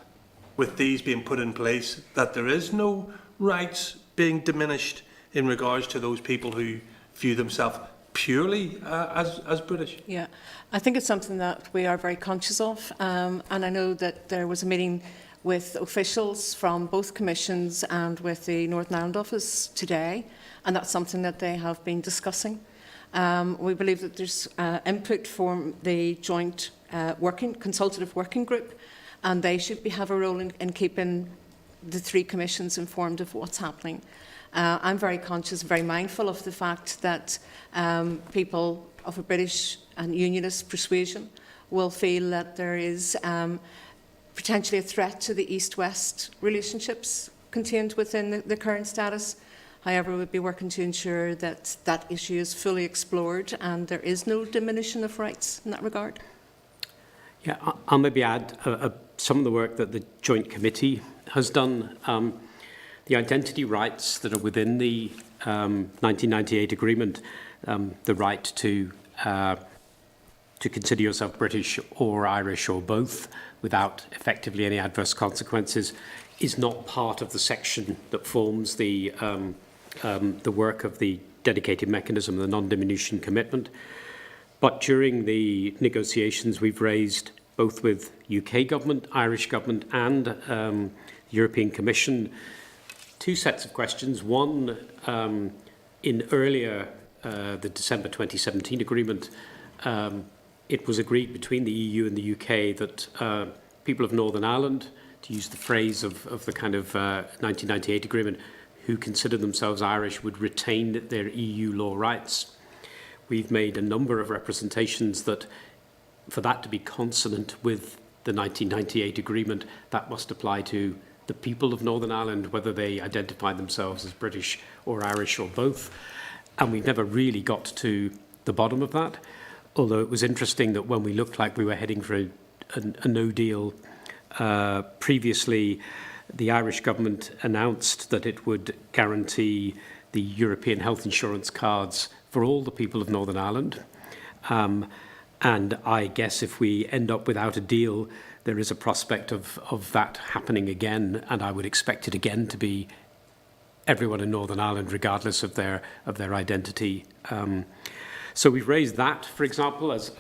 with these being put in place that there is no rights being diminished in regards to those people who view themselves purely as British? Yeah, I think it's something that we are very conscious of, and I know that there was a meeting with officials from both commissions and with the Northern Ireland office today, and that's something that they have been discussing. We believe that there's input from the joint consultative working group, and they should have a role in keeping the three commissions informed of what's happening. I'm very conscious, very mindful of the fact that people of a British and unionist persuasion will feel that there is potentially a threat to the East-West relationships contained within the current status. However, we'll be working to ensure that that issue is fully explored and there is no diminution of rights in that regard. Yeah, I'll maybe add some of the work that the Joint Committee has done. The identity rights that are within the 1998 agreement, the right to consider yourself British or Irish or both without effectively any adverse consequences, is not part of the section that forms the work of the dedicated mechanism, the non-diminution commitment. But during the negotiations, we've raised, both with UK government, Irish government and the European Commission, two sets of questions. One, in earlier, the December 2017 agreement, it was agreed between the EU and the UK that people of Northern Ireland, to use the phrase of the kind of 1998 agreement, who consider themselves Irish would retain their EU law rights. We've made a number of representations that for that to be consonant with the 1998 agreement, that must apply to the people of Northern Ireland, whether they identify themselves as British or Irish or both. And we've never really got to the bottom of that, although it was interesting that when we looked like we were heading for a no deal previously, the Irish government announced that it would guarantee the European health insurance cards for all the people of Northern Ireland. And I guess if we end up without a deal, there is a prospect of that happening again, and I would expect it again to be everyone in Northern Ireland, regardless of their identity. So we've raised that, for example, as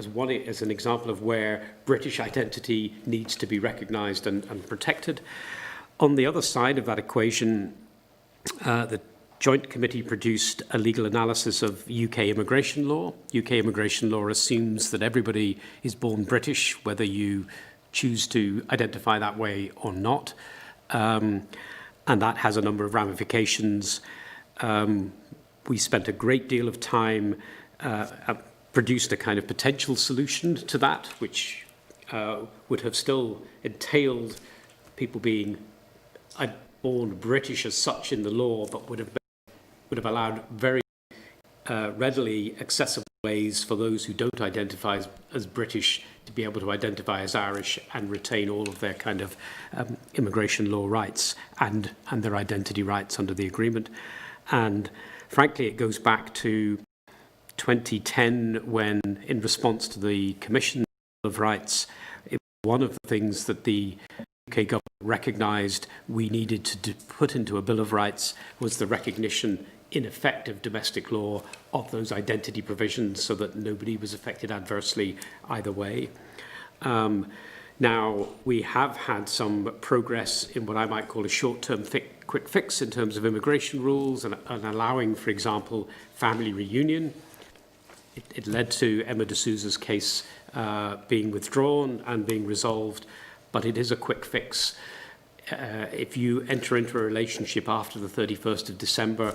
an example of where British identity needs to be recognised and protected. On the other side of that equation, the Joint Committee produced a legal analysis of UK immigration law. UK immigration law assumes that everybody is born British, whether you choose to identify that way or not. And that has a number of ramifications. We spent a great deal of time, produced a kind of potential solution to that, which would have still entailed people being born British as such in the law, but would have allowed very readily accessible ways for those who don't identify as British to be able to identify as Irish and retain all of their kind of immigration law rights and their identity rights under the agreement. And frankly, it goes back to 2010 when, in response to the Commission Bill of Rights, it was one of the things that the UK government recognised we needed to put into a Bill of Rights was the recognition in effect of domestic law of those identity provisions so that nobody was affected adversely either way. Now, we have had some progress in what I might call a short-term quick fix in terms of immigration rules and allowing, for example, family reunion. It led to Emma de Souza's case being withdrawn and being resolved, but it is a quick fix. If you enter into a relationship after the 31st of December,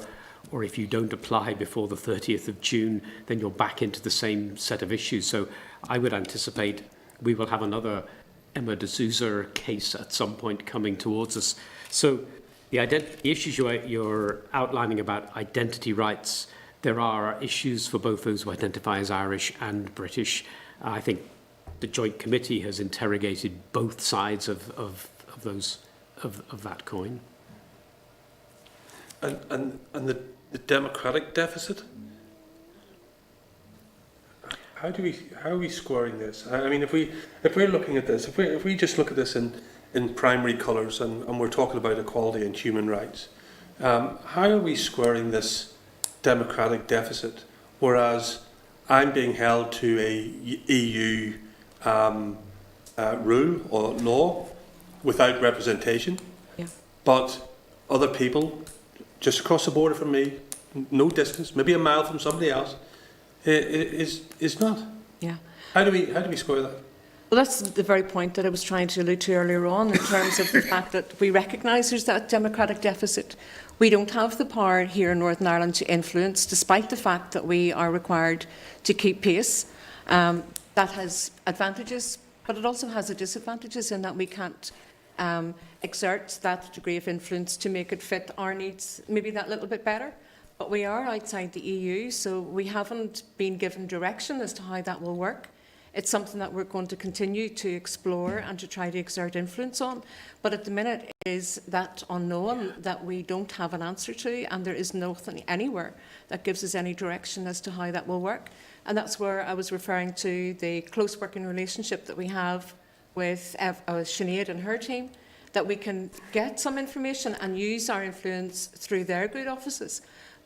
or if you don't apply before the 30th of June, then you're back into the same set of issues. So I would anticipate we will have another Emma de Souza case at some point coming towards us. So the issues you're outlining about identity rights, there are issues for both those who identify as Irish and British. I think the Joint Committee has interrogated both sides of that coin. And the democratic deficit. How are we squaring this? I mean, if we're looking at this, if we just look at this in primary colours and we're talking about equality and human rights, how are we squaring this democratic deficit? Whereas I'm being held to a EU rule or law without representation, but other people just across the border from me, no distance, maybe a mile from somebody else, is not. Yeah. How do we square that? Well, that's the very point that I was trying to allude to earlier on in terms of the fact that we recognise there's that democratic deficit. We don't have the power here in Northern Ireland to influence, despite the fact that we are required to keep pace. That has advantages, but it also has its disadvantages in that we can't exert that degree of influence to make it fit our needs maybe that little bit better. But we are outside the EU, so we haven't been given direction as to how that will work. It's something that we're going to continue to explore and to try to exert influence on. But at the minute it is that unknown that we don't have an answer to, and there is nothing anywhere that gives us any direction as to how that will work. And that's where I was referring to the close working relationship that we have with Sinéad and her team, that we can get some information and use our influence through their grid offices.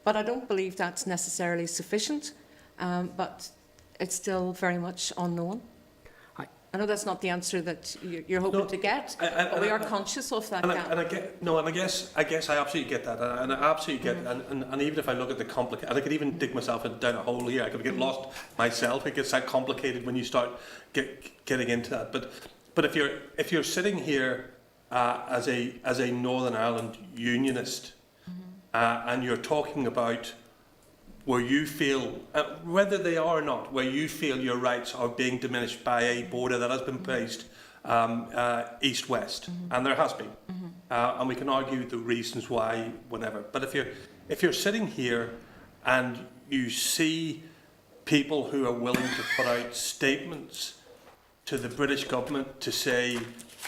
But I don't believe that's necessarily sufficient, but it's still very much unknown. I know that's not the answer that you're hoping to get, but we are conscious of that gap. I guess I absolutely get that, and I absolutely get, and even if I look at the complicated, and I could even dig myself down a hole here. I could get lost myself. It gets that complicated when you start getting into that. But if you're sitting here as a Northern Ireland unionist, and you're talking about where you feel, whether they are or not, where you feel your rights are being diminished by a border that has been placed east-west, and there has been, and we can argue the reasons why, whenever. But if you're sitting here and you see people who are willing to put out statements to the British government to say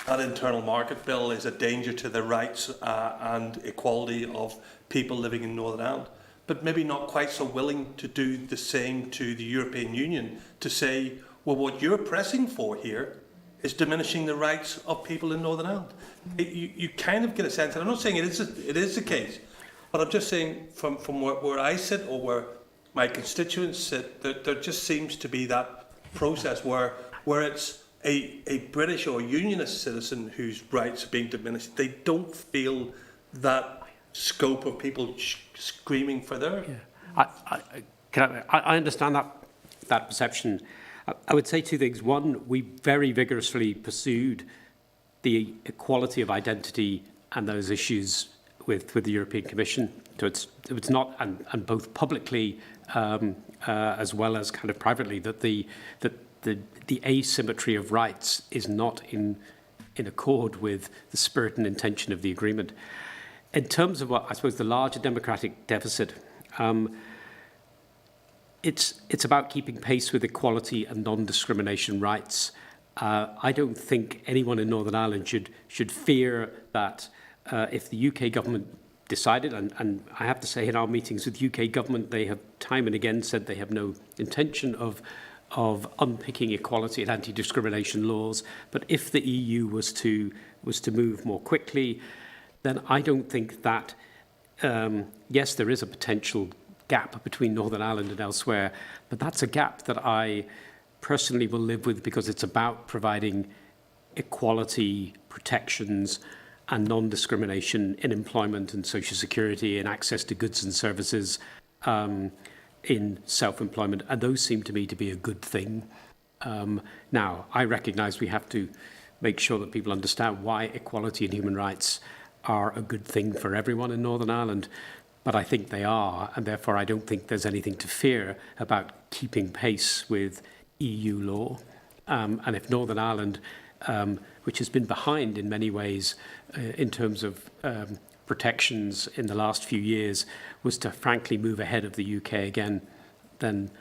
that internal market bill is a danger to the rights and equality of people living in Northern Ireland, but maybe not quite so willing to do the same to the European Union, to say, well, what you're pressing for here is diminishing the rights of people in Northern Ireland. You kind of get a sense, and I'm not saying it is the case, but I'm just saying from where I sit or where my constituents sit, there just seems to be that process where it's a British or Unionist citizen whose rights are being diminished. They don't feel that scope of people screaming for their... Yeah. I understand that perception. I would say two things. One, we very vigorously pursued the equality of identity and those issues with the European Commission. So it's not, and both publicly as well as kind of privately, that the asymmetry of rights is not in accord with the spirit and intention of the agreement. In terms of what I suppose the larger democratic deficit, it's about keeping pace with equality and non-discrimination rights. I don't think anyone in Northern Ireland should fear that if the UK government decided, and I have to say in our meetings with UK government, they have time and again said they have no intention of unpicking equality and anti-discrimination laws. But if the EU was to move more quickly, then I don't think that, yes, there is a potential gap between Northern Ireland and elsewhere, but that's a gap that I personally will live with because it's about providing equality, protections and non-discrimination in employment and social security and access to goods and services in self-employment, and those seem to me to be a good thing. Now, I recognise we have to make sure that people understand why equality and human rights are a good thing for everyone in Northern Ireland, but I think they are, and therefore I don't think there's anything to fear about keeping pace with EU law. And if Northern Ireland, which has been behind in many ways in terms of protections in the last few years, was to frankly move ahead of the UK again, then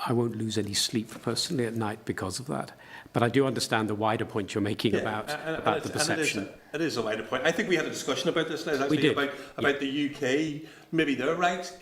I won't lose any sleep personally at night because of that. But I do understand the wider point you're making about the perception. It is a wider point. I think we had a discussion about this now, actually, about the UK, maybe their rights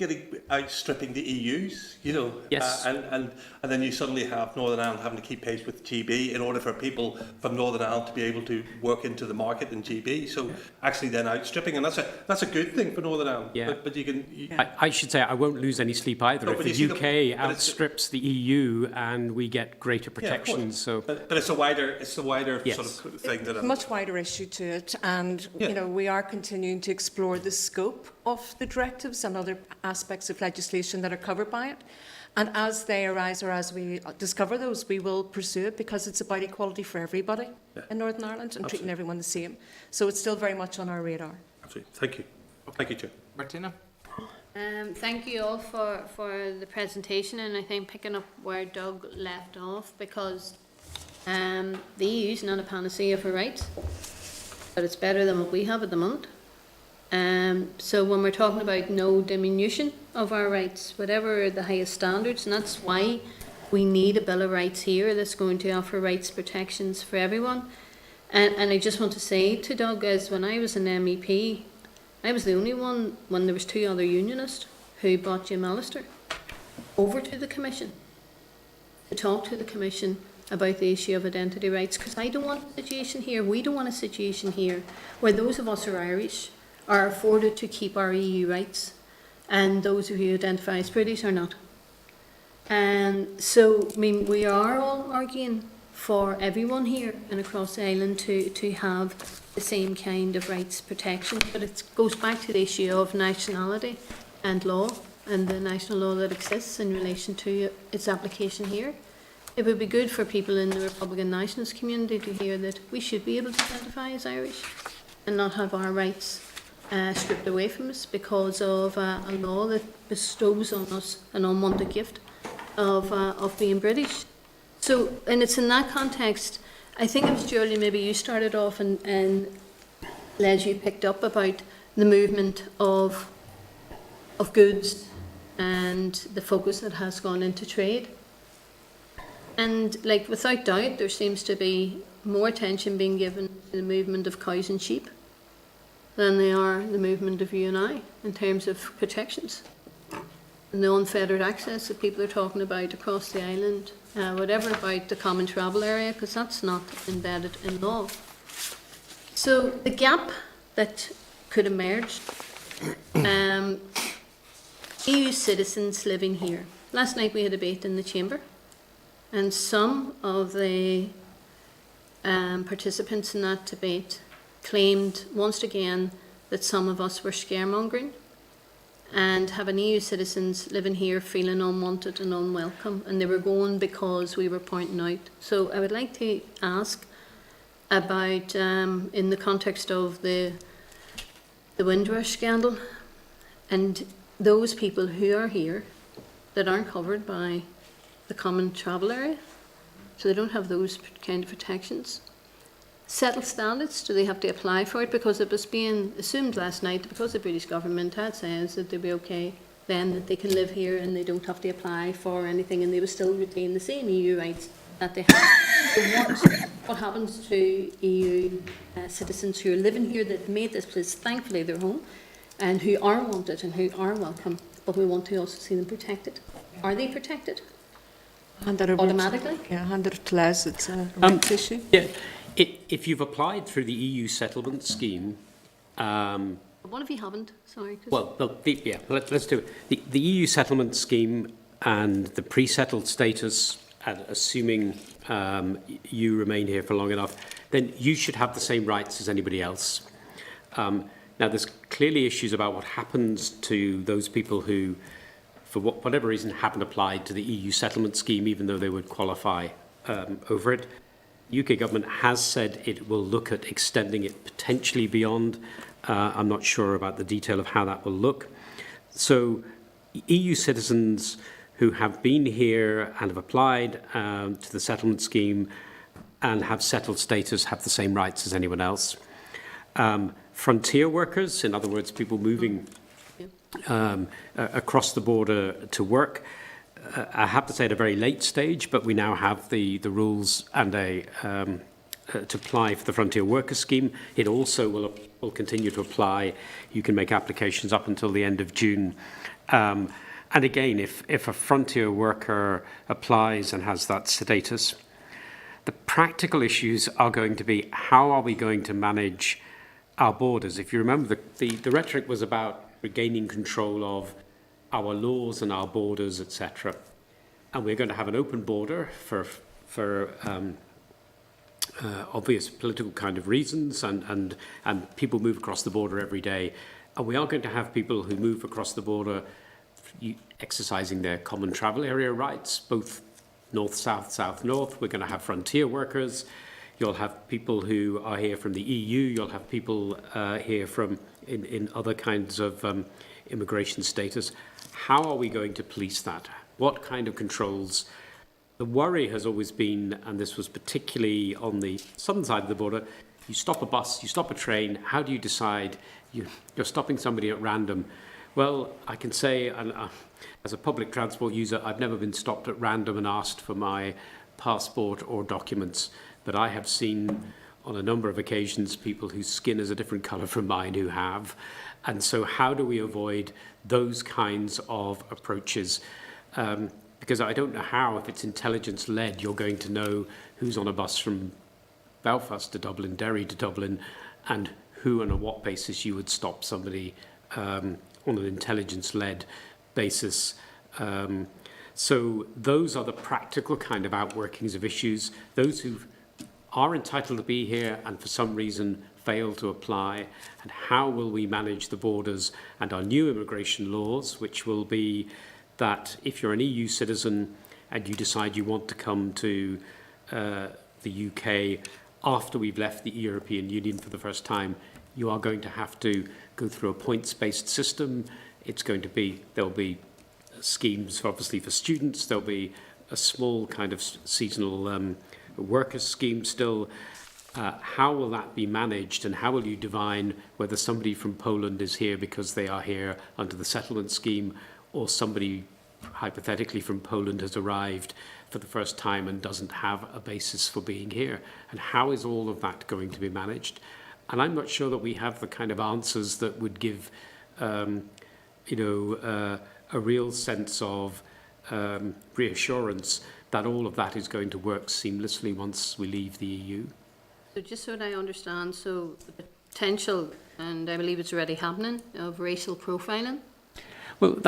outstripping the EU's, you know. Yes. And then you suddenly have Northern Ireland having to keep pace with GB in order for people from Northern Ireland to be able to work into the market in GB. So actually then outstripping, and that's a good thing for Northern Ireland. Yeah. But you can... I should say I won't lose any sleep either if the UK outstrips the EU and we get greater protections. But it's a wider yes. sort of thing. It's a much wider issue to it, and you know, we are continuing to explore the scope of the directives and other aspects of legislation that are covered by it. And as they arise or as we discover those, we will pursue it because it's about equality for everybody in Northern Ireland and treating everyone the same. So it's still very much on our radar. Absolutely. Thank you. Thank you, Chair. Martina? Thank you all for the presentation, and I think picking up where Doug left off, because The EU is not a panacea for rights, but it's better than what we have at the moment. So when we're talking about no diminution of our rights, whatever the highest standards, and that's why we need a Bill of Rights here that's going to offer rights protections for everyone. And I just want to say to Doug, as when I was an MEP, I was the only one, when there was 2 other unionists, who brought Jim Allister over to the Commission to talk to the Commission about the issue of identity rights, because I don't want a situation here, we don't want a situation here where those of us who are Irish are afforded to keep our EU rights and those who identify as British are not. And so, I mean, we are all arguing for everyone here and across the island to have the same kind of rights protection, but it goes back to the issue of nationality and law and the national law that exists in relation to its application here. It would be good for people in the Republican nationalist community to hear that we should be able to identify as Irish and not have our rights stripped away from us because of a law that bestows on us an unwanted gift of being British. So, and it's in that context, I think it was Geraldine, maybe you started off and Les, you picked up about the movement of goods and the focus that has gone into trade. And like without doubt, there seems to be more attention being given to the movement of cows and sheep than they are the movement of you and I in terms of protections. And the unfettered access that people are talking about across the island, whatever about the common travel area, because that's not embedded in law. So the gap that could emerge, EU citizens living here. Last night we had a debate in the Chamber, and some of the participants in that debate claimed once again that some of us were scaremongering and having EU citizens living here feeling unwanted and unwelcome, and they were going because we were pointing out. So I would like to ask about, in the context of the Windrush scandal, and those people who are here that aren't covered by the common travel area, so they don't have those kind of protections. Settled status, do they have to apply for it? Because it was being assumed last night that because the British government had said that they'd be okay, then that they can live here and they don't have to apply for anything and they will still retain the same EU rights that they have. So what happens to EU citizens who are living here that made this place thankfully their home and who are wanted and who are welcome, but we want to also see them protected? Are they protected? Automatically? Yeah, hand it to Les, it's a rights issue. Yeah. If you've applied through the EU settlement scheme, What if you haven't? Sorry. Let's do it. The EU settlement scheme and the pre-settled status, and assuming you remain here for long enough, then you should have the same rights as anybody else. Now, there's clearly issues about what happens to those people who, for whatever reason, haven't applied to the EU settlement scheme, even though they would qualify over it. UK government has said it will look at extending it potentially beyond. I'm not sure about the detail of how that will look. So EU citizens who have been here and have applied to the settlement scheme and have settled status have the same rights as anyone else. Frontier workers, in other words, people moving across the border to work, I have to say at a very late stage, but we now have the rules and to apply for the Frontier Worker Scheme. It also will continue to apply. You can make applications up until the end of June. And again, if a frontier worker applies and has that status, the practical issues are going to be how are we going to manage our borders? If you remember, the rhetoric was about regaining control of our laws and our borders, etc. And we're going to have an open border for obvious political kind of reasons, and people move across the border every day. And we are going to have people who move across the border exercising their common travel area rights, both north-south, south-north. We're going to have frontier workers. You'll have people who are here from the EU. You'll have people here from in other kinds of immigration status. How are we going to police that? What kind of controls The worry has always been, and this was particularly on the southern side of the border, you stop a bus, you stop a train, how do you decide you're stopping somebody at random? Well, I can say, as a public transport user, I've never been stopped at random and asked for my passport or documents, but I have seen on a number of occasions people whose skin is a different colour from mine who have. And so how do we avoid those kinds of approaches? Because I don't know how, if it's intelligence-led, you're going to know who's on a bus from Belfast to Dublin, Derry to Dublin, and who and on what basis you would stop somebody on an intelligence-led basis. So those are the practical kind of outworkings of issues. Those who are entitled to be here and for some reason fail to apply, and how will we manage the borders and our new immigration laws, which will be that if you're an EU citizen and you decide you want to come to the UK after we've left the European Union for the first time, you are going to have to go through a points-based system. There'll be schemes, obviously, for students. There'll be a small kind of seasonal worker scheme still. How will that be managed, and how will you divine whether somebody from Poland is here because they are here under the settlement scheme, or somebody hypothetically from Poland has arrived for the first time and doesn't have a basis for being here? And how is all of that going to be managed? And I'm not sure that we have the kind of answers that would give, a real sense of reassurance that all of that is going to work seamlessly once we leave the EU. So just so that I understand, so the potential, and I believe it's already happening, of racial profiling? Well,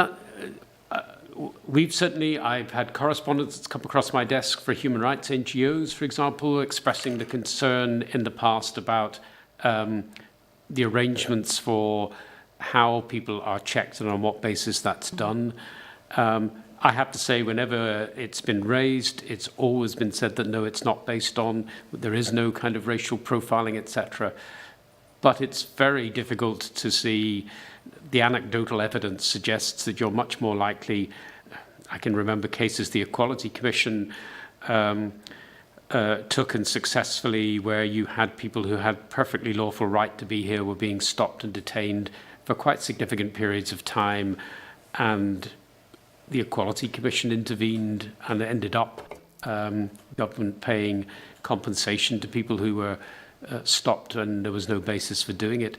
I've had correspondence that's come across my desk for human rights NGOs, for example, expressing the concern in the past about the arrangements for how people are checked and on what basis that's done. I have to say, whenever it's been raised, it's always been said that no, it's not based on, there is no kind of racial profiling, etc. But it's very difficult to see. The anecdotal evidence suggests that you're much more likely. I can remember cases the Equality Commission took and successfully, where you had people who had perfectly lawful right to be here were being stopped and detained for quite significant periods of time, and the Equality Commission intervened and ended up government paying compensation to people who were stopped, and there was no basis for doing it.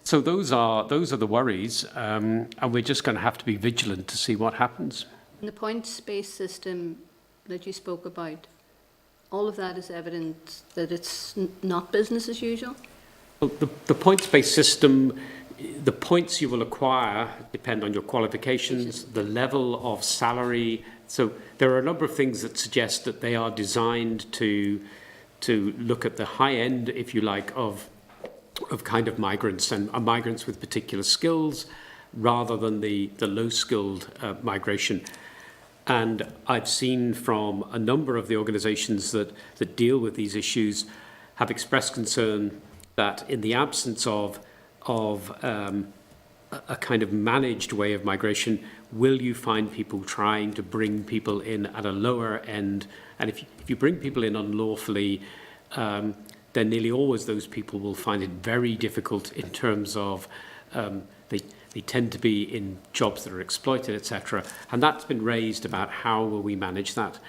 So those are the worries, and we're just going to have to be vigilant to see what happens. In the points-based system that you spoke about, all of that is evidence that it's not business as usual? Well, the points-based system, the points you will acquire depend on your qualifications, the level of salary. So there are a number of things that suggest that they are designed to look at the high end, if you like, of kind of migrants and migrants with particular skills, rather than the low-skilled migration. And I've seen from a number of the organisations that deal with these issues have expressed concern that in the absence of a kind of managed way of migration, will you find people trying to bring people in at a lower end? And if you bring people in unlawfully, then nearly always those people will find it very difficult in terms of they tend to be in jobs that are exploited, etc. And that's been raised about how will we manage that.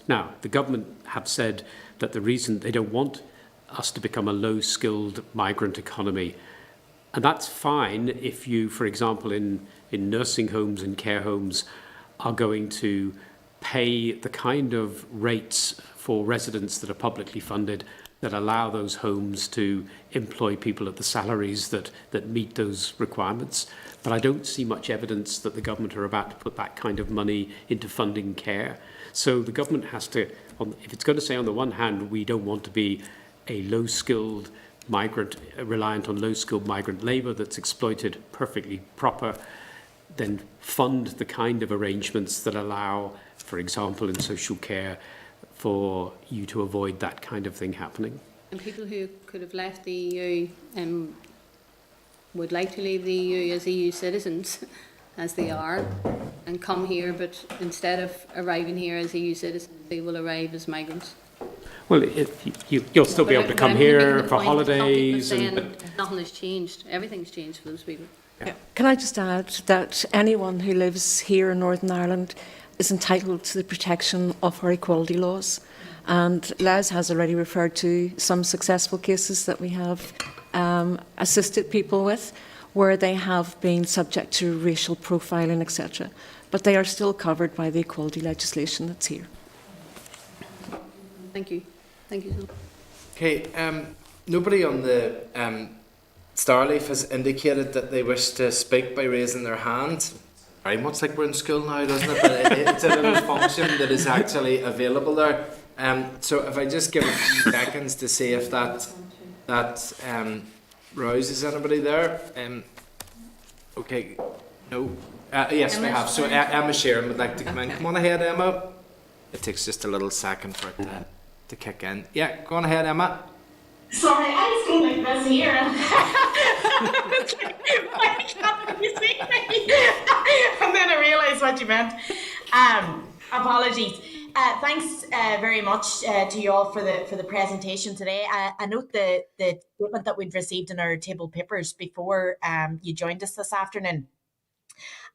Now, the government have said that the reason they don't want us to become a low-skilled migrant economy, and that's fine if you, for example, in nursing homes and care homes, are going to pay the kind of rates for residents that are publicly funded that allow those homes to employ people at the salaries that meet those requirements. But I don't see much evidence that the government are about to put that kind of money into funding care. So the government has to, if it's going to say on the one hand, we don't want to be a low-skilled migrant, reliant on low-skilled migrant labour that's exploited perfectly proper, then fund the kind of arrangements that allow, for example, in social care, for you to avoid that kind of thing happening. And people who could have left the EU would like to leave the EU as EU citizens, as they are and come here, but instead of arriving here as EU citizens, they will arrive as migrants. Well, you'll still be able to come here for holidays. Nothing has changed. Everything's changed for those people. Yeah. Can I just add that anyone who lives here in Northern Ireland is entitled to the protection of our equality laws. And Les has already referred to some successful cases that we have assisted people with, where they have been subject to racial profiling, etc. But they are still covered by the equality legislation that's here. Thank you. Thank you. Okay, nobody on the Starleaf has indicated that they wish to speak by raising their hand. Very much like we're in school now, doesn't it? But it's a little function that is actually available there. So if I just give a few seconds to see if that rouses anybody there. Okay, no. Yes, we have. So Emma Sheeran would like to come in. Come on ahead, Emma. It takes just a little second for it to kick in. Yeah, go on ahead, Emma. Sorry, I was going like this here. And then I realised what you meant. Apologies. Thanks very much to you all for the presentation today. I note the statement that we'd received in our table papers before you joined us this afternoon.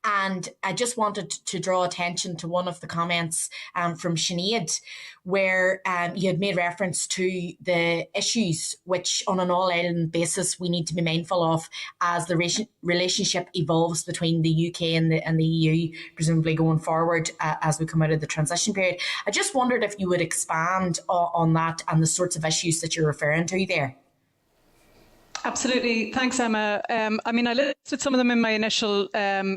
And I just wanted to draw attention to one of the comments from Sinéad, where you had made reference to the issues which, on an all-island basis, we need to be mindful of as the relationship evolves between the UK and the EU, presumably going forward as we come out of the transition period. I just wondered if you would expand on that and the sorts of issues that you're referring to there. Absolutely. Thanks, Emma. I listed some of them in my initial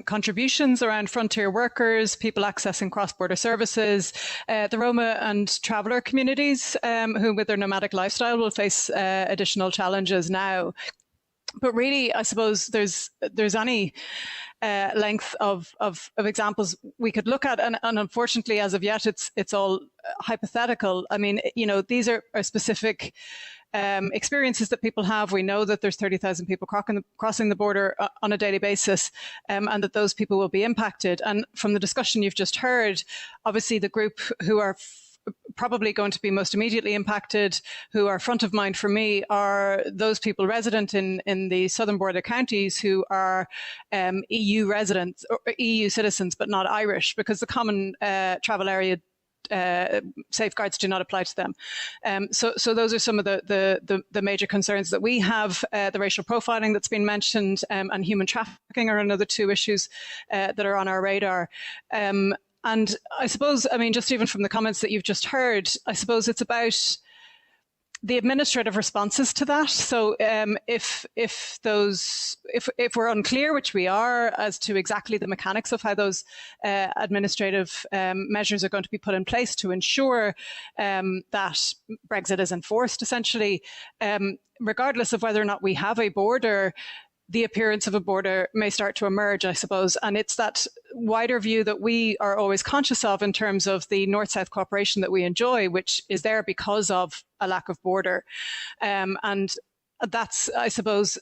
contributions around frontier workers, people accessing cross-border services, the Roma and traveller communities who, with their nomadic lifestyle, will face additional challenges now. But really, I suppose there's any length of examples we could look at, and unfortunately, as of yet, it's all hypothetical. I mean, these are specific experiences that people have. We know that there's 30,000 people crossing the border on a daily basis, and that those people will be impacted. And from the discussion you've just heard, obviously the group who are probably going to be most immediately impacted, who are front of mind for me, are those people resident in the southern border counties who are EU residents or EU citizens, but not Irish, because the common travel area safeguards do not apply to them. So those are some of the major concerns that we have. The racial profiling that's been mentioned, and human trafficking are another two issues that are on our radar. And I suppose, just even from the comments that you've just heard, I suppose it's about the administrative responses to that. So if we're unclear, which we are, as to exactly the mechanics of how those administrative measures are going to be put in place to ensure that Brexit is enforced, essentially, regardless of whether or not we have a border, the appearance of a border may start to emerge, I suppose. And it's that wider view that we are always conscious of in terms of the North-South cooperation that we enjoy, which is there because of a lack of border. And that's, I suppose,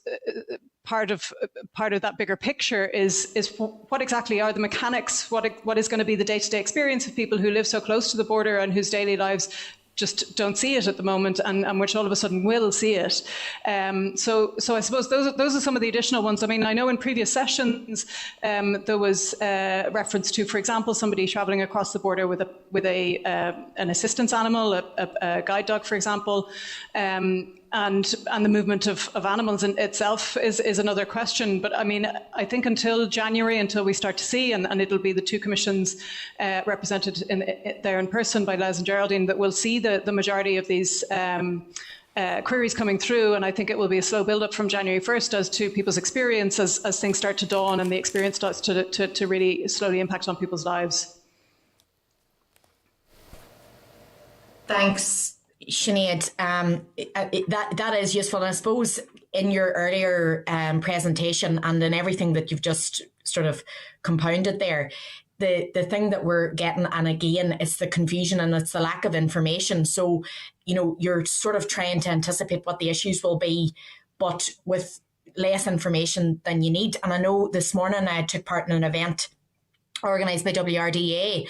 part of that bigger picture is what exactly are the mechanics, what is going to be the day-to-day experience of people who live so close to the border and whose daily lives just don't see it at the moment, and which all of a sudden will see it. So I suppose those are some of the additional ones. I mean, I know in previous sessions there was reference to, for example, somebody travelling across the border with an assistance animal, a guide dog, for example. And the movement of animals in itself is another question. But I mean, I think until January, until we start to see, and it'll be the two commissions represented there in person by Les and Geraldine that will see the majority of these queries coming through. And I think it will be a slow build-up from January 1st as to people's experience as things start to dawn and the experience starts to really slowly impact on people's lives. Thanks, Sinead. That is useful. And I suppose in your earlier presentation and in everything that you've just sort of compounded there, the thing that we're getting, and again, it's the confusion and it's the lack of information. So, you're sort of trying to anticipate what the issues will be, but with less information than you need. And I know this morning I took part in an event organised by WRDA,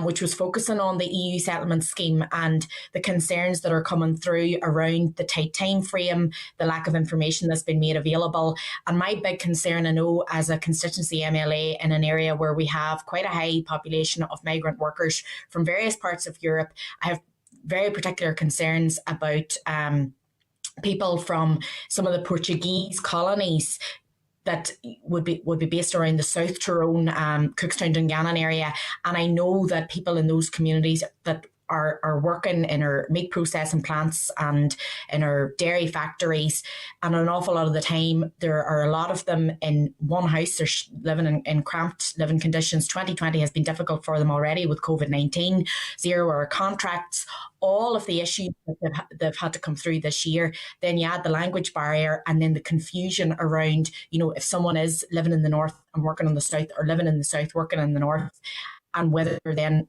which was focusing on the EU settlement scheme and the concerns that are coming through around the tight time frame, the lack of information that's been made available. And my big concern, I know, as a constituency MLA in an area where we have quite a high population of migrant workers from various parts of Europe, I have very particular concerns about people from some of the Portuguese colonies that would be based around the South Tyrone, Cookstown, Dungannon area. And I know that people in those communities that are working in our meat processing plants and in our dairy factories, and an awful lot of the time there are a lot of them in one house. They're living in cramped living conditions. 2020 has been difficult for them already with COVID-19, 0-hour contracts, all of the issues that they've had to come through this year. Then you add the language barrier, and then the confusion around, if someone is living in the north and working in the south, or living in the south working in the north, and whether then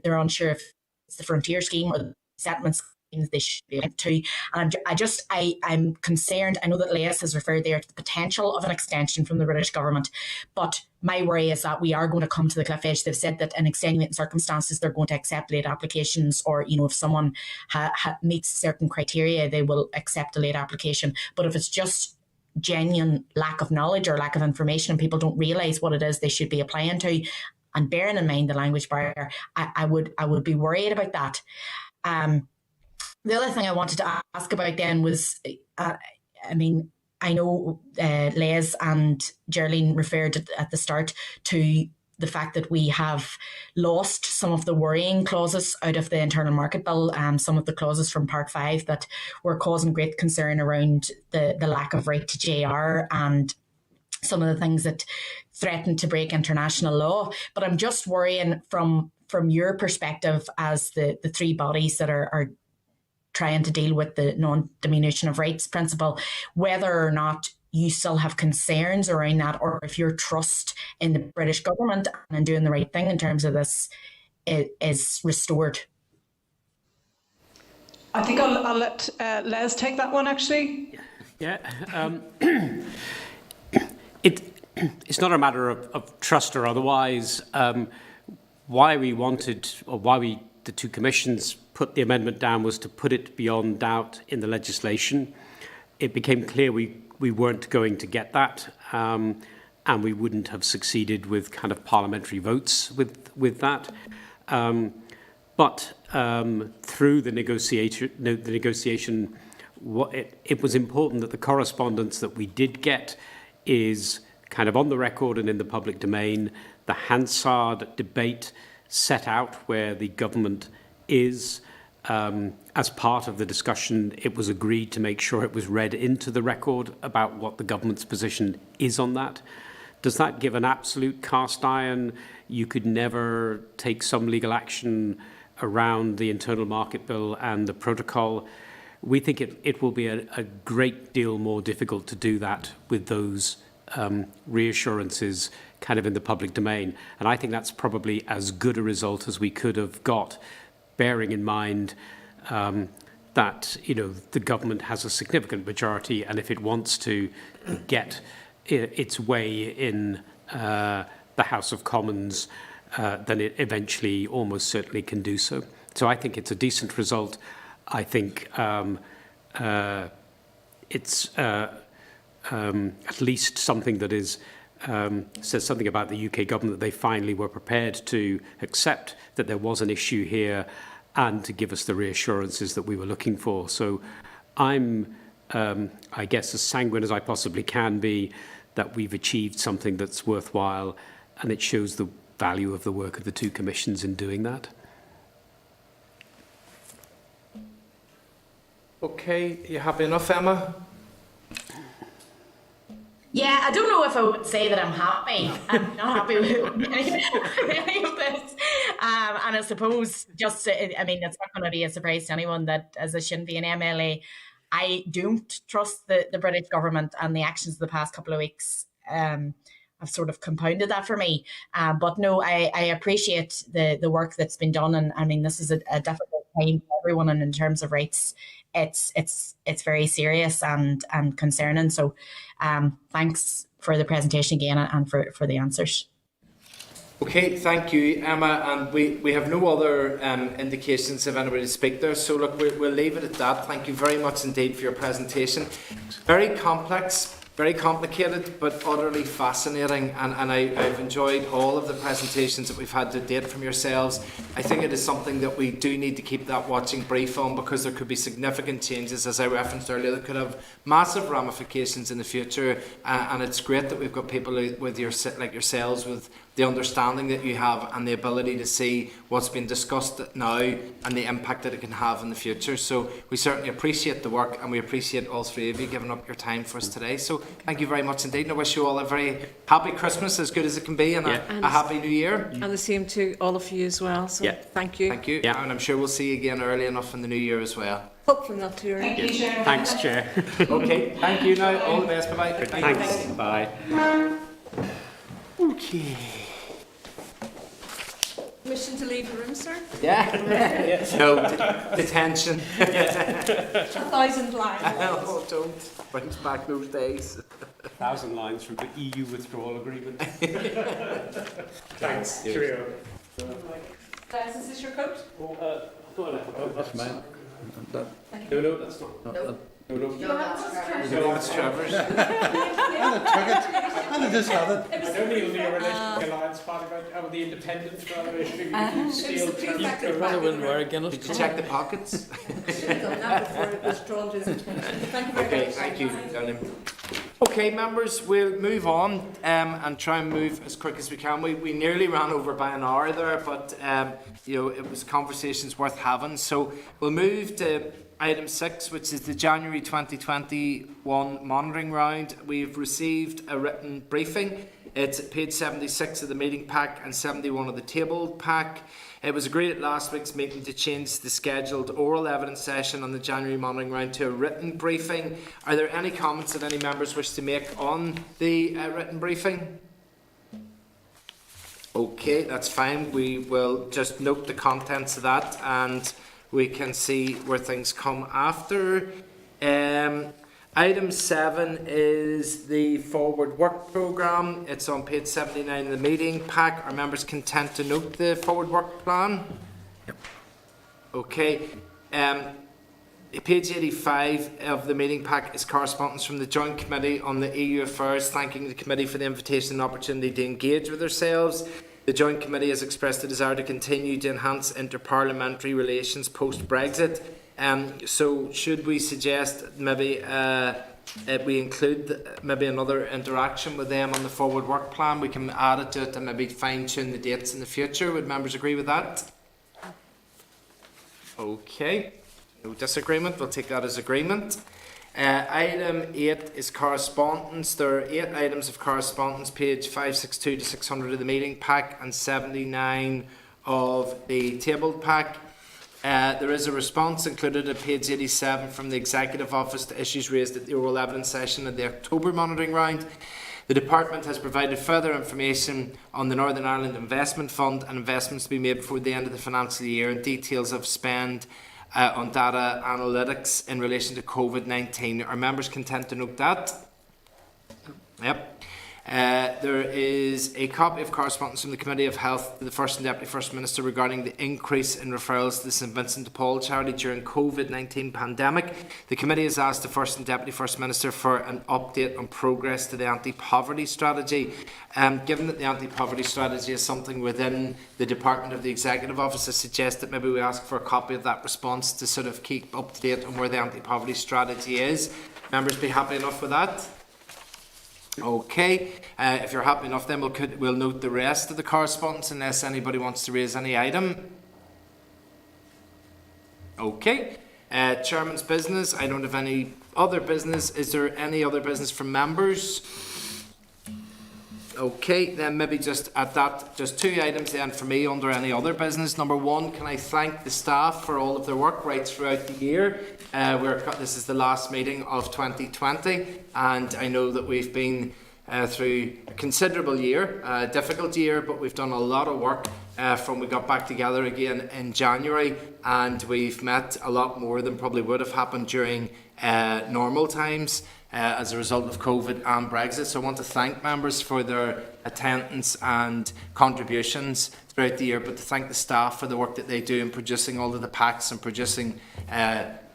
they're unsure if it's the frontier scheme or the settlement schemes they should be linked to. And I'm concerned. I know that Leas has referred there to the potential of an extension from the British government, but my worry is that we are going to come to the cliff edge. They've said that in extenuating circumstances they're going to accept late applications, or if someone meets certain criteria, they will accept a late application. But if it's just genuine lack of knowledge or lack of information and people don't realise what it is they should be applying to, and bearing in mind the language barrier, I would be worried about that. The other thing I wanted to ask about then was, I know Les and Geraldine referred at the start to the fact that we have lost some of the worrying clauses out of the Internal Market Bill, some of the clauses from Part 5 that were causing great concern around the lack of right to JR and some of the things that threaten to break international law. But I'm just worrying from your perspective as the three bodies that are trying to deal with the non-diminution of rights principle, whether or not you still have concerns around that, or if your trust in the British government and in doing the right thing in terms of this is restored. I think I'll let Les take that one, actually. Yeah. It's not a matter of trust or otherwise. Why the two commissions put the amendment down was to put it beyond doubt in the legislation. It became clear we weren't going to get that, and we wouldn't have succeeded with kind of parliamentary votes with that. But through the negotiation, it was important that the correspondence that we did get is kind of on the record and in the public domain. The Hansard debate set out where the government is. As part of the discussion, it was agreed to make sure it was read into the record about what the government's position is on that. Does that give an absolute cast iron? You could never take some legal action around the Internal Market Bill and the protocol. We think it will be a great deal more difficult to do that with those reassurances kind of in the public domain. And I think that's probably as good a result as we could have got, bearing in mind that the government has a significant majority, and if it wants to get its way in the House of Commons, then it eventually almost certainly can do so. So I think it's a decent result. I think it's at least something that is says something about the UK government, that they finally were prepared to accept that there was an issue here and to give us the reassurances that we were looking for. So I'm, I guess, as sanguine as I possibly can be that we've achieved something that's worthwhile, and it shows the value of the work of the two commissions in doing that. Okay, you happy enough, Emma? Yeah, I don't know if I would say that I'm happy. I'm not happy with any of this. And I suppose it's not going to be a surprise to anyone that as a Sinn Féin MLA, I don't trust the British government, and the actions of the past couple of weeks have sort of compounded that for me. But no, I appreciate the work that's been done. And I mean, this is a difficult time for everyone, and in terms of rights, it's very serious and concerning. So thanks for the presentation again and for the answers. Okay, thank you, Emma. And we have no other indications of anybody to speak there. So look, we'll leave it at that. Thank you very much indeed for your presentation. Very complex, very complicated, but utterly fascinating. And I've enjoyed all of the presentations that we've had to date from yourselves. I think it is something that we do need to keep that watching brief on, because there could be significant changes, as I referenced earlier, that could have massive ramifications in the future. And it's great that we've got people with like yourselves with the understanding that you have and the ability to see what's been discussed now and the impact that it can have in the future. So we certainly appreciate the work, and we appreciate all three of you giving up your time for us today. So thank you very much indeed, and I wish you all a very happy Christmas, as good as it can be, and a happy New Year. And the same to all of you as well. So thank you. Thank you. Yeah. And I'm sure we'll see you again early enough in the new year as well. Hopefully not too early. Thank you, Chair. Thanks, Chair. Okay, thank you now. All the best. Bye-bye. Thanks. Bye. Okay. Permission to leave the room, sir? Yeah. No, detention. 1,000 lines. Oh, don't. Brings back those days. 1,000 lines from the EU withdrawal agreement. Thanks. Cheerio. Guys, is this your coat? That's mine. No, that's not. No, that's Trevor's. And I took it. And I just had it. I don't think it would be a relationship alliance part about the independence rather than steel. Did you check the pockets? Okay, thank you, darling. Okay, members, we'll move on and try and move as quick as we can. We nearly ran over by an hour there, but you know, it was conversations worth having. So we'll move to item 6, which is the January 2021 monitoring round. We've received a written briefing. It's at page 76 of the meeting pack and 71 of the tabled pack. It was agreed at last week's meeting to change the scheduled oral evidence session on the January monitoring round to a written briefing. Are there any comments that any members wish to make on the written briefing? Okay, that's fine. We will just note the contents of that, and we can see where things come after. Item 7 is the forward work programme. It's on page 79 of the meeting pack. Are members content to note the forward work plan? Yep. Okay. Page 85 of the meeting pack is correspondence from the Joint Committee on the EU Affairs, thanking the committee for the invitation and opportunity to engage with ourselves. The Joint Committee has expressed a desire to continue to enhance interparliamentary relations post-Brexit. So should we suggest maybe we include maybe another interaction with them on the forward work plan? We can add it to it and maybe fine-tune the dates in the future. Would members agree with that? Okay. No disagreement. We'll take that as agreement. Item 8 is correspondence. There are 8 items of correspondence, page 562 to 600 of the meeting pack and 79 of the tabled pack. There is a response included at page 87 from the Executive Office to issues raised at the oral evidence session of the October monitoring round. The Department has provided further information on the Northern Ireland Investment Fund and investments to be made before the end of the financial year, and details of spend on data analytics in relation to COVID-19. Are members content to note that? Yep. There is a copy of correspondence from the Committee of Health to the First and Deputy First Minister regarding the increase in referrals to the St Vincent de Paul charity during COVID-19 pandemic. The committee has asked the First and Deputy First Minister for an update on progress to the anti-poverty strategy. Given that the anti-poverty strategy is something within the Department of the Executive Office, I suggest that maybe we ask for a copy of that response to sort of keep up to date on where the anti-poverty strategy is. Members be happy enough with that? Okay, if you're happy enough, then we'll note the rest of the correspondence unless anybody wants to raise any item. Okay, Chairman's business. I don't have any other business. Is there any other business from members? Okay, then maybe just at that, just 2 items then for me under any other business. Number 1, can I thank the staff for all of their work right throughout the year. This is the last meeting of 2020, and I know that we've been through a considerable year, a difficult year, but we've done a lot of work from we got back together again in January, and we've met a lot more than probably would have happened during normal times as a result of COVID and Brexit. So I want to thank members for their attendance and contributions throughout the year, but to thank the staff for the work that they do in producing all of the packs and producing,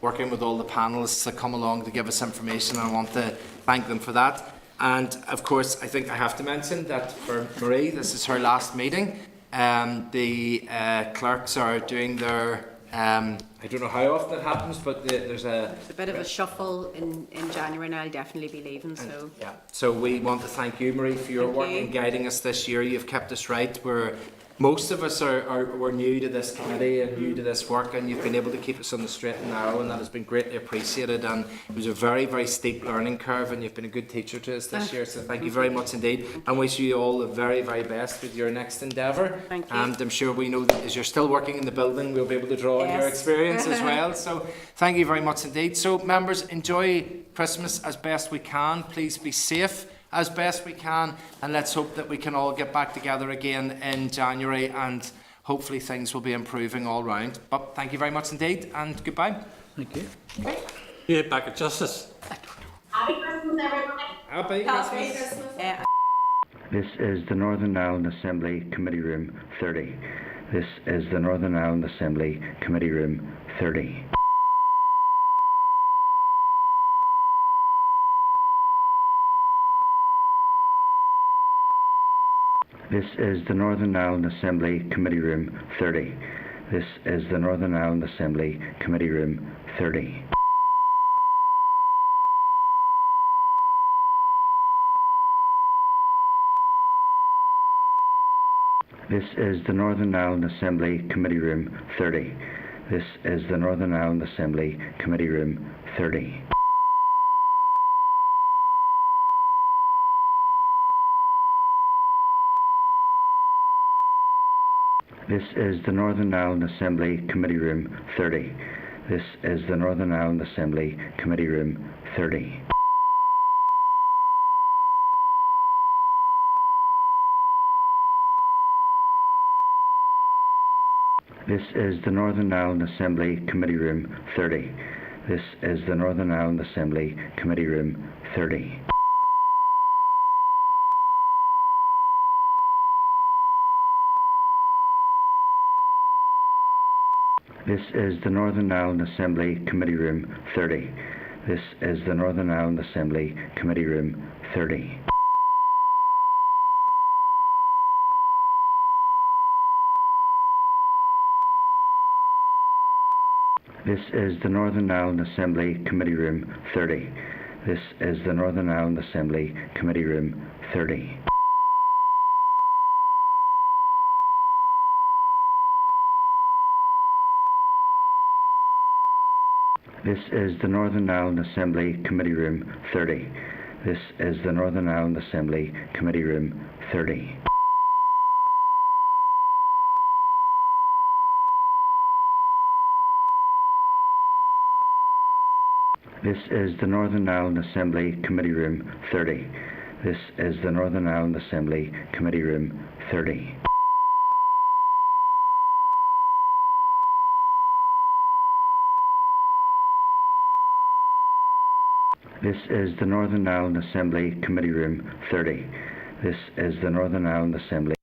working with all the panellists that come along to give us information. I want to thank them for that. And of course, I think I have to mention that for Marie, this is her last meeting. The clerks are doing their, I don't know how often it happens, but there's a bit of a shuffle in January, and I'll definitely be leaving. So yeah. So we want to thank you, Marie, for your work in guiding us this year. You've kept us right. Most of us were new to this committee and new to this work, and you've been able to keep us on the straight and narrow, and that has been greatly appreciated. And it was a very, very steep learning curve, and you've been a good teacher to us this year, so thank you very much indeed, and wish you all the very, very best with your next endeavour. Thank you. And I'm sure we know that as you're still working in the building, we'll be able to draw on your experience as well. So thank you very much indeed. So members, enjoy Christmas as best we can. Please be safe as best we can, and let's hope that we can all get back together again in January, and hopefully things will be improving all round. But thank you very much indeed, and goodbye. Thank you. Yeah, back at justice. Happy Christmas, everybody. Happy Christmas. This is the Northern Ireland Assembly Committee Room 30. This is the Northern Ireland Assembly Committee Room 30. This is the Northern Ireland Assembly Committee Room 30. This is the Northern Ireland Assembly Committee Room 30. This is the Northern Ireland Assembly Committee Room 30. This is the Northern Ireland Assembly Committee Room 30. This is the Northern Ireland Assembly Committee Room 30. This is the Northern Ireland Assembly Committee Room 30. This is the Northern Ireland Assembly Committee Room 30. This is the Northern Ireland Assembly Committee Room 30. This is the Northern Ireland Assembly Committee Room 30. This is the Northern Ireland Assembly Committee Room 30. This is the Northern Ireland Assembly Committee Room 30. This is the Northern Ireland Assembly Committee Room 30. This is the Northern Ireland Assembly Committee Room 30. This is the Northern Ireland Assembly Committee Room 30. This is the Northern Ireland Assembly Committee Room 30. This is the Northern Ireland Assembly Committee Room 30. This is the Northern Ireland Assembly Committee Room 30. This is the Northern Ireland Assembly